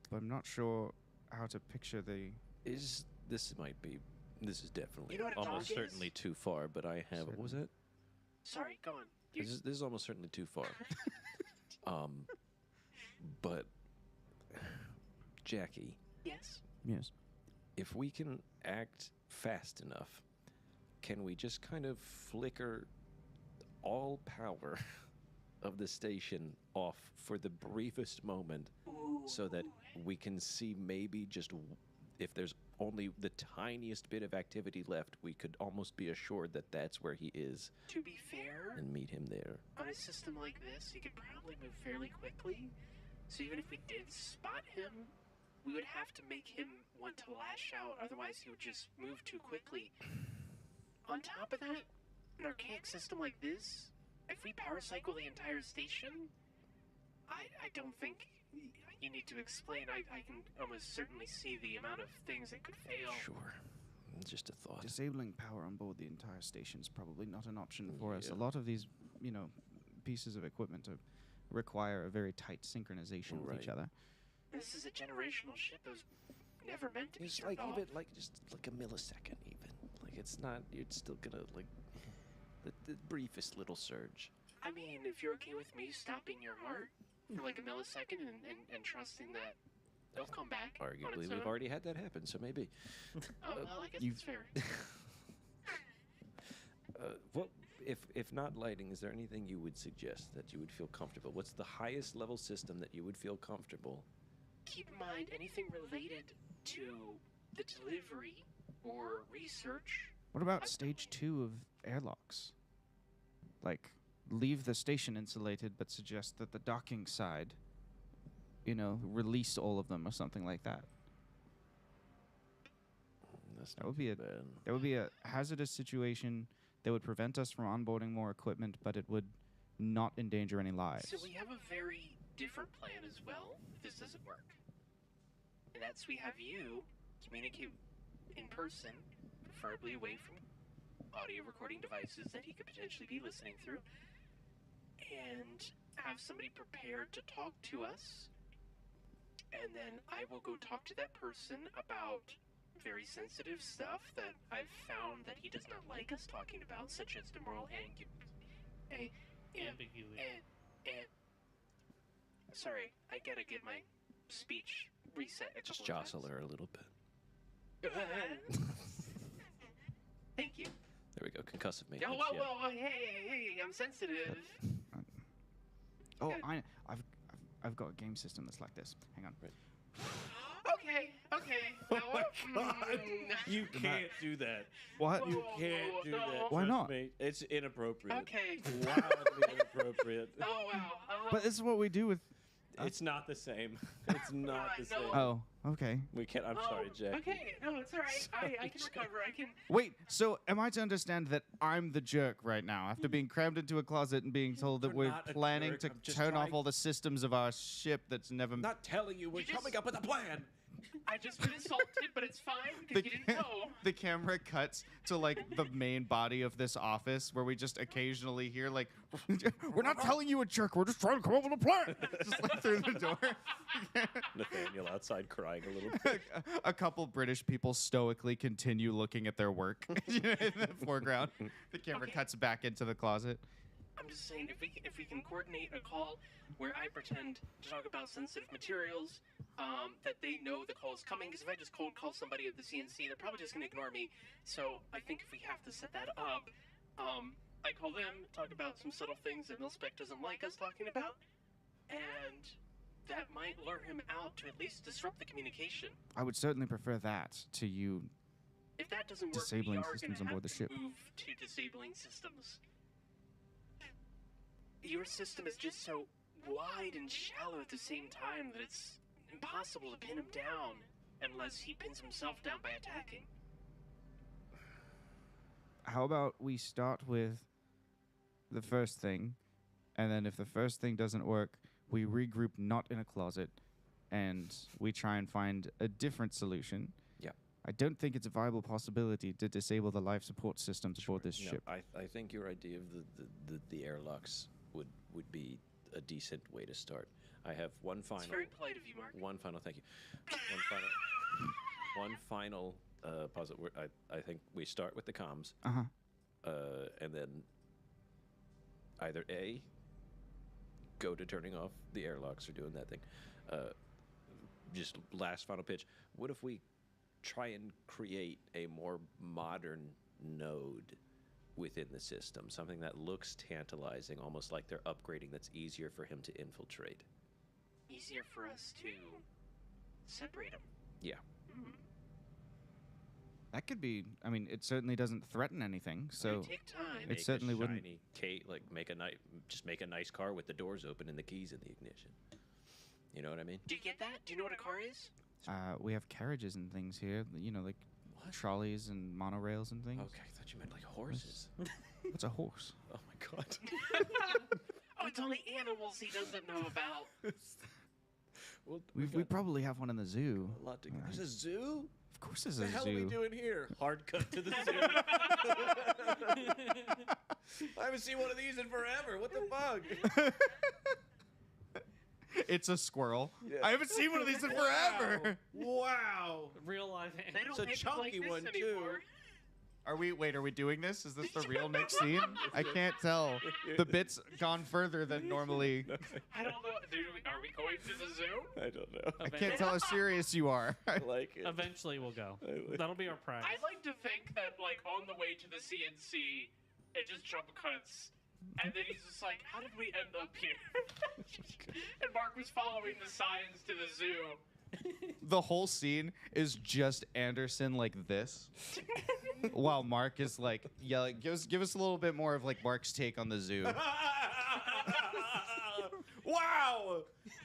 but I'm not sure how to picture the. this is definitely You know what a dog almost is? certainly too far. But I have what was it? Sorry, go on. This is almost certainly too far. But Jackie, Yes? Yes. if we can act fast enough, can we just kind of flicker all power of the station off for the briefest moment so that we can see maybe just if there's only the tiniest bit of activity left, we could almost be assured that that's where he is To be fair, and meet him there. on a system like this, he could probably move fairly quickly. So even if we did spot him, we would have to make him want to lash out, otherwise he would just move too quickly. On top of that, an archaic system like this, if we power cycle the entire station, I don't think you need to explain. I can almost certainly see the amount of things that could fail. Sure. Just a thought. Disabling power on board the entire station is probably not an option for us. A Yeah. lot of these, pieces of equipment require a very tight synchronization with each Right. other. This is a generational ship that was never meant to be It's turned like off. even like just like a millisecond even. Like it's not you're still gonna like the briefest little surge. I mean, if you're okay with me stopping your heart for like a millisecond and trusting that they'll come back. on Arguably its we've own. already had that happen, so maybe. Oh, well, I guess you've- it's fair. What if not lighting, is there anything you would suggest that you would feel comfortable? What's the highest level system that you would feel comfortable? Keep in mind anything related to the delivery or research. What about stage 2 of airlocks? Like, leave the station insulated, but suggest that the docking side, release all of them or something like that. That's That not would be too a bad. that would be a hazardous situation that would prevent us from onboarding more equipment, but it would not endanger any lives. So we have a very different plan as well if this doesn't work. And that's we have you communicate in person, preferably away from audio recording devices that he could potentially be listening through, and have somebody prepared to talk to us. And then I will go talk to that person about very sensitive stuff that I've found that he does not like us talking about, such as the moral Ambiguity. sorry, I gotta get my speech reset. Just jostle her a little bit. Thank you. There we go. Concussive Oh, maintenance. whoa, yeah. whoa, whoa, hey, I'm sensitive. Oh, I've got a game system that's like this. Hang on. Okay. Oh my Well, God. You can't do that. What? You can't do that. Why trust not? me. It's inappropriate. Okay. Wildly inappropriate. Oh, wow. But this is what we do with. It's not the same. It's not the No. same. Oh, okay. We can't. I'm sorry, Jack. Okay, no, it's all right. I can recover. I can. Wait, so am I to understand that I'm the jerk right now after being crammed into a closet and being told that You're we're not a planning jerk. to I'm just turn off trying- all the systems of our ship that's never. I'm not telling you. We're You just- coming up with a plan. I just been assaulted, but it's fine because you didn't know. The camera cuts to like the main body of this office where we just occasionally hear like, "We're not telling you a jerk. We're just trying to come up with a plan." Just like through the door. Nathaniel outside crying a little bit. A couple British people stoically continue looking at their work in the foreground. The camera Okay. cuts back into the closet. I'm just saying, if we can coordinate a call where I pretend to talk about sensitive materials, that they know the call is coming. Because if I just cold call somebody at the CNC, they're probably just gonna ignore me. So I think if we have to set that up, I call them, talk about some subtle things that Milspec doesn't like us talking about, and that might lure him out to at least disrupt the communication. I would certainly prefer that to you. If that doesn't work, Disabling we are systems gonna on board have the to ship. move to disabling systems. Your system is just so wide and shallow at the same time that it's impossible to pin him down unless he pins himself down by attacking. How about we start with the first thing, and then if the first thing doesn't work, we regroup not in a closet, and we try and find a different solution. Yeah. I don't think it's a viable possibility to disable the life support systems aboard this No, ship. I think your idea of the airlocks would be a decent way to start. I have one final. It's very polite of you, Mark. One final. Thank you. One final pause. I think we start with the comms, Uh-huh. and then either A, go to turning off the airlocks or doing that thing. Just last final pitch. What if we try and create a more modern node within the system, something that looks tantalizing, almost like they're upgrading, that's easier for him to infiltrate? Easier for us to separate him. Yeah. That could be, I mean, it certainly doesn't threaten anything, so Take time. It Make a certainly wouldn't- shiny make a nice car with the doors open and the keys in the ignition. You know what I mean? Do you get that? Do you know what a car is? we have carriages and things here, you know, like What? trolleys and monorails and things. Okay, I thought you meant like horses. What's a horse? Oh my god. Oh, it's only animals he doesn't know about. Well, We probably have one in the zoo. a lot to. There's a zoo? Of course there's What a the hell zoo. are we doing here? Hard cut to the zoo. I haven't seen one of these in forever. What the fuck? It's a squirrel. Yeah. I haven't seen one of these in forever. Wow. Real life They animals. don't It's a make it like chunky this one, too. anymore. Are we doing this? Is this the real next scene? I can't tell. The bit's gone further than normally. I don't know. Are we going to the zoo? I don't know. I can't tell how serious you are. I like it. Eventually we'll go. I like- That'll be our prize. I'd like to think that, like, on the way to the CNC, it just jump cuts. And then he's just like, how did we end up here? And Mark was following the signs to the zoo. The whole scene is just Anderson like this, while Mark is like yelling. Give us a little bit more of like Mark's take on the zoo. Wow!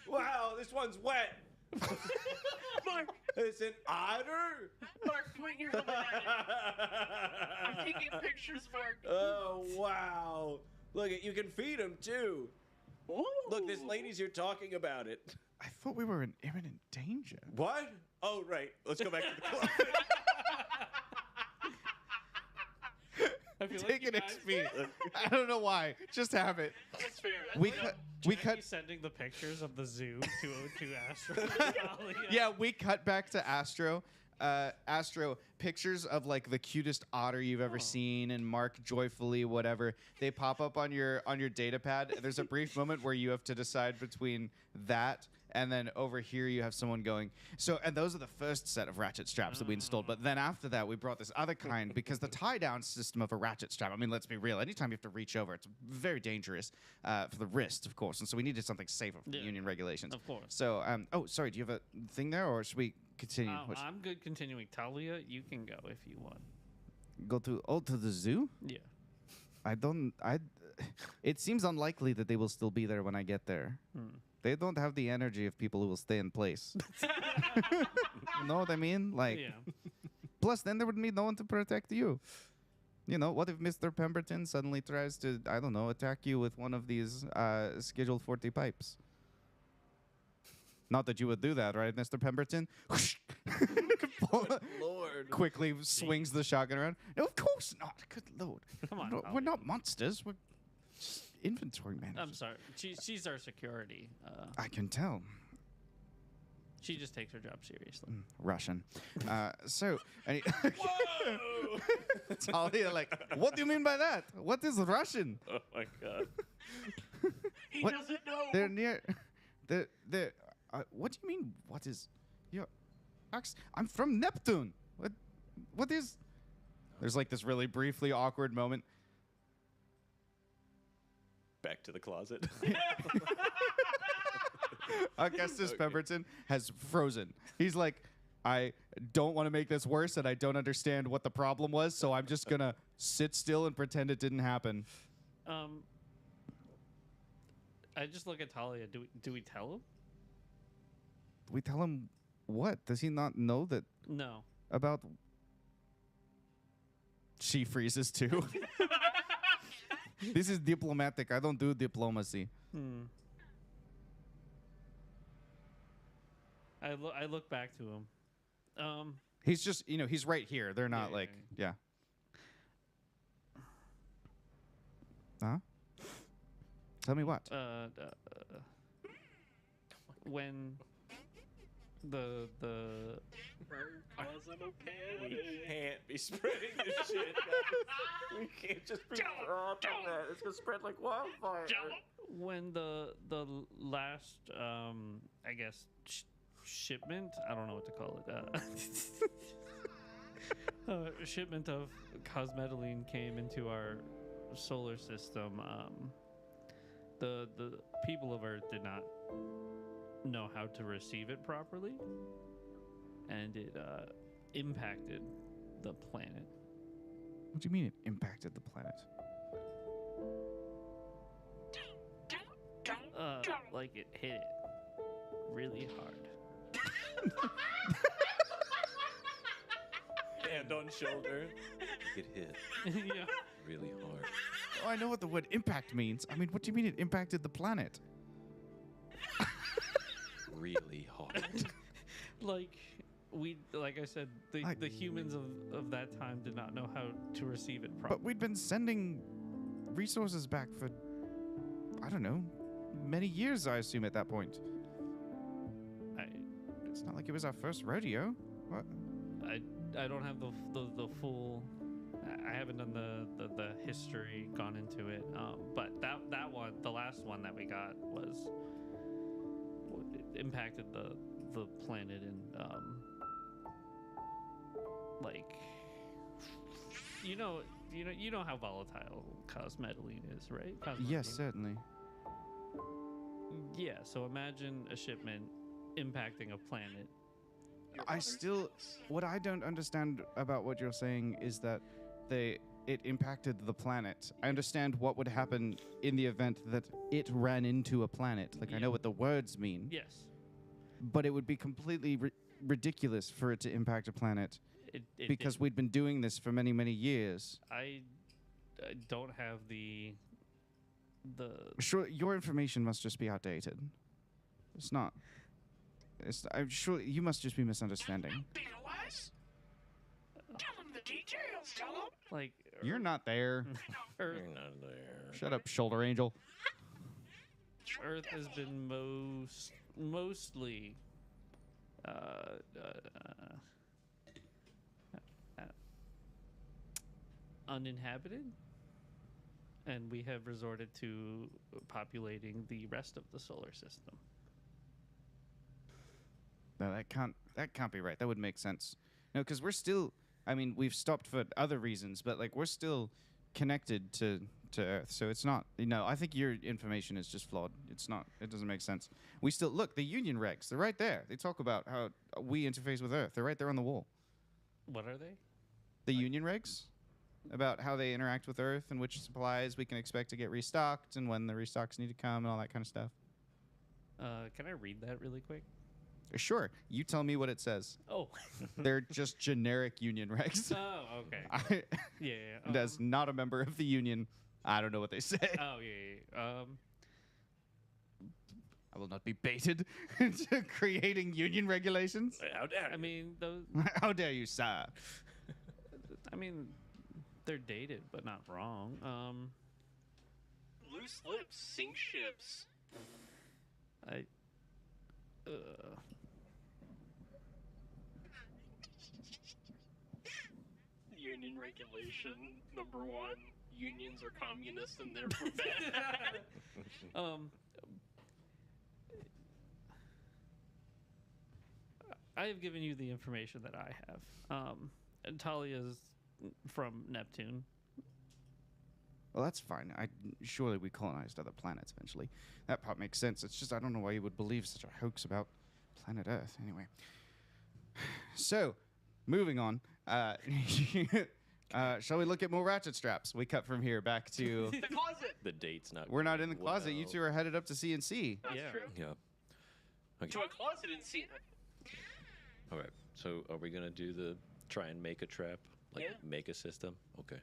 Wow, this one's wet. Mark, It's an otter? Mark, point your helmet at it. I'm taking pictures, Mark. Oh, wow. Look, you can feed him too. Ooh. Look, this lady's here talking about it. I thought we were in imminent danger. What? Oh, right. Let's go back to the club. I feel Take you an guys- XP. I don't know why. Just have it. That's fair. That's We fair. cut. We cut. Jackie sending the pictures of the zoo to Astro. Yeah, we cut back to Astro. Astro, pictures of like the cutest otter you've ever seen, and Mark joyfully whatever. They pop up on your data pad. There's a brief moment where you have to decide between that. And then over here, you have someone going. So, and those are the first set of ratchet straps that we installed. But then after that, we brought this other kind because the tie-down system of a ratchet strap, I mean, let's be real. Anytime you have to reach over, it's very dangerous for the wrist, of course. And so we needed something safer for the union regulations. Of course. So, oh, sorry, do you have a thing there, or should we continue? I'm good continuing. Talia, you can go if you want. Go to the zoo? Yeah. It seems unlikely that they will still be there when I get there. They don't have the energy of people who will stay in place. You know what I mean? Like, Yeah. plus then there would be no one to protect you. You know, what if Mr. Pemberton suddenly tries to, I don't know, attack you with one of these Schedule 40 pipes? Not that you would do that, right, Mr. Pemberton? Lord. Quickly swings the shotgun around. No, of course not. Good Lord. Come on. No, we're not monsters. We're just inventory managers. I'm sorry. She's our security. I can tell. She just takes her job seriously. Russian. So, whoa! Talia, like, what do you mean by that? What is Russian? Oh my God. He What? doesn't know. They're near. They're. What do you mean? What is? Your, I'm from Neptune. What is? There's like this really briefly awkward moment. Back to the closet. Augustus Pemberton has frozen. He's like, I don't want to make this worse, and I don't understand what the problem was, so I'm just gonna sit still and pretend it didn't happen. I just look at Talia. Do we tell him? We tell him what? Does he not know that No. about? She freezes too. This is diplomatic. I don't do diplomacy. I look back to him. He's just, he's right here. They're not yeah. Huh? Tell me what? When the Wasn't a pan. We can't be spreading this shit, guys. We can't just be dropping that. It's gonna spread like wildfire. when the last I guess shipment, I don't know what to call it, shipment of cosmetaline came into our solar system, the people of Earth did not know how to receive it properly, and it impacted the planet. What do you mean it impacted the planet? Like it hit it really hard. Hand on shoulder. Get hit Yeah. really hard. Oh, I know what the word impact means. I mean, what do you mean it impacted the planet? Really hard. Like I said, the humans of that time did not know how to receive it properly. But we'd been sending resources back for, I don't know, many years, I assume, at that point. It's not like it was our first rodeo. What? I don't have the full. I haven't done the history, gone into it. But that one, the last one that we got was it impacted the planet, and like you know how volatile cosmetaline is, right? Yes, certainly. Yeah. So imagine a shipment impacting a planet. What I don't understand about what you're saying is that it impacted the planet. I understand what would happen in the event that it ran into a planet. Like, I know what the words mean. Yes. But it would be completely ridiculous for it to impact a planet because did. we'd been doing this for many, many years. I don't have the. Sure, your information must just be outdated. It's not. I'm sure you must just be misunderstanding. Big Wes. Tell him the details. Tell him. Like You're not there. Earth, You're not there. Shut up, shoulder angel. Earth has been mostly uninhabited, and we have resorted to populating the rest of the solar system. No, that can't be right. That would make sense. No, because we're still. I mean, we've stopped for other reasons, but like we're still connected to Earth. So it's not. I think your information is just flawed. It's not. It doesn't make sense. We still look the Union regs. They're right there. They talk about how we interface with Earth. They're right there on the wall. What are they? The Union regs about how they interact with Earth and which supplies we can expect to get restocked and when the restocks need to come and all that kind of stuff. Can I read that really quick? Sure. You tell me what it says. Oh. They're just generic Union regs. Oh, okay. Yeah. As not a member of the Union, I don't know what they say. Oh, yeah. I will not be baited into creating Union regulations. How dare you? I mean, those. How dare you, sir? I mean, they're dated, but not wrong. Loose lips sink ships. Union regulation number 1: unions are communist and therefore bad. I have given you the information that I have. And Talia's from Neptune. Well, that's fine. Surely we colonized other planets eventually. That part makes sense. It's just I don't know why you would believe such a hoax about planet Earth. Anyway. So, moving on. Shall we look at more ratchet straps? We cut from here back to... The closet! The date's not. We're not in the closet. Well, You two are headed up to CNC. That's Yeah. true. Yeah. Okay. To a closet and see... All right. So are we gonna do the try and make a trap, like Yeah. make a system? Okay.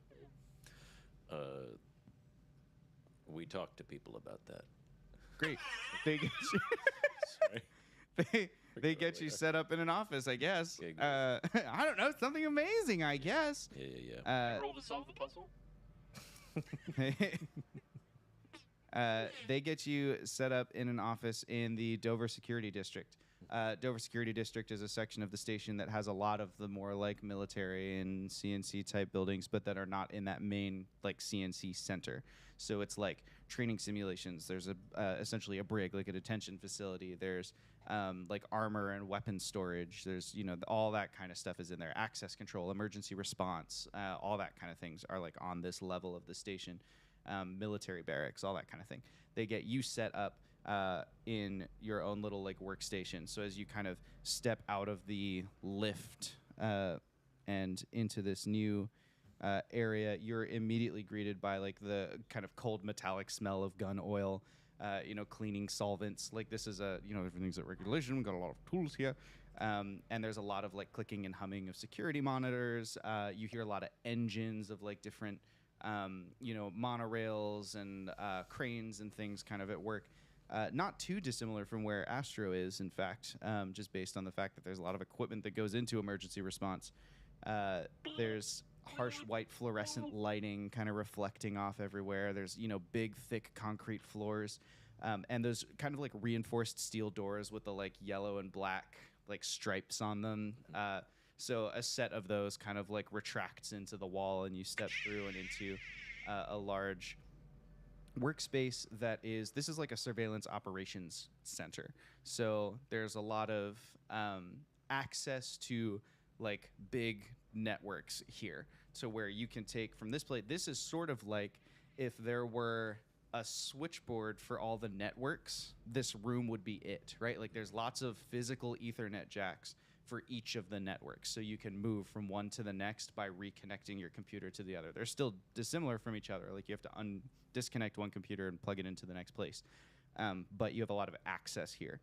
We talked to people about that. Great. They get you, Sorry. they get you set up in an office, I guess. Okay, I don't know. Something amazing, I guess. Yeah. roll to solve the puzzle. They get you set up in an office in the Dover Security District. Dover Security District is a section of the station that has a lot of the more like military and CNC type buildings, but that are not in that main like CNC center. So it's like training simulations. There's essentially a brig, like a detention facility. There's like armor and weapon storage. There's all that kind of stuff is in there. Access control, emergency response, all that kind of things are like on this level of the station. Military barracks, all that kind of thing. They get you set up in your own little like workstation. So as you kind of step out of the lift and into this new area, you're immediately greeted by like the kind of cold metallic smell of gun oil, cleaning solvents. Like this is everything's at regulation. We've got a lot of tools here. And there's a lot of like clicking and humming of security monitors. You hear a lot of engines of like different monorails and cranes and things kind of at work. Not too dissimilar from where Astro is, in fact, just based on the fact that there's a lot of equipment that goes into emergency response. There's harsh white fluorescent lighting kind of reflecting off everywhere. There's, big, thick concrete floors. And those kind of like reinforced steel doors with the like yellow and black like stripes on them. So a set of those kind of like retracts into the wall and you step through and into a large workspace this is like a surveillance operations center. So there's a lot of access to like big networks here. So where you can take from this place, this is sort of like if there were a switchboard for all the networks, this room would be it, right? Like there's lots of physical Ethernet jacks for each of the networks. So you can move from one to the next by reconnecting your computer to the other. They're still dissimilar from each other. Like you have to disconnect one computer and plug it into the next place. But you have a lot of access here.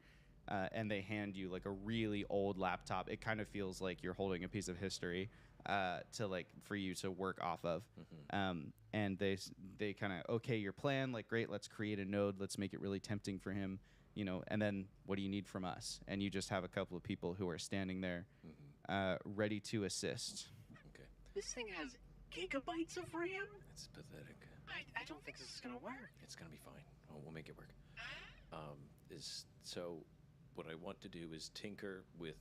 And they hand you like a really old laptop. It kind of feels like you're holding a piece of history for you to work off of. And they kind of, okay, your plan, like great, let's create a node. Let's make it really tempting for him. And then what do you need from us? And you just have a couple of people who are standing there ready to assist. Okay. This thing has gigabytes of RAM? It's pathetic. I don't think this is gonna work. It's gonna be fine. Oh, we'll make it work. So what I want to do is tinker with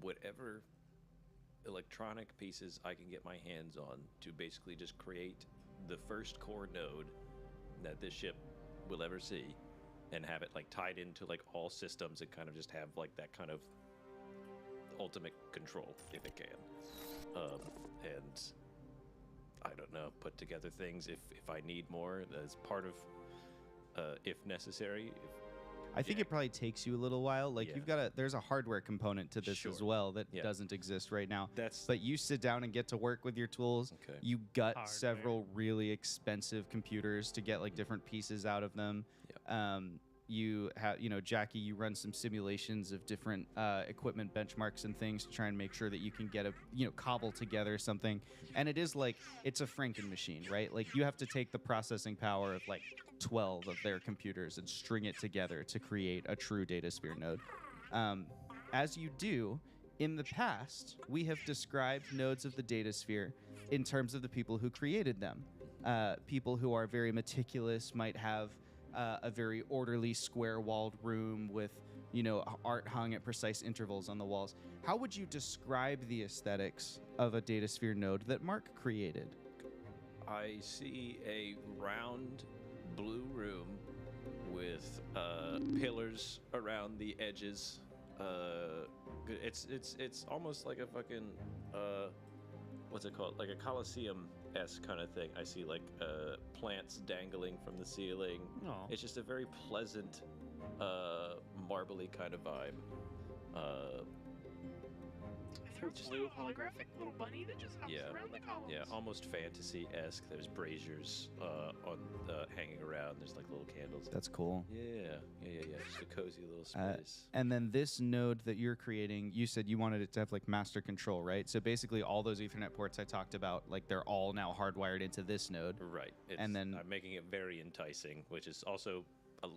whatever electronic pieces I can get my hands on to basically just create the first core node that this ship will ever see, and have it like tied into like all systems and kind of just have like that kind of ultimate control if it can. And I don't know, put together things if I need more as part of if necessary. I think it probably takes you a little while. Like Yeah. there's a hardware component to this as Sure. well that Yeah. doesn't exist right now. That's But you sit down and get to work with your tools. okay. You gut Hardware. several really expensive computers to get like different pieces out of them. You have, Jackie, you run some simulations of different equipment benchmarks and things to try and make sure that you can get cobble together something. And it is like, it's a Franken machine, right? Like you have to take the processing power of like 12 of their computers and string it together to create a true data sphere node. As you do, in the past, we have described nodes of the data sphere in terms of the people who created them. People who are very meticulous might have a very orderly, square-walled room with, art hung at precise intervals on the walls. How would you describe the aesthetics of a data sphere node that Mark created? I see a round blue room with pillars around the edges. It's almost like a fucking what's it called? Like a Colosseum-esque kind of thing. I see like plants dangling from the ceiling. Aw. It's just a very pleasant, marbly kind of vibe. I threw a blue holographic little bunny that just hops Yeah. around the columns. Yeah, almost fantasy-esque. There's braziers hanging around. There's like little candles. That's cool. Yeah. Just a cozy little space. And then this node that you're creating, you said you wanted it to have like master control, right? So basically all those Ethernet ports I talked about, like they're all now hardwired into this node. Right. And then- I'm making it very enticing, which is also a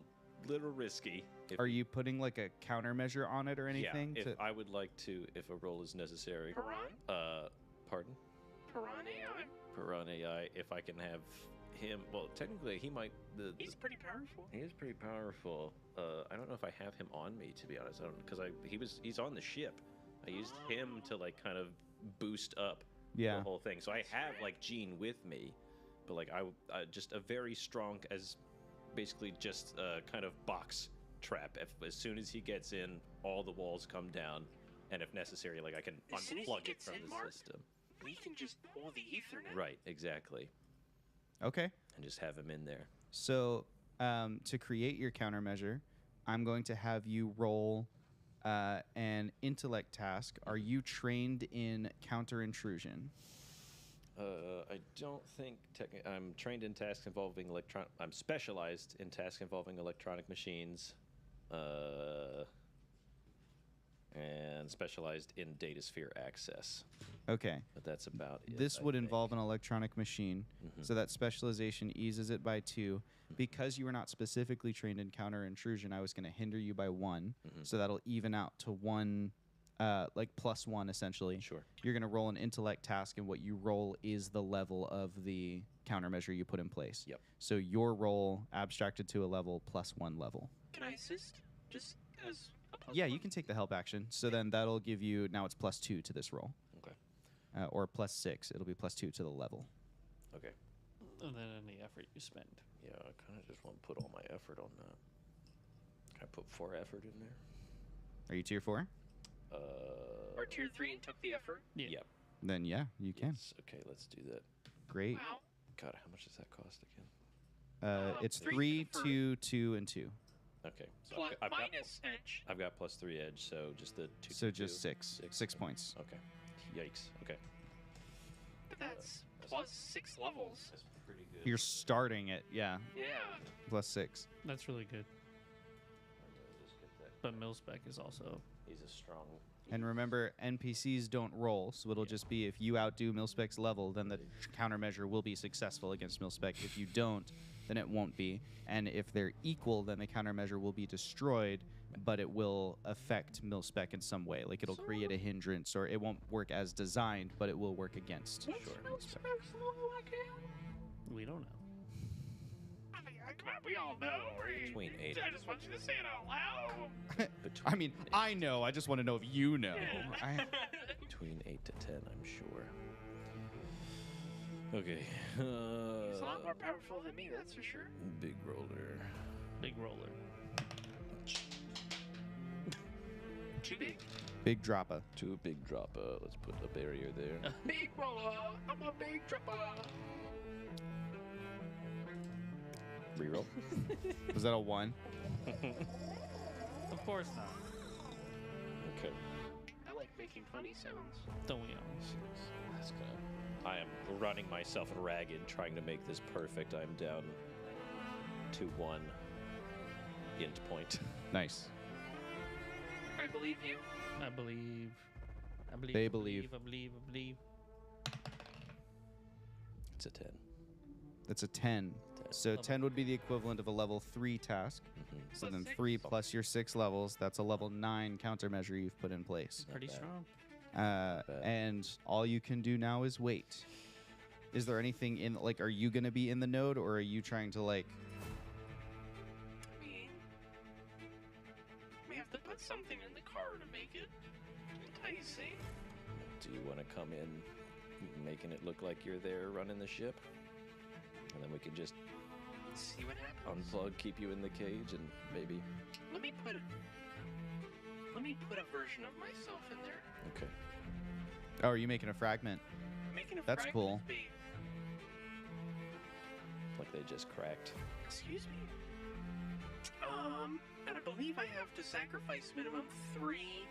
little risky. Are you putting like a countermeasure on it or anything? Yeah, if I would like to, if a roll is necessary. Piran? Pardon? Piran AI? Piran AI, if I can have him, well, technically he might, He's pretty powerful. he is pretty powerful. I don't know if I have him on me, to be honest. I don't, because he's on the ship. I used him to like kind of boost up Yeah. the whole thing. So I have like Gene with me, but like I just a very strong, as basically just a kind of box trap. As soon as he gets in, all the walls come down, and if necessary, like I can As soon as he unplug it gets from in, the Mark? system. We can just pull the Ethernet. Right, exactly, Okay. and just have him in there. So to create your countermeasure, I'm going to have you roll an intellect task. Are you trained in counter intrusion? I don't think I'm trained in tasks involving I'm specialized in tasks involving electronic machines, and specialized in data sphere access. Okay. But that's about it. This I would think. involve an electronic machine, Mhm. so that specialization eases it by 2. Because you were not specifically trained in counter intrusion, I was going to hinder you by 1, Mhm. so that'll even out to 1, like +1 essentially. Sure. You're going to roll an intellect task, and what you roll is the level of the countermeasure you put in place. Yep. So your roll abstracted to a level +1 level. Can I assist? Just as a plus Yeah, one? you can take the help action. So then that'll give you, now it's +2 to this roll. Okay. Or +6. It'll be +2 to the level. Okay. And then any effort you spend. Yeah, I kind of just want to put all my effort on that. Can I put 4 effort in there? Are you tier 4? Or tier 3 and took the effort? Yeah. Yep. Then yeah, you can. Yes. Okay, let's do that. Great. Wow. God, how much does that cost again? It's 3 3, for- 2, 2, and 2. Okay. So Plus, I've got minus edge. I've got +3 edge, so just the 2. So 2, just 2. 6. 6 points. Okay. Yikes. Okay. But that's plus 6 levels. That's pretty good. You're starting it, yeah, Yeah. +6. That's really good. Just get that. But Milspec is also He's a strong. And remember, NPCs don't roll, so it'll just be if you outdo Milspec's level, then the countermeasure will be successful against Milspec. If you don't, then it won't be. And if they're equal, then the countermeasure will be destroyed, but it will affect Milspec in some way. Like it'll create a hindrance, or it won't work as designed, but it will work against. What's Milspec. Milspec's level again? we don't know. Come on, we all know. Between 8. I just want you to say it out loud. I mean, I know. I just want to know if you know. Between 8 to 10, I'm sure. Okay. He's a lot more powerful than me, that's for sure. Big roller. Big roller. Too big. Big dropper. To a big dropper. Let's put a barrier there. Big roller. I'm a big dropper. Reroll. Was that a 1? Of course not. Okay. I like making funny sounds. Don't we all? That's gonna. I am running myself ragged trying to make this perfect. I'm down to 1 int point. Nice. I believe you. I believe. I believe. They I believe. I believe. I believe. It's a 10. That's a 10. So 10 would be the equivalent of a level 3 task. So then 3 plus your 6 levels, that's a level 9 countermeasure you've put in place. Pretty bad. strong. And all you can do now is wait. Is there anything in, like, are you going to be in the node, or are you trying to, like... I mean, we have to put something in the car to make it enticing. Do you want to come in making it look like you're there running the ship? And then we can just See what happens. unplug, keep you in the cage, and maybe... Let me put a version of myself in there. Okay. Oh, are you making a fragment? Making a That's fragment cool. of bait. Like they just cracked. Excuse me. And I believe I have to sacrifice minimum 3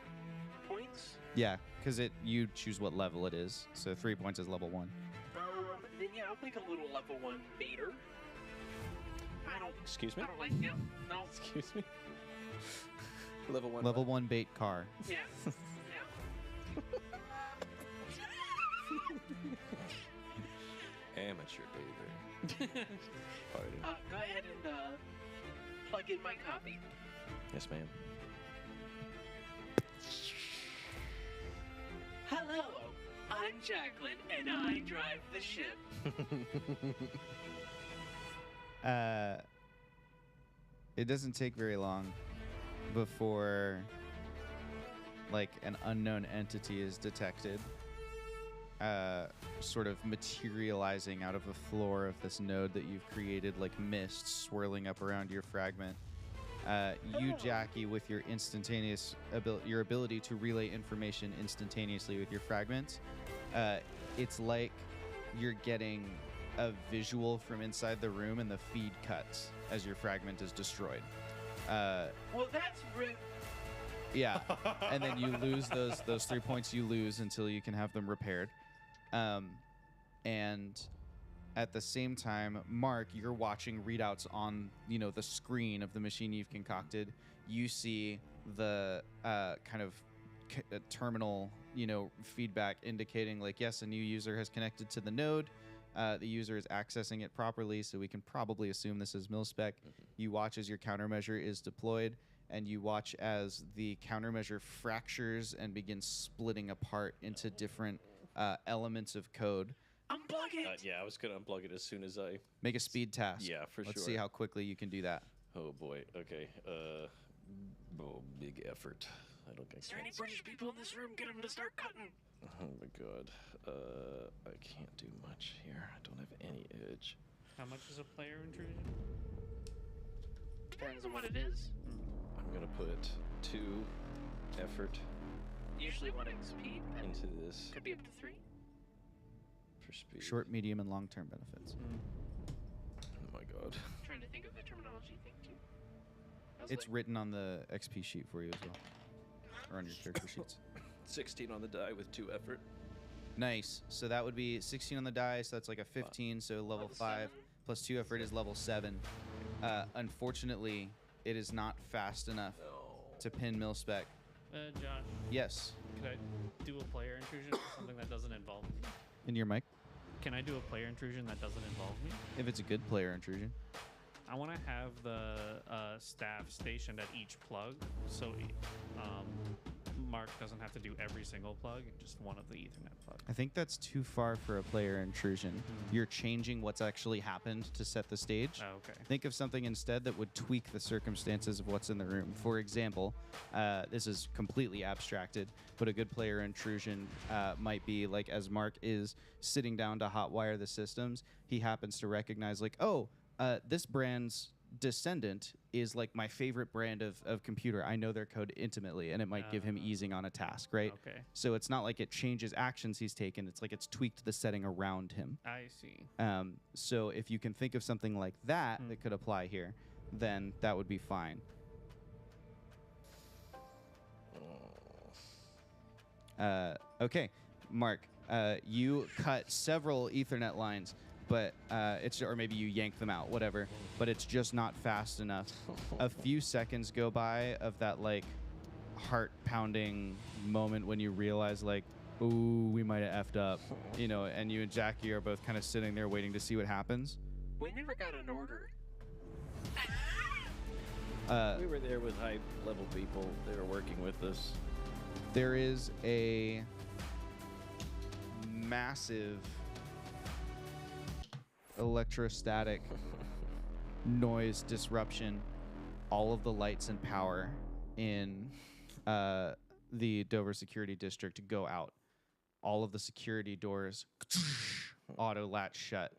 points. Yeah, because you choose what level it is. So 3 points is level 1. Then yeah, I'll make a little level 1 baiter. Excuse me? I don't like him. No. Excuse me? Level 1. Level 1 bait car. Yeah. Yeah. Amateur baiter. Pardon. Go ahead and plug in my copy. Yes, ma'am. Hello, I'm Jacqueline, and I drive the ship. It doesn't take very long before, like, an unknown entity is detected, sort of materializing out of the floor of this node that you've created, like mist swirling up around your fragment. You, Jackie, with your instantaneous your ability to relay information instantaneously with your fragments, it's like you're getting a visual from inside the room, and the feed cuts as your fragment is destroyed. Well, that's rude. Yeah, and then you lose those 3 points. You lose until you can have them repaired. And at the same time, Mark, you're watching readouts on the screen of the machine you've concocted. You see the kind of terminal feedback indicating, like, yes, a new user has connected to the node. The user is accessing it properly, so we can probably assume this is mil-spec. You watch as your countermeasure is deployed, and you watch as the countermeasure fractures and begins splitting apart into different elements of code. Unplug it. Yeah, I was going to unplug it as soon as I... Make a speed task. Yeah, for Let's sure. see how quickly you can do that. Oh, boy. Okay. Big effort. I don't think Is there any British people in this room? Get them to start cutting. Oh, my God. I can't do much here. I don't have any edge. How much is a player intrusion? Depends on what it is. I'm going to put 2 effort Usually 1 XP. And into this could be up to 3. for speed. Short, medium, and long-term benefits. Oh, my God. I'm trying to think of the terminology thing too. I was It's like, written on the XP sheet for you as well, or on your character sheets. 16 on the die with 2 effort. Nice. So that would be 16 on the die, so that's like a 15, so level 5 7. plus 2 effort is level 7. Unfortunately, it is not fast enough to pin mil-spec. Josh, Yes. could I do a player intrusion for something that doesn't involve me? In your mic, Can I do a player intrusion that doesn't involve me? if it's a good player intrusion. I want to have the staff stationed at each plug, so Mark doesn't have to do every single plug, just one of the Ethernet plugs. I think that's too far for a player intrusion. You're changing what's actually happened to set the stage. Oh, okay. Think of something instead that would tweak the circumstances of what's in the room. For example, this is completely abstracted, but a good player intrusion might be like, as Mark is sitting down to hotwire the systems, he happens to recognize like, oh, this brand's Descendant is like my favorite brand of computer. I know their code intimately, and it might give him easing on a task, right? Okay. So it's not like it changes actions he's taken. It's like it's tweaked the setting around him. I see. So if you can think of something like that that could apply here, then that would be fine. Okay, Mark, you cut several Ethernet lines, but or maybe you yank them out, whatever, but it's just not fast enough. A few seconds go by of that like heart-pounding moment when you realize like, ooh, we might have effed up, you know, and you and Jackie are both kind of sitting there waiting to see what happens. We never got an order. We were there with high-level people. They were working with us. There is a massive electrostatic noise disruption. All of the lights and power in the Dover Security District go out. All of the security doors auto latch shut.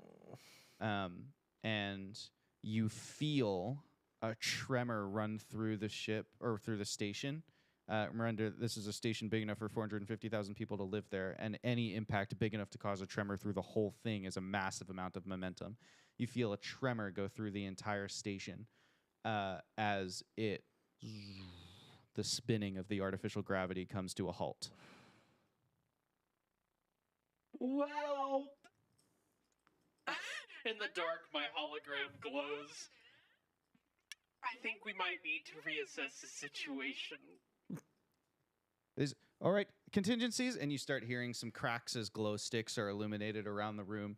And you feel a tremor run through the ship or through the station. Remember, this is a station big enough for 450,000 people to live there, and any impact big enough to cause a tremor through the whole thing is a massive amount of momentum. You feel a tremor go through the entire station as the spinning of the artificial gravity comes to a halt. Well, in the dark, my hologram glows. I think we might need to reassess the situation. All right, contingencies, and you start hearing some cracks as glow sticks are illuminated around the room.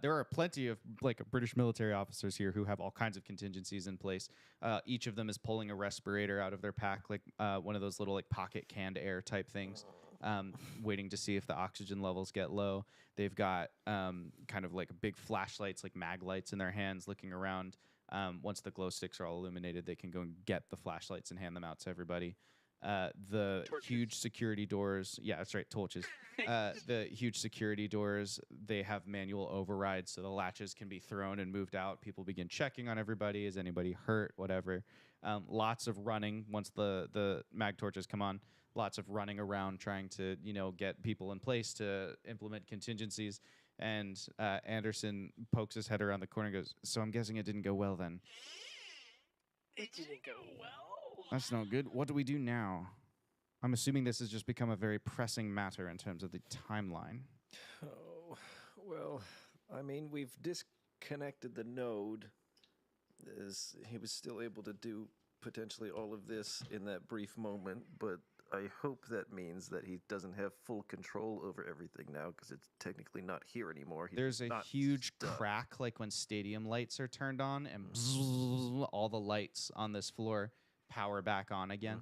There are plenty of like British military officers here who have all kinds of contingencies in place. Each of them is pulling a respirator out of their pack, like one of those little like pocket canned air type things, waiting to see if the oxygen levels get low. They've got kind of like big flashlights, like mag lights in their hands, looking around. Once the glow sticks are all illuminated, they can go and get the flashlights and hand them out to everybody. The Torches. huge security doors, yeah, that's right, torches. The huge security doors, they have manual overrides, so the latches can be thrown and moved out. People begin checking on everybody. Is anybody hurt? Whatever. Lots of running once the mag torches come on. Lots of running around trying to, get people in place to implement contingencies. And Anderson pokes his head around the corner and goes, "So I'm guessing it didn't go well then." It didn't go well. That's not good. What do we do now? I'm assuming this has just become a very pressing matter in terms of the timeline. Oh, well, I mean, we've disconnected the node, as he was still able to do potentially all of this in that brief moment, but I hope that means that he doesn't have full control over everything now, because it's technically not here anymore. He's There's a not huge stuck. crack, like when stadium lights are turned on, and all the lights on this floor power back on again.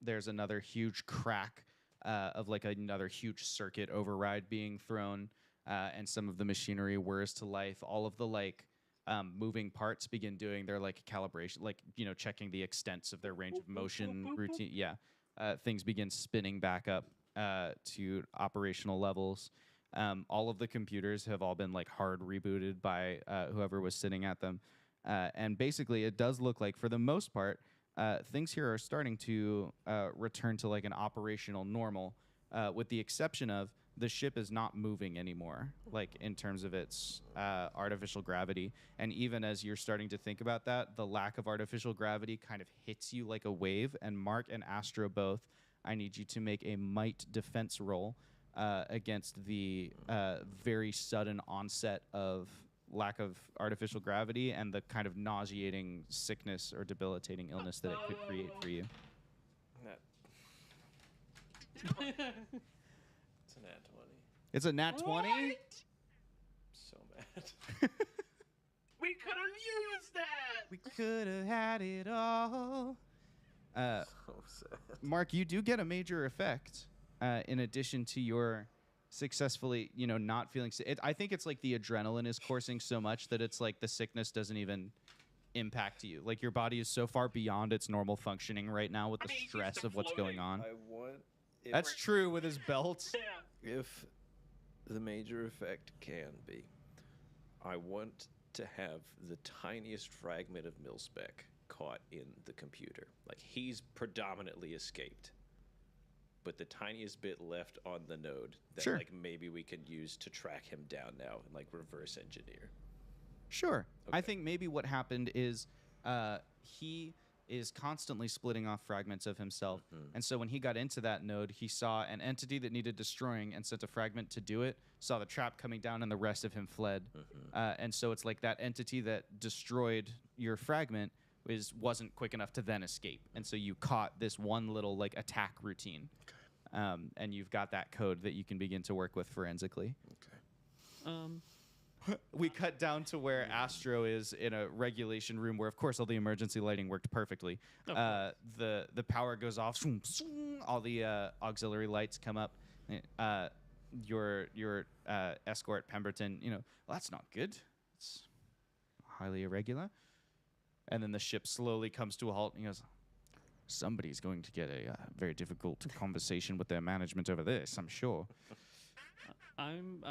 There's another huge crack of like another huge circuit override being thrown, and some of the machinery whirs to life. All of the like moving parts begin doing their like calibration, like checking the extents of their range of motion routine. Yeah, things begin spinning back up to operational levels. All of the computers have all been like hard rebooted by whoever was sitting at them. And basically, it does look like, for the most part, things here are starting to return to like an operational normal, with the exception of the ship is not moving anymore, like in terms of its artificial gravity. And even as you're starting to think about that, the lack of artificial gravity kind of hits you like a wave. And Mark and Astro both, I need you to make a might defense roll against the very sudden onset of lack of artificial gravity and the kind of nauseating sickness or debilitating illness that it could create for you. It's an nat 20. It's a nat 20? What? So mad. We could have used that. We could have had it all. Uh, So sad. Mark, you do get a major effect in addition to your successfully, not feeling sick. I think it's like the adrenaline is coursing so much that it's like the sickness doesn't even impact you. Like your body is so far beyond its normal functioning right now with the he's used stress to of what's going on. I want. If, That's true with his belt. Yeah. if the major effect can be, I want to have the tiniest fragment of mil-spec caught in the computer. Like he's predominantly escaped, but the tiniest bit left on the node that Sure. like maybe we could use to track him down now and like reverse engineer. Sure. I Okay. think maybe what happened is he is constantly splitting off fragments of himself. And so when he got into that node, he saw an entity that needed destroying and sent a fragment to do it, saw the trap coming down, and the rest of him fled. And so it's like that entity that destroyed your fragment wasn't quick enough to then escape. And so you caught this one little like attack routine. And you've got that code that you can begin to work with forensically. We cut down to where Astro is in a regulation room where, of course, all the emergency lighting worked perfectly. The power goes off. Swoom, swoom, all the auxiliary lights come up. Your escort, Pemberton, well, that's not good. It's highly irregular. And then the ship slowly comes to a halt, and he goes, somebody's going to get a very difficult conversation with their management over this, I'm sure. I'm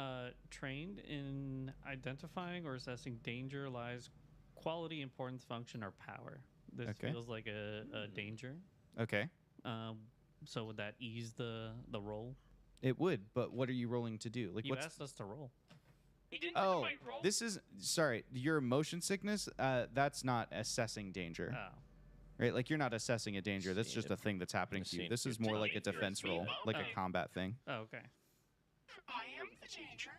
trained in identifying or assessing danger, lies, quality, importance, function, or power. This Okay. feels like a danger. Okay. So would that ease the roll? It would, but what are you rolling to do? Like, You what's... asked us to roll. He didn't Oh, quite roll. this is... Sorry, your motion sickness, that's not assessing danger. Oh. Right? Like, you're not assessing a danger. That's Seen just it. a thing that's happening I've to you. seen This it. is more like a You're defense telling me roll, that? like Oh. a combat thing. Oh, okay. I am the danger.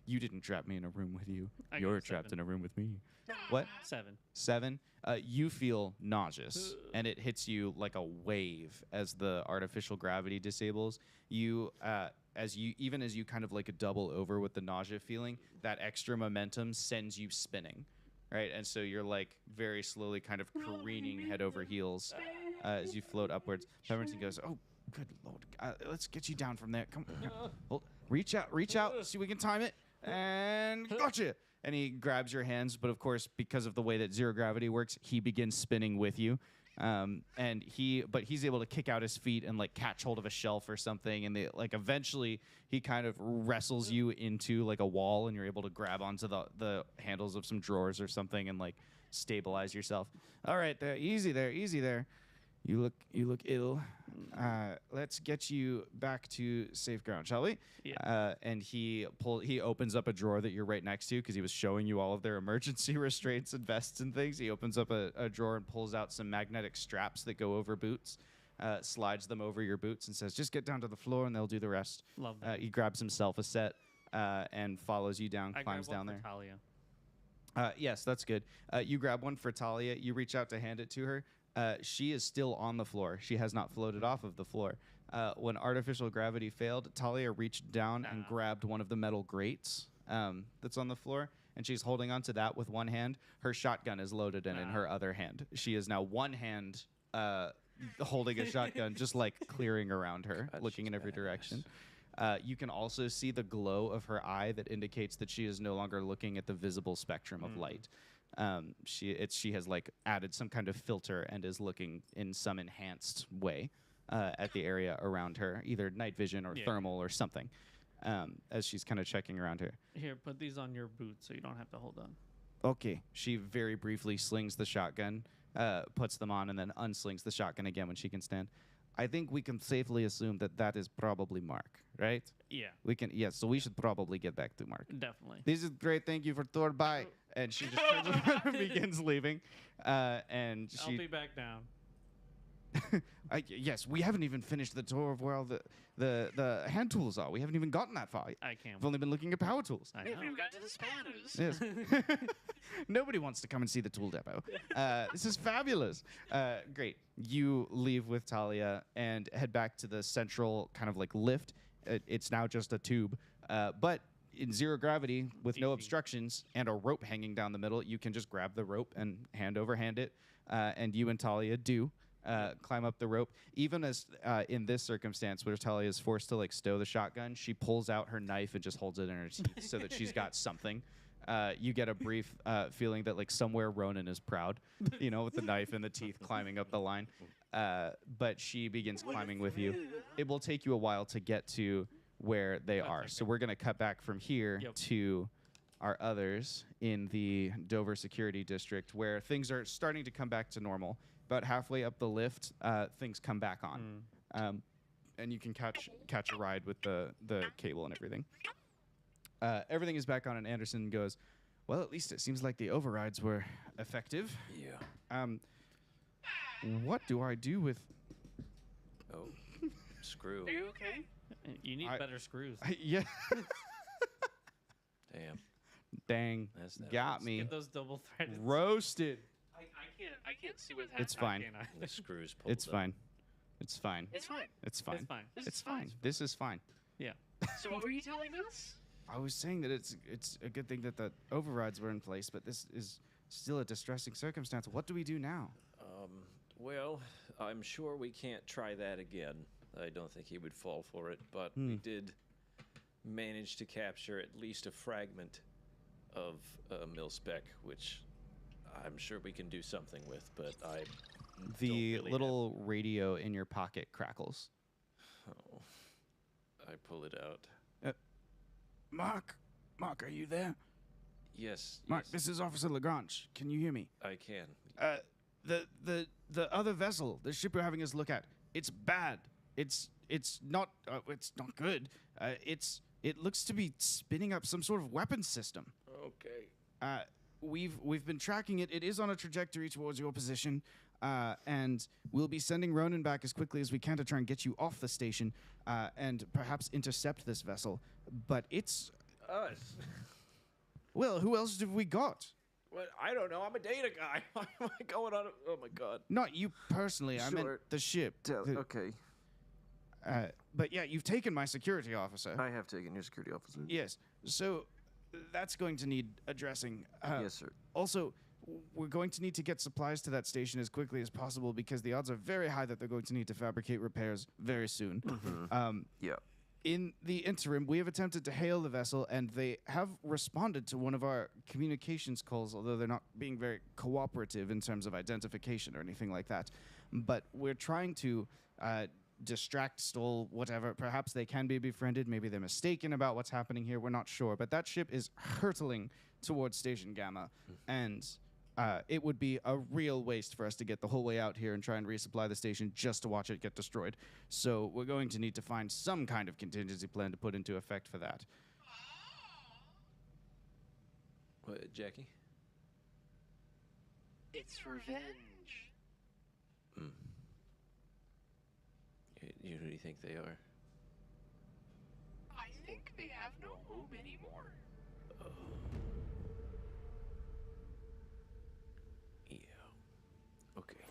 You didn't trap me in a room with you. I You're got trapped 7. in a room with me. What? 7. 7? You feel nauseous, and it hits you like a wave as the artificial gravity disables. You, as you kind of like double over with the nausea feeling, that extra momentum sends you spinning, right? And so you're like very slowly kind of careening head over heels as you float upwards. Pemberton goes, "Oh, good lord, let's get you down from there. Come on, hold, reach out, see if we can time it, and gotcha." And he grabs your hands, but of course, because of the way that zero gravity works, he begins spinning with you. But he's able to kick out his feet and like catch hold of a shelf or something, and eventually he kind of wrestles you into like a wall, and you're able to grab onto the handles of some drawers or something and like stabilize yourself. All right, there, easy there. You look ill. Let's get you back to safe ground, shall we? Yeah. And he opens up a drawer that you're right next to because he was showing you all of their emergency restraints and vests and things. He opens up a drawer and pulls out some magnetic straps that go over boots, slides them over your boots and says, "Just get down to the floor and they'll do the rest." Love that. He grabs himself a set and follows you down, I climbs grabbed down one there. for Talia. Yes, that's good. You grab one for Talia. You reach out to hand it to her. She is still on the floor. She has not floated off of the floor. When artificial gravity failed, Talia reached down and grabbed one of the metal grates that's on the floor, and she's holding onto that with one hand. Her shotgun is loaded in her other hand. She is now one hand holding a shotgun, just like clearing around her, God, looking she's in every badass. direction. You can also see the glow of her eye that indicates that she is no longer looking at the visible spectrum of light. She has like added some kind of filter and is looking in some enhanced way at the area around her, either night vision or Yeah. thermal or something, as she's kind of checking around her. Here, put these on your boots so you don't have to hold on. Okay. She very briefly slings the shotgun, puts them on, and then unslings the shotgun again when she can stand. I think we can safely assume that is probably Mark, right? Yeah, We can, yes. So we should probably get back to Mark. definitely. This is great. Thank you for Thor. Bye. And she just turns around and begins leaving. And I'll she, be back down. yes, we haven't even finished the tour of where all the hand tools are. We haven't even gotten that far. I can't. We've only been looking at power tools. I We know. haven't even got to the spanners. Yes. Nobody wants to come and see the tool depot. This is fabulous. Great. You leave with Talia and head back to the central kind of like lift. It's now just a tube. But in zero gravity with no Easy. obstructions and a rope hanging down the middle, you can just grab the rope and hand over hand it. and you and Talia do climb up the rope. Even as in this circumstance where Talia is forced to like stow the shotgun, she pulls out her knife and just holds it in her teeth so that she's got something. You get a brief feeling that like somewhere Ronan is proud, you know, with the knife and the teeth climbing up the line. But she begins climbing with you. It will take you a while to get to where they are. okay. So we're going to cut back from here to our others in the Dover Security District, where things are starting to come back to normal. About halfway up the lift, things come back on. And you can catch a ride with the cable and everything. Everything is back on, and Anderson goes, well, at least it seems like the overrides were effective. Yeah. What do I do with... Oh, screw. Are you okay? You need better screws. Yeah. Damn. Dang. That's that Got was- me. Get those double threaded. Roasted. I can't see what's happening. It's fine. The screws pulled It's up. fine. It's fine. It's fine. It's fine. It's fine. It's fine. This is fine. Yeah. So what were you telling us? I was saying that it's a good thing that the overrides were in place, but this is still a distressing circumstance. What do we do now? Well, I'm sure we can't try that again. I don't think he would fall for it, but we did manage to capture at least a fragment of mil-spec, which I'm sure we can do something with, but I The don't really little radio in your pocket crackles. Oh, I pull it out. Mark, are you there? Yes, Mark, yes, this is Officer Lagrange. Can you hear me? I can. The other vessel, the ship you're having us look at, it's bad. It's not good. It looks to be spinning up some sort of weapons system. Okay. We've been tracking it. It is on a trajectory towards your position, and we'll be sending Ronan back as quickly as we can to try and get you off the station, and perhaps intercept this vessel. But it's Us. well, who else have we got? What? I don't know. I'm a data guy. Why am I going on? Oh my god. Not you personally. I meant Sure. the ship. Okay. But yeah, you've taken my security officer. I have taken your security officer. Yes. So that's going to need addressing. Yes, sir. Also, we're going to need to get supplies to that station as quickly as possible because the odds are very high that they're going to need to fabricate repairs very soon. Yeah. In the interim, we have attempted to hail the vessel, and they have responded to one of our communications calls, although they're not being very cooperative in terms of identification or anything like that. But we're trying to distract, stall, whatever. Perhaps they can be befriended. Maybe they're mistaken about what's happening here. We're not sure. But that ship is hurtling towards Station Gamma, and it would be a real waste for us to get the whole way out here and try and resupply the station just to watch it get destroyed. So we're going to need to find some kind of contingency plan to put into effect for that. What, Jackie? It's revenge. Who do you think they are? I think they have no home anymore. Yeah. Okay.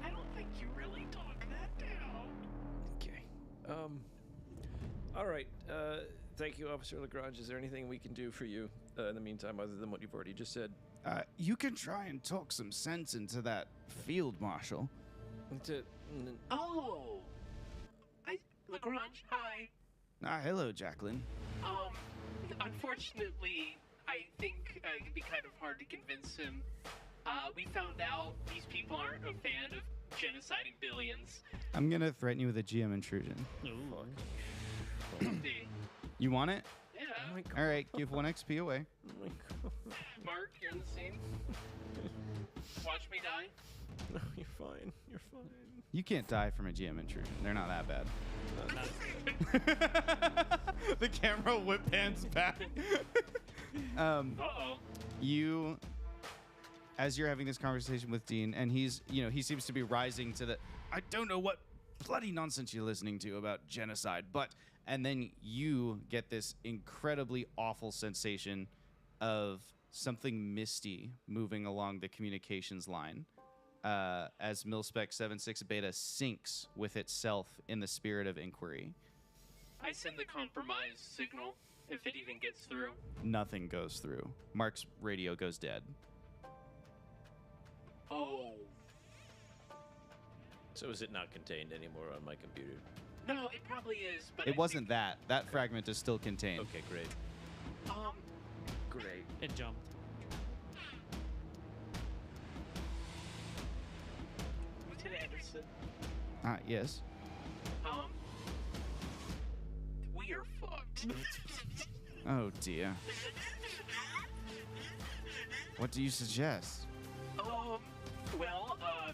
I don't think you really talk that down. Okay. All right. Thank you, Officer Lagrange. Is there anything we can do for you in the meantime, other than what you've already just said? You can try and talk some sense into that field marshal. Oh! Lagrange, hi. Hello, Jacqueline. Unfortunately, I think it could be kind of hard to convince him. We found out these people aren't a fan of genociding billions. I'm going to threaten you with a GM intrusion. You want it? Yeah. All right, give 1 XP away. Mark, you're in the scene. Watch me die. No, you're fine. You're fine. You can't die from a GM intrusion. They're not that bad. The camera whip pans back. Uh-oh. You, as you're having this conversation with Dean, and he's, he seems to be rising to the, I don't know what bloody nonsense you're listening to about genocide, but, and then you get this incredibly awful sensation of something misty moving along the communications line. As Milspec 76 Beta syncs with itself in the spirit of inquiry. I send the compromise signal, if it even gets through. Nothing goes through. Mark's radio goes dead. Oh. So is it not contained anymore on my computer? No, it probably is, but It I wasn't that. That fragment is still contained. Okay, great. think, Great. It jumped. Lieutenant Anderson, Yes. we are fucked. Oh, dear. What do you suggest? Well,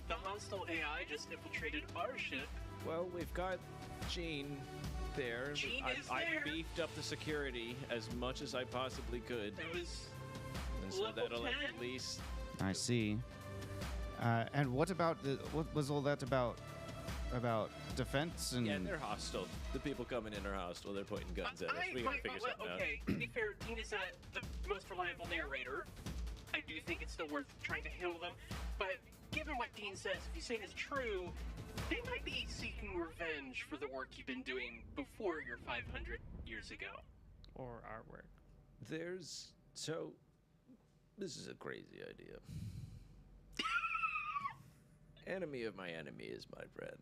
the hostile AI just infiltrated our ship. Well, we've got Gene there. Gene is I there. beefed up the security as much as I possibly could. There was And so level that'll 10. at least... I see. And what about what was all that about? About defense and Yeah, they're hostile. The people coming in are hostile. They're pointing guns at us. We gotta figure something okay, to be fair, Dean is not the most reliable narrator. I do think it's still worth trying to heal them, but given what Dean says, if he's saying is true, they might be seeking revenge for the work you've been doing before your 500 years ago. Or our work. There's... So... This is a crazy idea. Enemy of my enemy is my friend.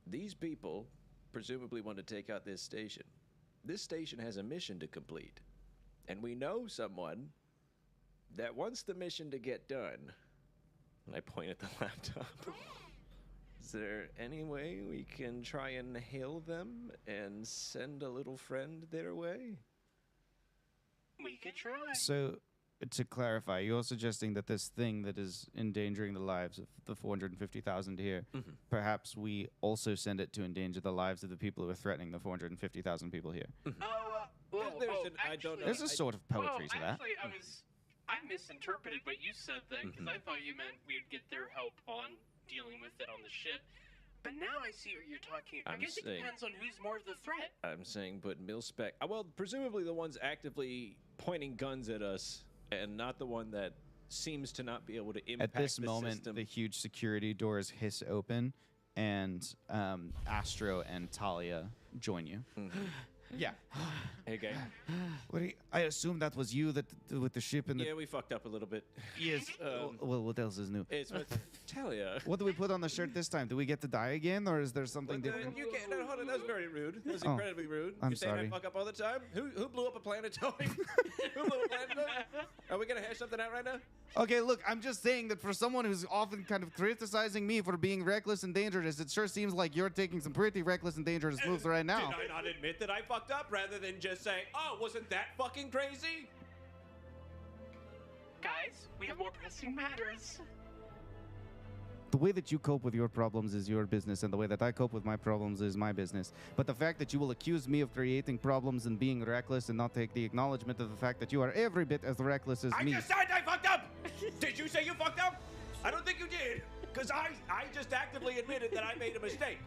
These people presumably want to take out this station. This station has a mission to complete. And we know someone that wants the mission to get done. And I point at the laptop. Is there any way we can try and hail them and send a little friend their way? We could try. So, to clarify, you're suggesting that this thing that is endangering the lives of the 450,000 here, perhaps we also send it to endanger the lives of the people who are threatening the 450,000 people here. There's a sort of poetry to that. Actually, I misinterpreted what you said then, because I thought you meant we'd get their help on dealing with it on the ship. But now I see what you're talking about. I I'm guess it saying- depends on who's more of the threat. I'm saying put mil-spec... Well, presumably the ones actively pointing guns at us and not the one that seems to not be able to impact At this the moment, system. the huge security doors hiss open, and Astro and Talia join you. Yeah. Hey, gang. I assume that was you that with the ship and the... Yeah, we fucked up a little bit. Yes. Well, what else is new? It's with Talia. What do we put on the shirt this time? Do we get to die again, or is there something different? You can't. No, hold on. That was very rude. That was Oh, incredibly rude. I'm You're saying sorry. I fuck up all the time. Who blew up a planetoid? Who blew up a planetoid? Are we gonna hash something out right now? Okay, look, I'm just saying that for someone who's often kind of criticizing me for being reckless and dangerous, it sure seems like you're taking some pretty reckless and dangerous moves right now. Did I not admit that I fucked up rather than just say, "Oh, wasn't that fucking crazy?" Guys, we have more pressing matters. The way that you cope with your problems is your business, and the way that I cope with my problems is my business. But the fact that you will accuse me of creating problems and being reckless and not take the acknowledgement of the fact that you are every bit as reckless as I me. just said I fucked up. Did you say you fucked up? I don't think you did, because I just actively admitted that I made a mistake.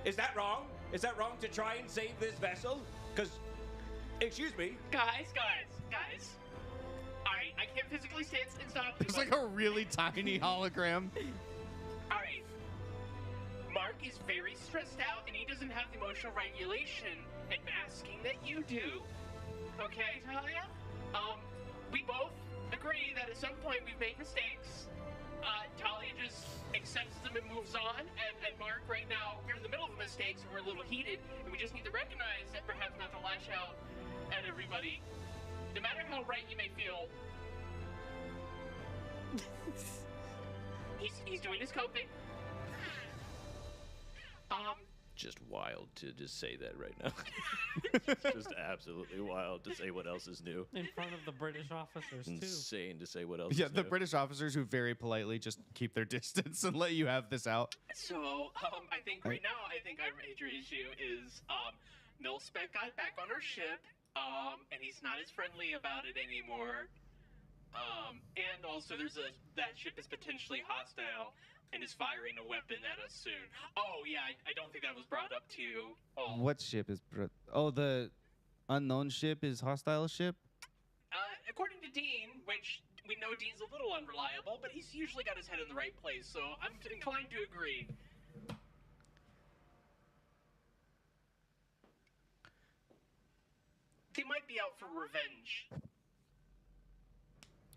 Is that wrong? Is that wrong to try and save this vessel? Because, excuse me. Guys. Alright, I can't physically stand and stop. It's like a really tiny hologram. Alright. Mark is very stressed out and he doesn't have the emotional regulation and masking that you do. Okay, Talia? We both agree that at some point we've made mistakes. Talia just accepts them and moves on, and Mark, right now, we're in the middle of mistakes and we're a little heated, and we just need to recognize that perhaps not to lash out at everybody. No matter how right you may feel, he's doing his coping. Just wild to just say that right now. It's just absolutely wild to say what else is new. In front of the British officers, too. Insane to say what else Yeah, is the new. British officers who very politely just keep their distance and let you have this out. So, I think right now, our major issue is, Milspec got back on her ship, and he's not as friendly about it anymore. And also that ship is potentially hostile and is firing a weapon at us soon. Oh, yeah, I don't think that was brought up to you. Oh. What ship is... the unknown ship is hostile ship? According to Dean, which we know Dean's a little unreliable, but he's usually got his head in the right place, so I'm inclined to agree. They might be out for revenge.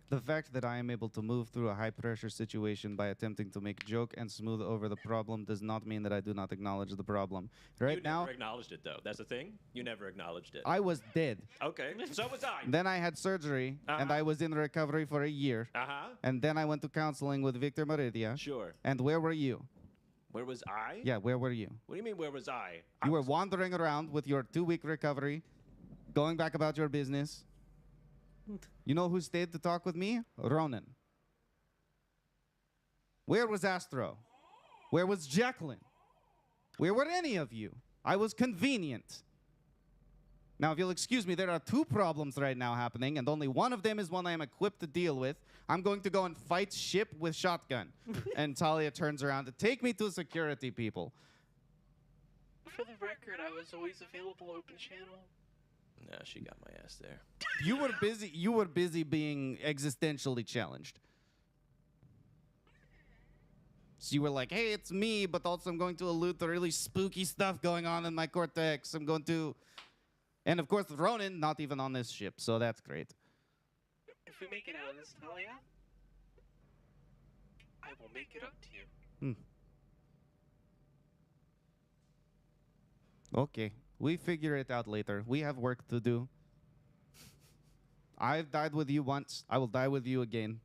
The fact that I am able to move through a high-pressure situation by attempting to make joke and smooth over the problem does not mean that I do not acknowledge the problem. Right You now, never acknowledged it, though. That's the thing? You never acknowledged it. I was dead. Okay, so was I. Then I had surgery, and Uh-huh. I was in recovery for a year. Uh-huh. And then I went to counseling with Victor Meridia. Sure. And where were you? Where was I? Yeah, where were you? What do you mean, where was I? You were wandering around with your 2-week recovery, going back about your business. You know who stayed to talk with me? Ronan. Where was Astro? Where was Jacqueline? Where were any of you? I was convenient. Now, if you'll excuse me, there are 2 problems right now happening, and only one of them is one I am equipped to deal with. I'm going to go and fight ship with shotgun. And Talia turns around to take me to security people. For the record, I was always available open channel. No, she got my ass there. You were busy being existentially challenged. So you were like, hey, it's me, but also I'm going to allude to really spooky stuff going on in my cortex. I'm going to... And of course, Ronan, not even on this ship, so that's great. If we make it out of this, Talia, I will make it up to you. Okay, we figure it out later. We have work to do. I've died with you once. I will die with you again.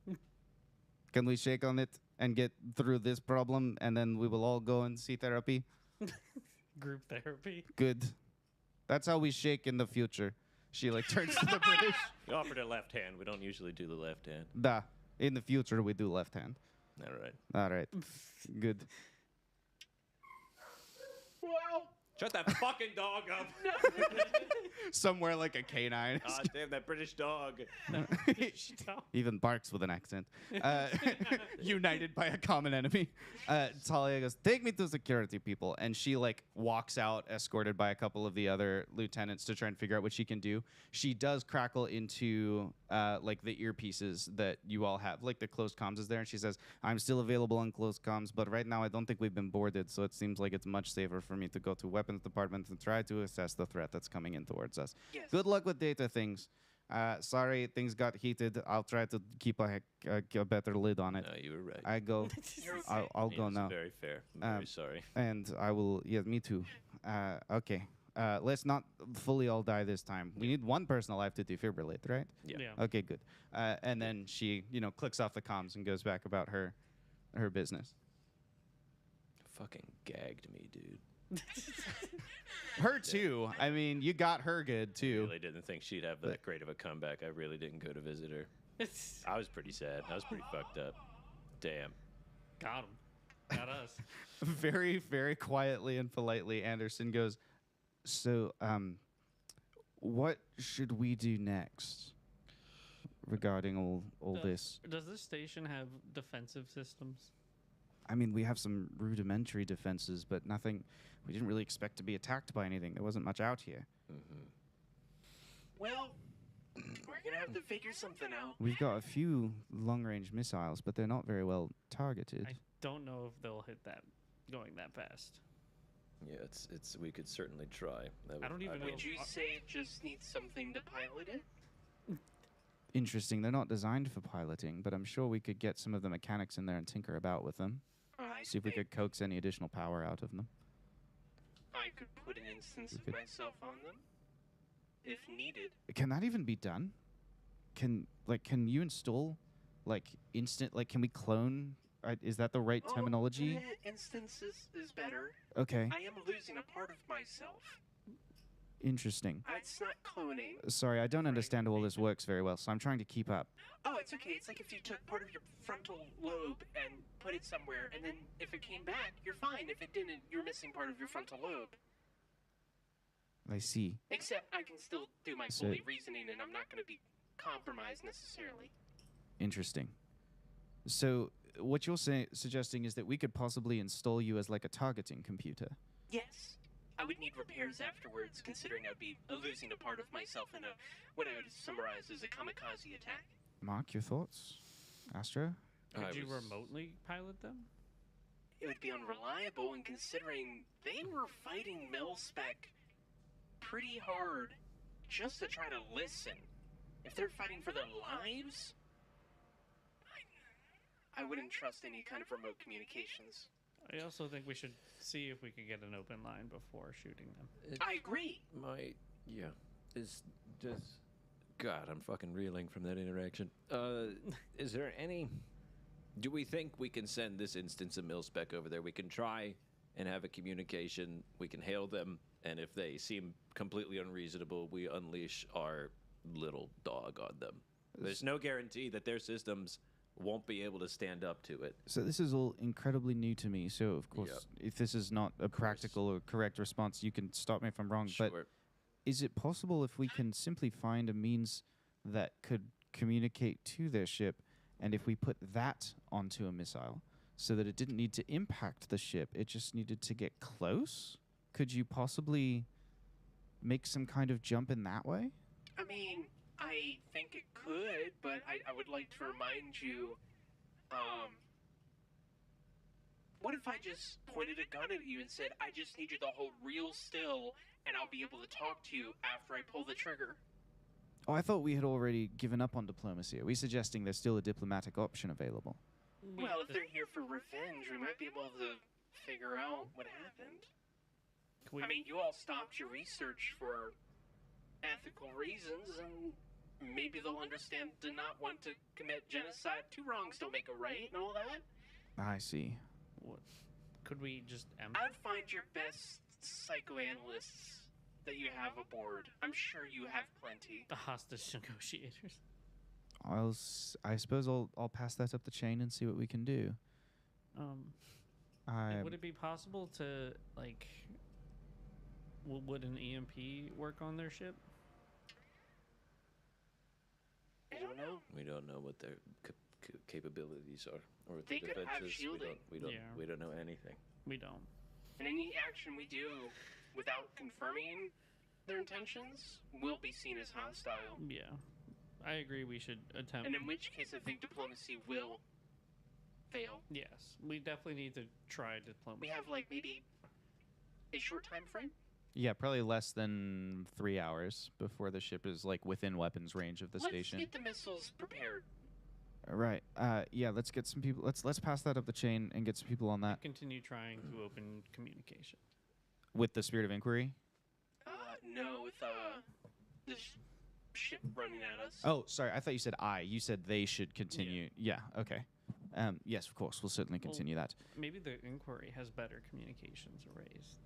Can we shake on it and get through this problem, and then we will all go and see therapy? Group therapy. Good. That's how we shake in the future. She like turns to the British. You offered a left hand. We don't usually do the left hand. Da. In the future, we do left hand. All right. All right. Good. Wow. Shut that fucking dog up. Somewhere like a canine. Ah, damn, that British dog. Even barks with an accent. United by a common enemy. Talia goes, take me to security people. And she like walks out escorted by a couple of the other lieutenants to try and figure out what she can do. She does crackle into like the earpieces that you all have. Like the closed comms is there. And she says, I'm still available on closed comms, but right now I don't think we've been boarded. So it seems like it's much safer for me to go to weapons department and try to assess the threat that's coming in towards us. Yes. Good luck with data things. Sorry, things got heated. I'll try to keep a better lid on it. No, you were right. I go. You're okay. I'll go It's now. very fair. I'm very sorry. And I will. Yeah, me too. Okay. Let's not fully all die this time. We need one person alive to defibrillate, right? Yeah. Okay, good. And then she, clicks off the comms and goes back about her business. Fucking gagged me, dude. Her too. I mean, you got her good too. Really didn't think she'd have that great of a comeback. I really didn't go to visit her. I was pretty sad. I was pretty fucked up. Damn. Got him. Got us. Very, very quietly and politely, Anderson goes, so, what should we do next regarding all this? Does this station have defensive systems? I mean, we have some rudimentary defenses, but nothing. We didn't really expect to be attacked by anything. There wasn't much out here. Mm-hmm. Well, we're gonna have to figure something out. We've got a few long-range missiles, but they're not very well targeted. I don't know if they'll hit that going that fast. Yeah, it's. We could certainly try. I don't even know. Would you say it just needs something to pilot it? Interesting. They're not designed for piloting, but I'm sure we could get some of the mechanics in there and tinker about with them. See if we could coax any additional power out of them. I could put an instance of myself on them, if needed. Can that even be done? Can you install, can we clone? Is that the right terminology? Instance is better. Okay. I am losing a part of myself. Interesting. It's not cloning. Sorry, I don't understand how all this works very well, so I'm trying to keep up. Oh, it's okay. It's like if you took part of your frontal lobe and put it somewhere, and then if it came back, you're fine. If it didn't, you're missing part of your frontal lobe. I see. Except I can still do my So- fully reasoning, and I'm not going to be compromised necessarily. Interesting. So what you're suggesting is that we could possibly install you as like a targeting computer. Yes. I would need repairs afterwards, considering I'd be losing a part of myself in what I would summarize as a kamikaze attack. Mark, your thoughts? Astro? Could you remotely pilot them? It would be unreliable, and considering they were fighting Mil-Spec pretty hard just to try to listen. If they're fighting for their lives, I wouldn't trust any kind of remote communications. I also think we should see if we could get an open line before shooting them. I agree. God, I'm fucking reeling from that interaction. Is there any... Do we think we can send this instance of Milspec over there? We can try and have a communication. We can hail them, and if they seem completely unreasonable, we unleash our little dog on them. There's no guarantee that their systems won't be able to stand up to it. So this is all incredibly new to me. So of course, if this is not a practical or correct response, you can stop me if I'm wrong. Sure. But is it possible if we can simply find a means that could communicate to their ship, and if we put that onto a missile so that it didn't need to impact the ship, it just needed to get close? Could you possibly make some kind of jump in that way? I mean, I think it could, but I would like to remind you, what if I just pointed a gun at you and said, I just need you to hold real still, and I'll be able to talk to you after I pull the trigger? Oh, I thought we had already given up on diplomacy. Are we suggesting there's still a diplomatic option available? Well, if they're here for revenge, we might be able to figure out what happened. I mean, you all stopped your research for ethical reasons, and maybe they'll understand to not want to commit genocide. Two wrongs don't make a right and all that. I see. What? Could we just... I'd find your best psychoanalysts that you have aboard. I'm sure you have plenty. The hostage negotiators. I suppose I'll pass that up the chain and see what we can do. Would it be possible to, like... Would an EMP work on their ship? I don't know. We don't know what their capabilities are, or what They their could have defenses. shielding. We don't know anything. We don't. And any action we do without confirming their intentions will be seen as hostile. Yeah. I agree we should attempt... And in which case I think diplomacy will fail. Yes. We definitely need to try diplomacy. We have like maybe a short time frame. Yeah, probably less than 3 hours before the ship is like within weapons range of the station. Let's get the missiles prepared. All right. Yeah, let's get some people. Let's pass that up the chain and get some people on that. Continue trying to open communication. With the spirit of inquiry? No, with this ship running at us. Oh, sorry. I thought you said I. You said they should continue. Yeah, okay. Yes, of course. We'll certainly continue that. Maybe the inquiry has better communications arrays.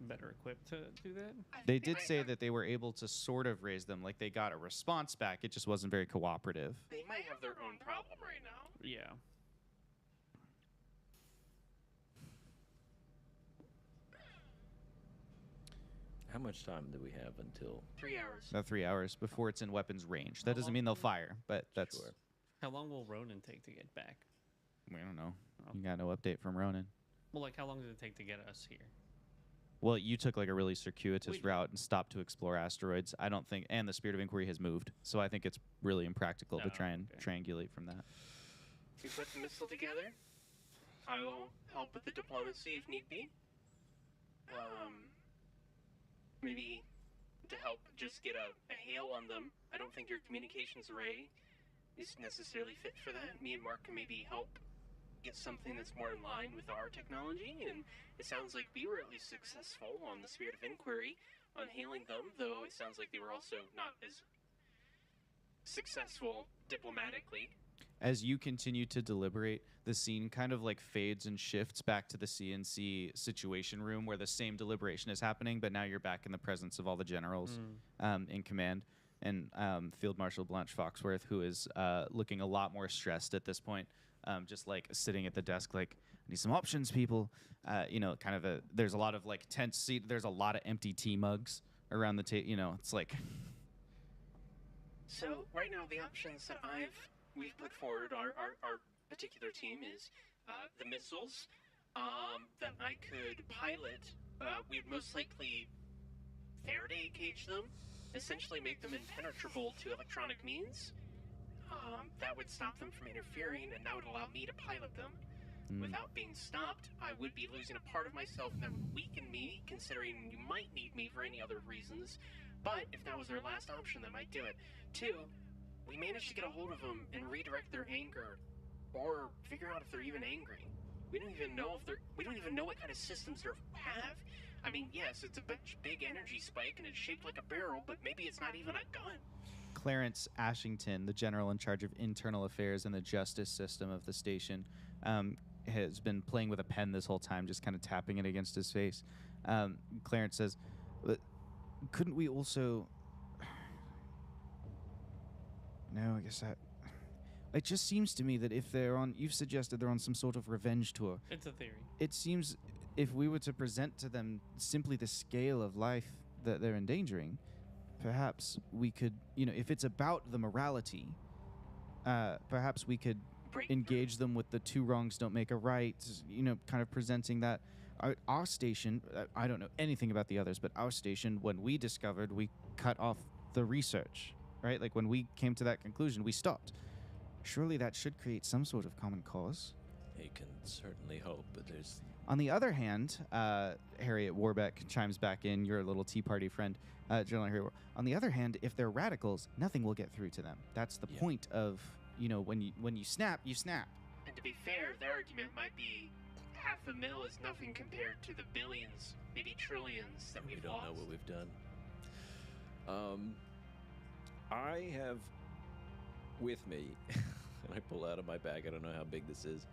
Better equipped to do that? They did say that they were able to sort of raise them. Like, they got a response back. It just wasn't very cooperative. They might have their own problem right now. Yeah. How much time do we have until... 3 hours. About 3 hours before it's in weapons range. That doesn't mean they'll fire, but that's... Sure. How long will Ronan take to get back? We don't know. You got no update from Ronan. Well, like, how long did it take to get us here? Well, you took like a really circuitous route and stopped to explore asteroids. I don't think, and the spirit of inquiry has moved, so I think it's really impractical to try and triangulate from that. We put the missile together. I will help with the diplomacy if need be. Maybe to help just get a hail on them. I don't think your communications array is necessarily fit for that. Me and Mark can maybe help get something that's more in line with our technology, and it sounds like we were at least successful on the spirit of inquiry on hailing them, though it sounds like they were also not as successful diplomatically. As you continue to deliberate, the scene kind of like fades and shifts back to the CNC situation room where the same deliberation is happening, but now you're back in the presence of all the generals in command. And Field Marshal Blanche Foxworth, who is looking a lot more stressed at this point, just like sitting at the desk like, I need some options, people. You know, kind of there's a lot of like tense seat. There's a lot of empty tea mugs around the table. You know, it's like... So right now the options that we've put forward, our particular team is the missiles that I could pilot. We'd most likely Faraday cage them, essentially make them impenetrable to electronic means. That would stop them from interfering, and that would allow me to pilot them. Without being stopped, I would be losing a part of myself, and that would weaken me, considering you might need me for any other reasons. But if that was our last option, that might do it. 2, we managed to get a hold of them and redirect their anger or figure out if they're even angry. We don't even know what kind of systems they have. I mean, yes, it's a big energy spike and it's shaped like a barrel, but maybe it's not even a gun. Clarence Ashington, the general in charge of internal affairs and the justice system of the station, has been playing with a pen this whole time, just kind of tapping it against his face. Clarence says, couldn't we also... No, I guess that... It just seems to me that if they're on... You've suggested they're on some sort of revenge tour. It's a theory. It seems if we were to present to them simply the scale of life that they're endangering, perhaps we could, if it's about the morality, perhaps we could engage them with the two wrongs don't make a right, kind of presenting that. Our station, I don't know anything about the others, but our station, when we discovered, we cut off the research, right? Like when we came to that conclusion, we stopped. Surely that should create some sort of common cause. You can certainly hope, but there's... On the other hand, Harriet Warbeck chimes back in, your little Tea Party friend, General Harriet. On the other hand, if they're radicals, nothing will get through to them. That's the point of, when you snap, you snap. And to be fair, their argument might be $500,000 is nothing compared to the billions, maybe trillions that we've lost. We don't know what we've done. I have with me, and I pull out of my bag, I don't know how big this is,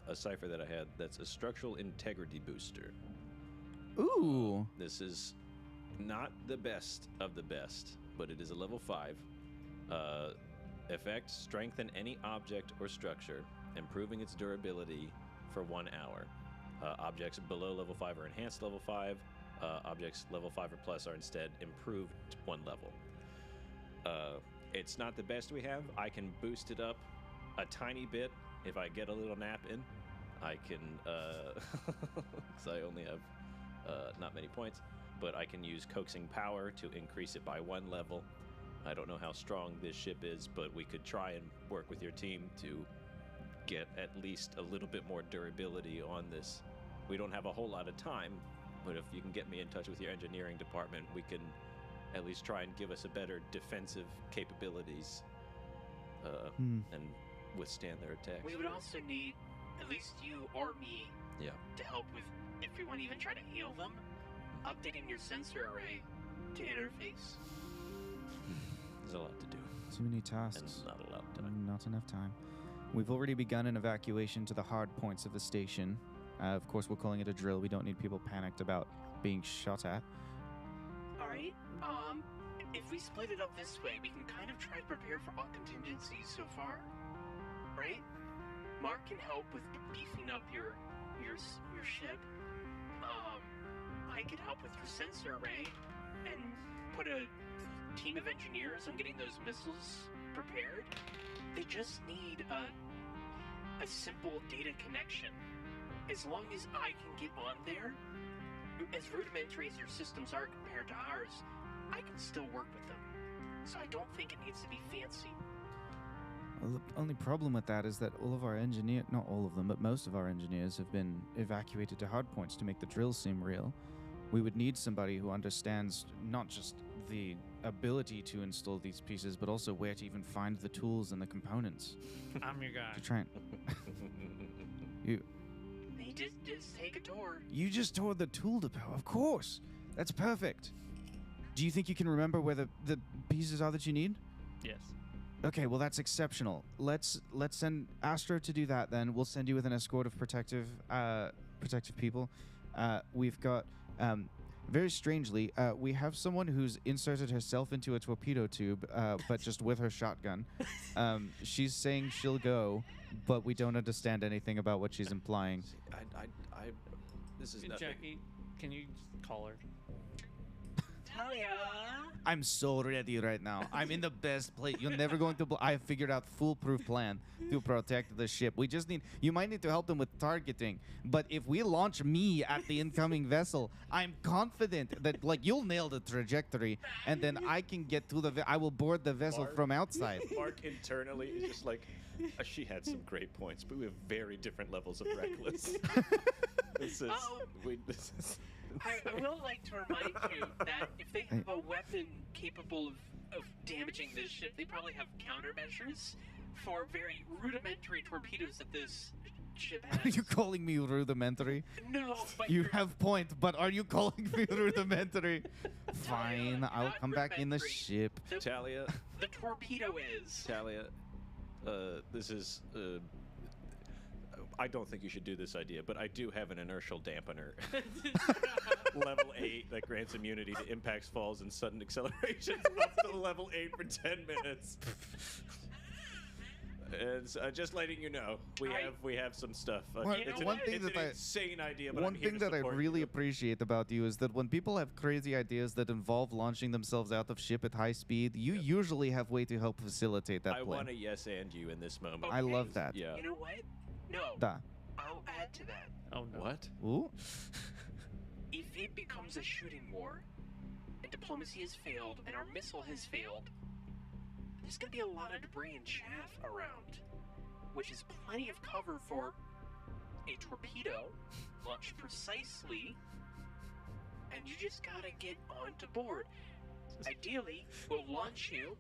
a Cypher that I had that's a structural integrity booster. Ooh. This is not the best of the best, but it is a level 5. Effect, strengthen any object or structure, improving its durability for 1 hour. Objects below level 5 are enhanced level 5. Objects level 5 or plus are instead improved 1 level. It's not the best we have. I can boost it up a tiny bit if I get a little nap in. I can, because I only have not many points, but I can use coaxing power to increase it by 1 level. I don't know how strong this ship is, but we could try and work with your team to get at least a little bit more durability on this. We don't have a whole lot of time, but if you can get me in touch with your engineering department, we can at least try and give us a better defensive capabilities and withstand their attacks. We would also need at least you or me to help with, if we want to even try to heal them, updating your sensor array to interface. There's a lot to do. Too many tasks. And not a lot of time. Not enough time. We've already begun an evacuation to the hard points of the station. Of course, we're calling it a drill. We don't need people panicked about being shot at. All right. If we split it up this way, we can kind of try to prepare for all contingencies so far, right? Mark can help with beefing up your ship. I could help with your sensor array and put a team of engineers on getting those missiles prepared. They just need a simple data connection. As long as I can get on there, as rudimentary as your systems are compared to ours, I can still work with them. So I don't think it needs to be fancy. Well, the only problem with that is that all of our engineers, not all of them, but most of our engineers have been evacuated to hardpoints to make the drills seem real. We would need somebody who understands not just the ability to install these pieces, but also where to even find the tools and the components. I'm your guy. To try and... Hey, just take a tour. You just toured the tool depot, of course. That's perfect. Do you think you can remember where the pieces are that you need? Yes. Okay, well that's exceptional. Let's send Astro to do that then. We'll send you with an escort of protective people. We've got very strangely, we have someone who's inserted herself into a torpedo tube, but just with her shotgun. She's saying she'll go, but we don't understand anything about what she's implying. This is Hey, nothing. Jackie, can you just call her? Talia! I'm so ready right now. I'm in the best place. You're never going to... I have figured out foolproof plan to protect the ship. We just need... You might need to help them with targeting. But if we launch me at the incoming vessel, I'm confident that, you'll nail the trajectory. And then I can get to the... I will board the vessel from outside. Mark internally is just like, she had some great points, but we have very different levels of reckless. This is... I will like to remind you that if they have a weapon capable of damaging this ship, they probably have countermeasures. for very rudimentary torpedoes that this ship Are has. you calling me rudimentary? No, but You you're have point, but are you calling me rudimentary? Fine, I'll not come back in the rudimentary. ship. Talia, the torpedo is. Talia, this is. I don't think you should do this idea, but I do have an inertial dampener. Level 8 that grants immunity to impacts, falls, and sudden accelerations up to level 8 for 10 minutes. And just letting you know, we have some stuff. Well, It's one an, thing it's that an I- insane idea, but One I'm here thing to that I support really you. appreciate about you is that when people have crazy ideas that involve launching themselves out of ship at high speed, you usually have way to help facilitate that I plan. want to yes and you in this moment. I love that. Yeah. You know what? No. Da. I'll add to that. Oh no. What? Ooh. If it becomes a shooting war, and diplomacy has failed, and our missile has failed, there's gonna be a lot of debris and chaff around, which is plenty of cover for a torpedo launched precisely, and you just gotta get onto board. Ideally, we'll launch you,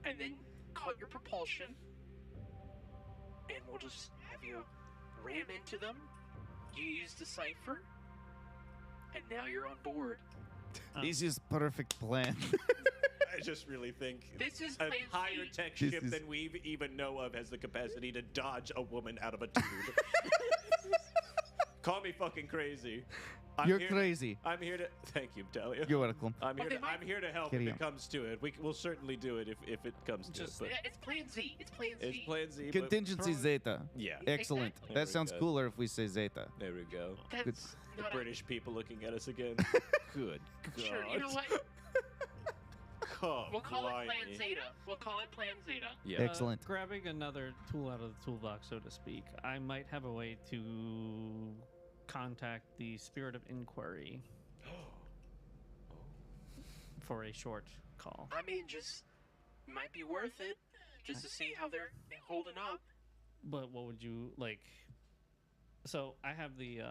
and then cut your propulsion, and we'll just have you ram into them. You use the Cypher, and now you're on board. This is perfect plan. I just really think This is a plan higher C. tech This ship is- than we even know of has the capacity to dodge a woman out of a tube. Call me fucking crazy. You're crazy. I'm here to. Thank you, Talia. You're welcome. I'm here. they To, might- I'm here to help Carry if on. it comes to it. We'll certainly do it if it comes to Just- it. But Yeah, it's plan Z. It's plan Z. it's Plan Z. but- Contingency Zeta. Yeah. Excellent. Exactly. That There we sounds go. cooler if we say Zeta. There we go. That's The not British people looking at us again. Good God. Sure, you know what? Oh, We'll call it Plan blimey. Zeta. We'll call it Plan Zeta. Yeah. Excellent. Grabbing another tool out of the toolbox, so to speak, I might have a way to contact the Spirit of Inquiry for a short call. I mean, just might be worth it just to see how they're holding up. But what would you like? So I have the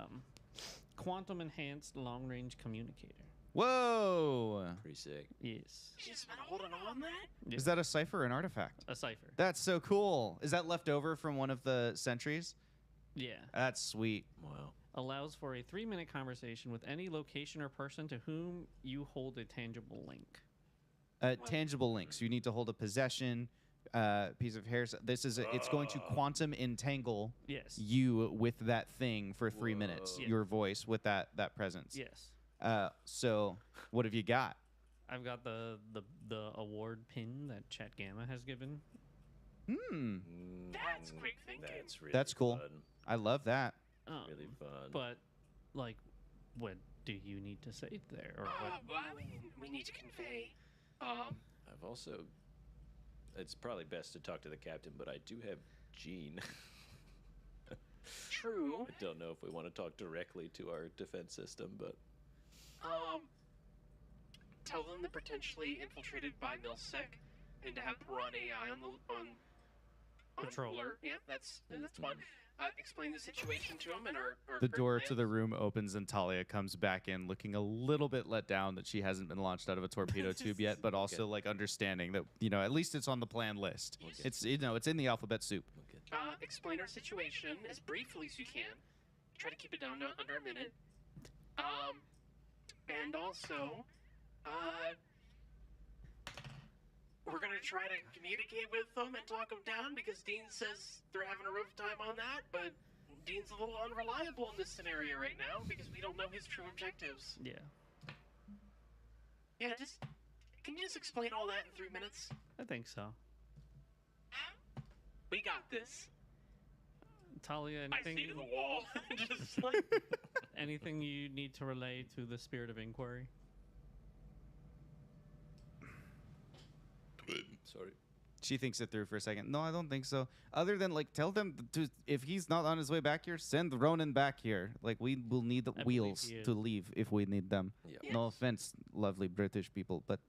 quantum enhanced long range communicator. Whoa. Pretty sick. Yes, You just been holding on that? Is that a cipher or an artifact? a cipher. That's so cool. Is that left over from one of the sentries? Yeah, That's sweet. Wow. allows for a 3-minute conversation with any location or person to whom you hold a tangible link. Tangible links. You need to hold a possession, piece of hair. This is it's going to quantum entangle Yes. you with that thing for 3 minutes. Whoa. Yeah. Your voice with that presence. Yes. So what have you got? I've got the award pin that Chat Gamma has given. That's quick thinking. That's really That's cool. fun. I love that. Really fun. But, like, what do you need to say there? Or what? Well, I mean, we need to convey. I've also. It's probably best to talk to the captain, but I do have Gene. True. I don't know if we want to talk directly to our defense system, but Tell them they're potentially infiltrated by Milsec, and to have Piran AI on Patrol. alert. Yeah, that's fun. Explain the situation to them and our The current door to the plans. room opens and Talia comes back in looking a little bit let down that she hasn't been launched out of a torpedo tube yet, but also like understanding that, at least it's on the plan list. Okay. It's it's in the alphabet soup. okay. Explain our situation as briefly as you can. Try to keep it down to under a minute. And also, we're gonna try to communicate with them and talk them down because Dean says they're having a rough time on that, but Dean's a little unreliable in this scenario right now because we don't know his true objectives. Yeah. Yeah, can you just explain all that in 3 minutes? I think so. We got this. Talia, I see anything, to the wall. Just like anything you need to relay to the Spirit of Inquiry? Sorry. She thinks it through for a second. No, I don't think so. Other than tell them to, if he's not on his way back here, send Ronan back here. We will need the I believe wheels he is. to leave if we need them. Yeah. No offense, lovely British people, but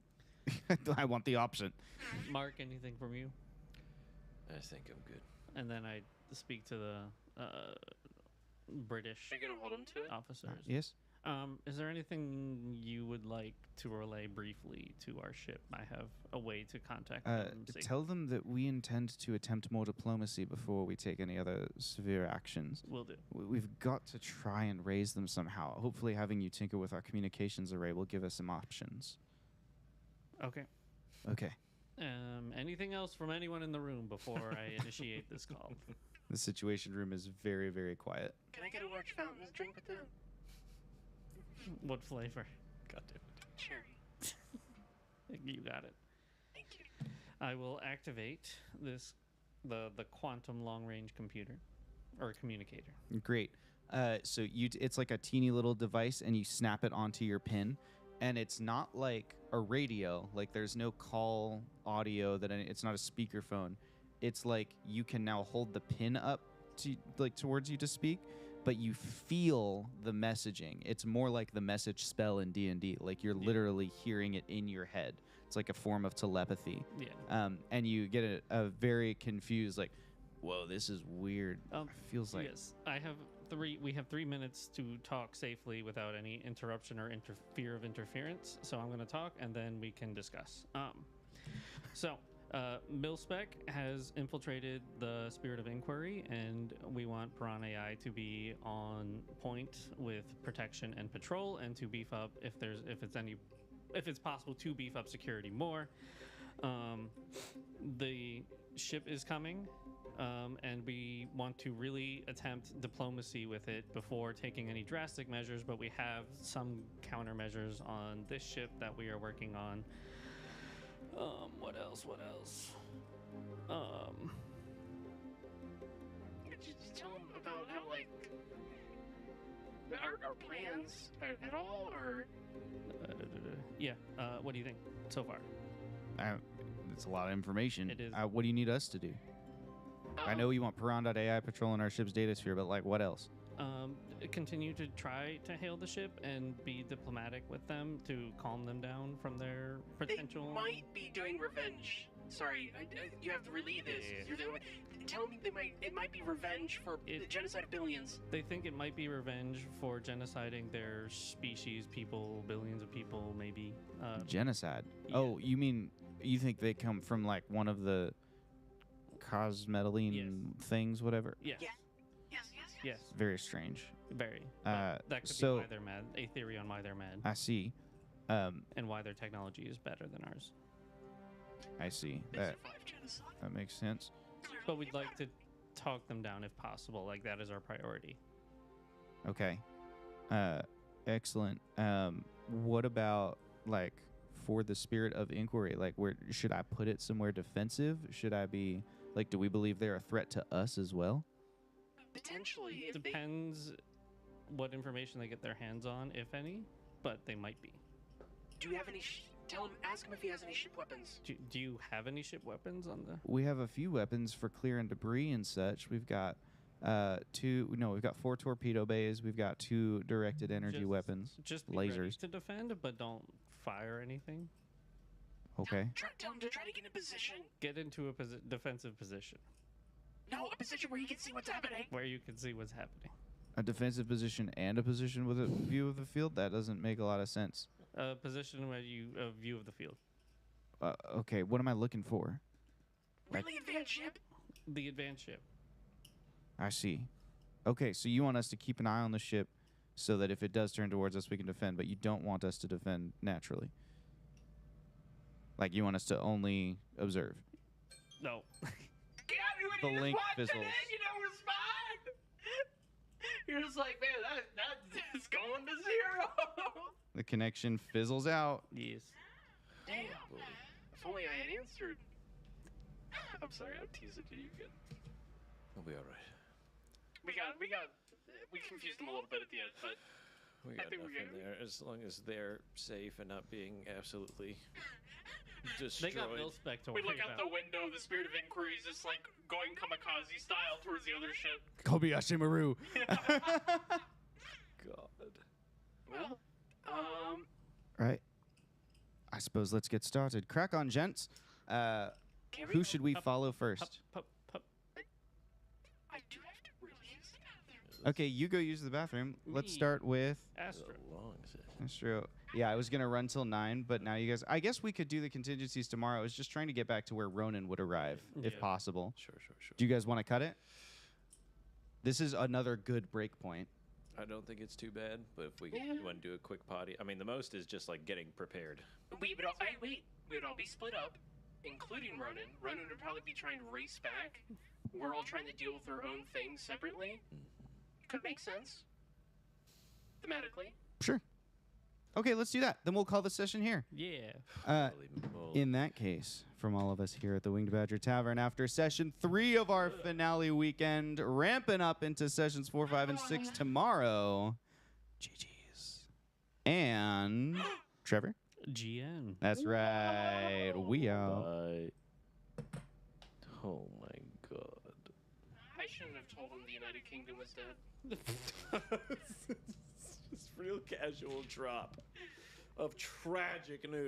I want the option. Mark, anything from you? I think I'm good. And then I speak to the British Are you gonna hold him to it? officers. Yes. Is there anything you would like to relay briefly to our ship? I have a way to contact them. Tell them that we intend to attempt more diplomacy before we take any other severe actions. Will do. We've got to try and raise them somehow. Hopefully having you tinker with our communications array will give us some options. Okay. Okay. Anything else from anyone in the room before I initiate this call? The situation room is very, very quiet. Can I get a large fountain to drink with that? What flavor? God damn it. Cherry. You got it. Thank you. I will activate the quantum long range computer or communicator. Great. So it's like a teeny little device, and you snap it onto your pin, and it's not like a radio. Like there's no call audio it's not a speakerphone. It's like you can now hold the pin up to towards you to speak, but you feel the messaging. It's more like the message spell in D&D. Like you're literally hearing it in your head. It's like a form of telepathy. Yeah. And you get a very confused, like, whoa, this is weird. Feels like... Yes, we have 3 minutes to talk safely without any interruption or fear of interference. So I'm going to talk, and then we can discuss. Milspec has infiltrated the Spirit of Inquiry, and we want Piran AI to be on point with protection and patrol, and to beef up if it's possible to beef up security more. The ship is coming, and we want to really attempt diplomacy with it before taking any drastic measures, but we have some countermeasures on this ship that we are working on. What else? Just tell them about how, like, our plans at all, or... Yeah, what do you think so far? It's a lot of information. It is. What do you need us to do? I know you want Piran.ai patrolling our ship's data sphere, but, like, what else? Continue to try to hail the ship and be diplomatic with them to calm them down from their potential... They might be doing revenge. Sorry, you have to relay this. You're tell me it might be revenge for the genocide of billions. They think it might be revenge for genociding their species, people, billions of people, maybe. Genocide? Yeah. Oh, you think they come from, like, one of the cosmetalline things, whatever? Yes. Yeah. Yes. Very strange. Very. That could be why they're mad. A theory on why they're mad. I see. And why their technology is better than ours. I see. They survived genocide. That makes sense. But we'd like to talk them down if possible. Like, that is our priority. Okay. Excellent. What about, like, for the Spirit of Inquiry? Like, where should I put it somewhere defensive? Should I be, like, do we believe they're a threat to us as well? Potentially, if Depends what information they get their hands on, if any, but they might be. Do you have any... ask him if he has any ship weapons. Do you have any ship weapons on the... We have a few weapons for clearing debris and such. We've got we've got 4 torpedo bays. We've got 2 directed energy weapons. Just be lasers. ready to defend, but don't fire anything. Okay. Tell him to try to get in position. Get into a defensive position. No, a position where you can see what's happening. Where you can see what's happening. A defensive position and a position with a view of the field? That doesn't make a lot of sense. A position where a view of the field. Okay, what am I looking for? Really advanced ship? The advanced ship. I see. Okay, so you want us to keep an eye on the ship so that if it does turn towards us, we can defend, but you don't want us to defend naturally. Like, you want us to only observe. No. The link fizzles. You don't respond. You're just like, man, that's going to 0. The connection fizzles out. Yes. Damn. If only I had answered. I'm sorry, I'm teasing you again. We'll be all right. We confused them a little bit at the end, but We I got think we're nothing good. there as long as they're safe and not being absolutely They destroyed. got Milspec to we worry look out about. the window. The Spirit of Inquiry is just like going kamikaze style towards the other ship. Kobayashi Maru. God. Well, Right. I suppose let's get started. Crack on, gents. can we Who go- should we follow first? Pup. I do have to really use the bathroom. Okay, you go use the bathroom. Let's Me. start with Astra. A long session. Astro. Yeah, I was gonna run till 9, but now you guys. I guess we could do the contingencies tomorrow. I was just trying to get back to where Ronan would arrive, if Yeah. possible. Sure. Do you guys want to cut it? This is another good break point. I don't think it's too bad, but if we Yeah. want to do a quick potty, I mean, the most is just like getting prepared. We would all be split up, including Ronan. Ronan would probably be trying to race back. We're all trying to deal with our own things separately. Could make sense. Thematically. Sure. Okay, let's do that. Then we'll call the session here. Yeah. Holy moly. In that case, from all of us here at the Winged Badger Tavern, after session 3 of our finale weekend, ramping up into sessions 4, 5, and 6 tomorrow. GG's. And Trevor? GN. That's right. We out. Bye. Oh my god. I shouldn't have told him the United Kingdom was dead. Just real casual drop of tragic news.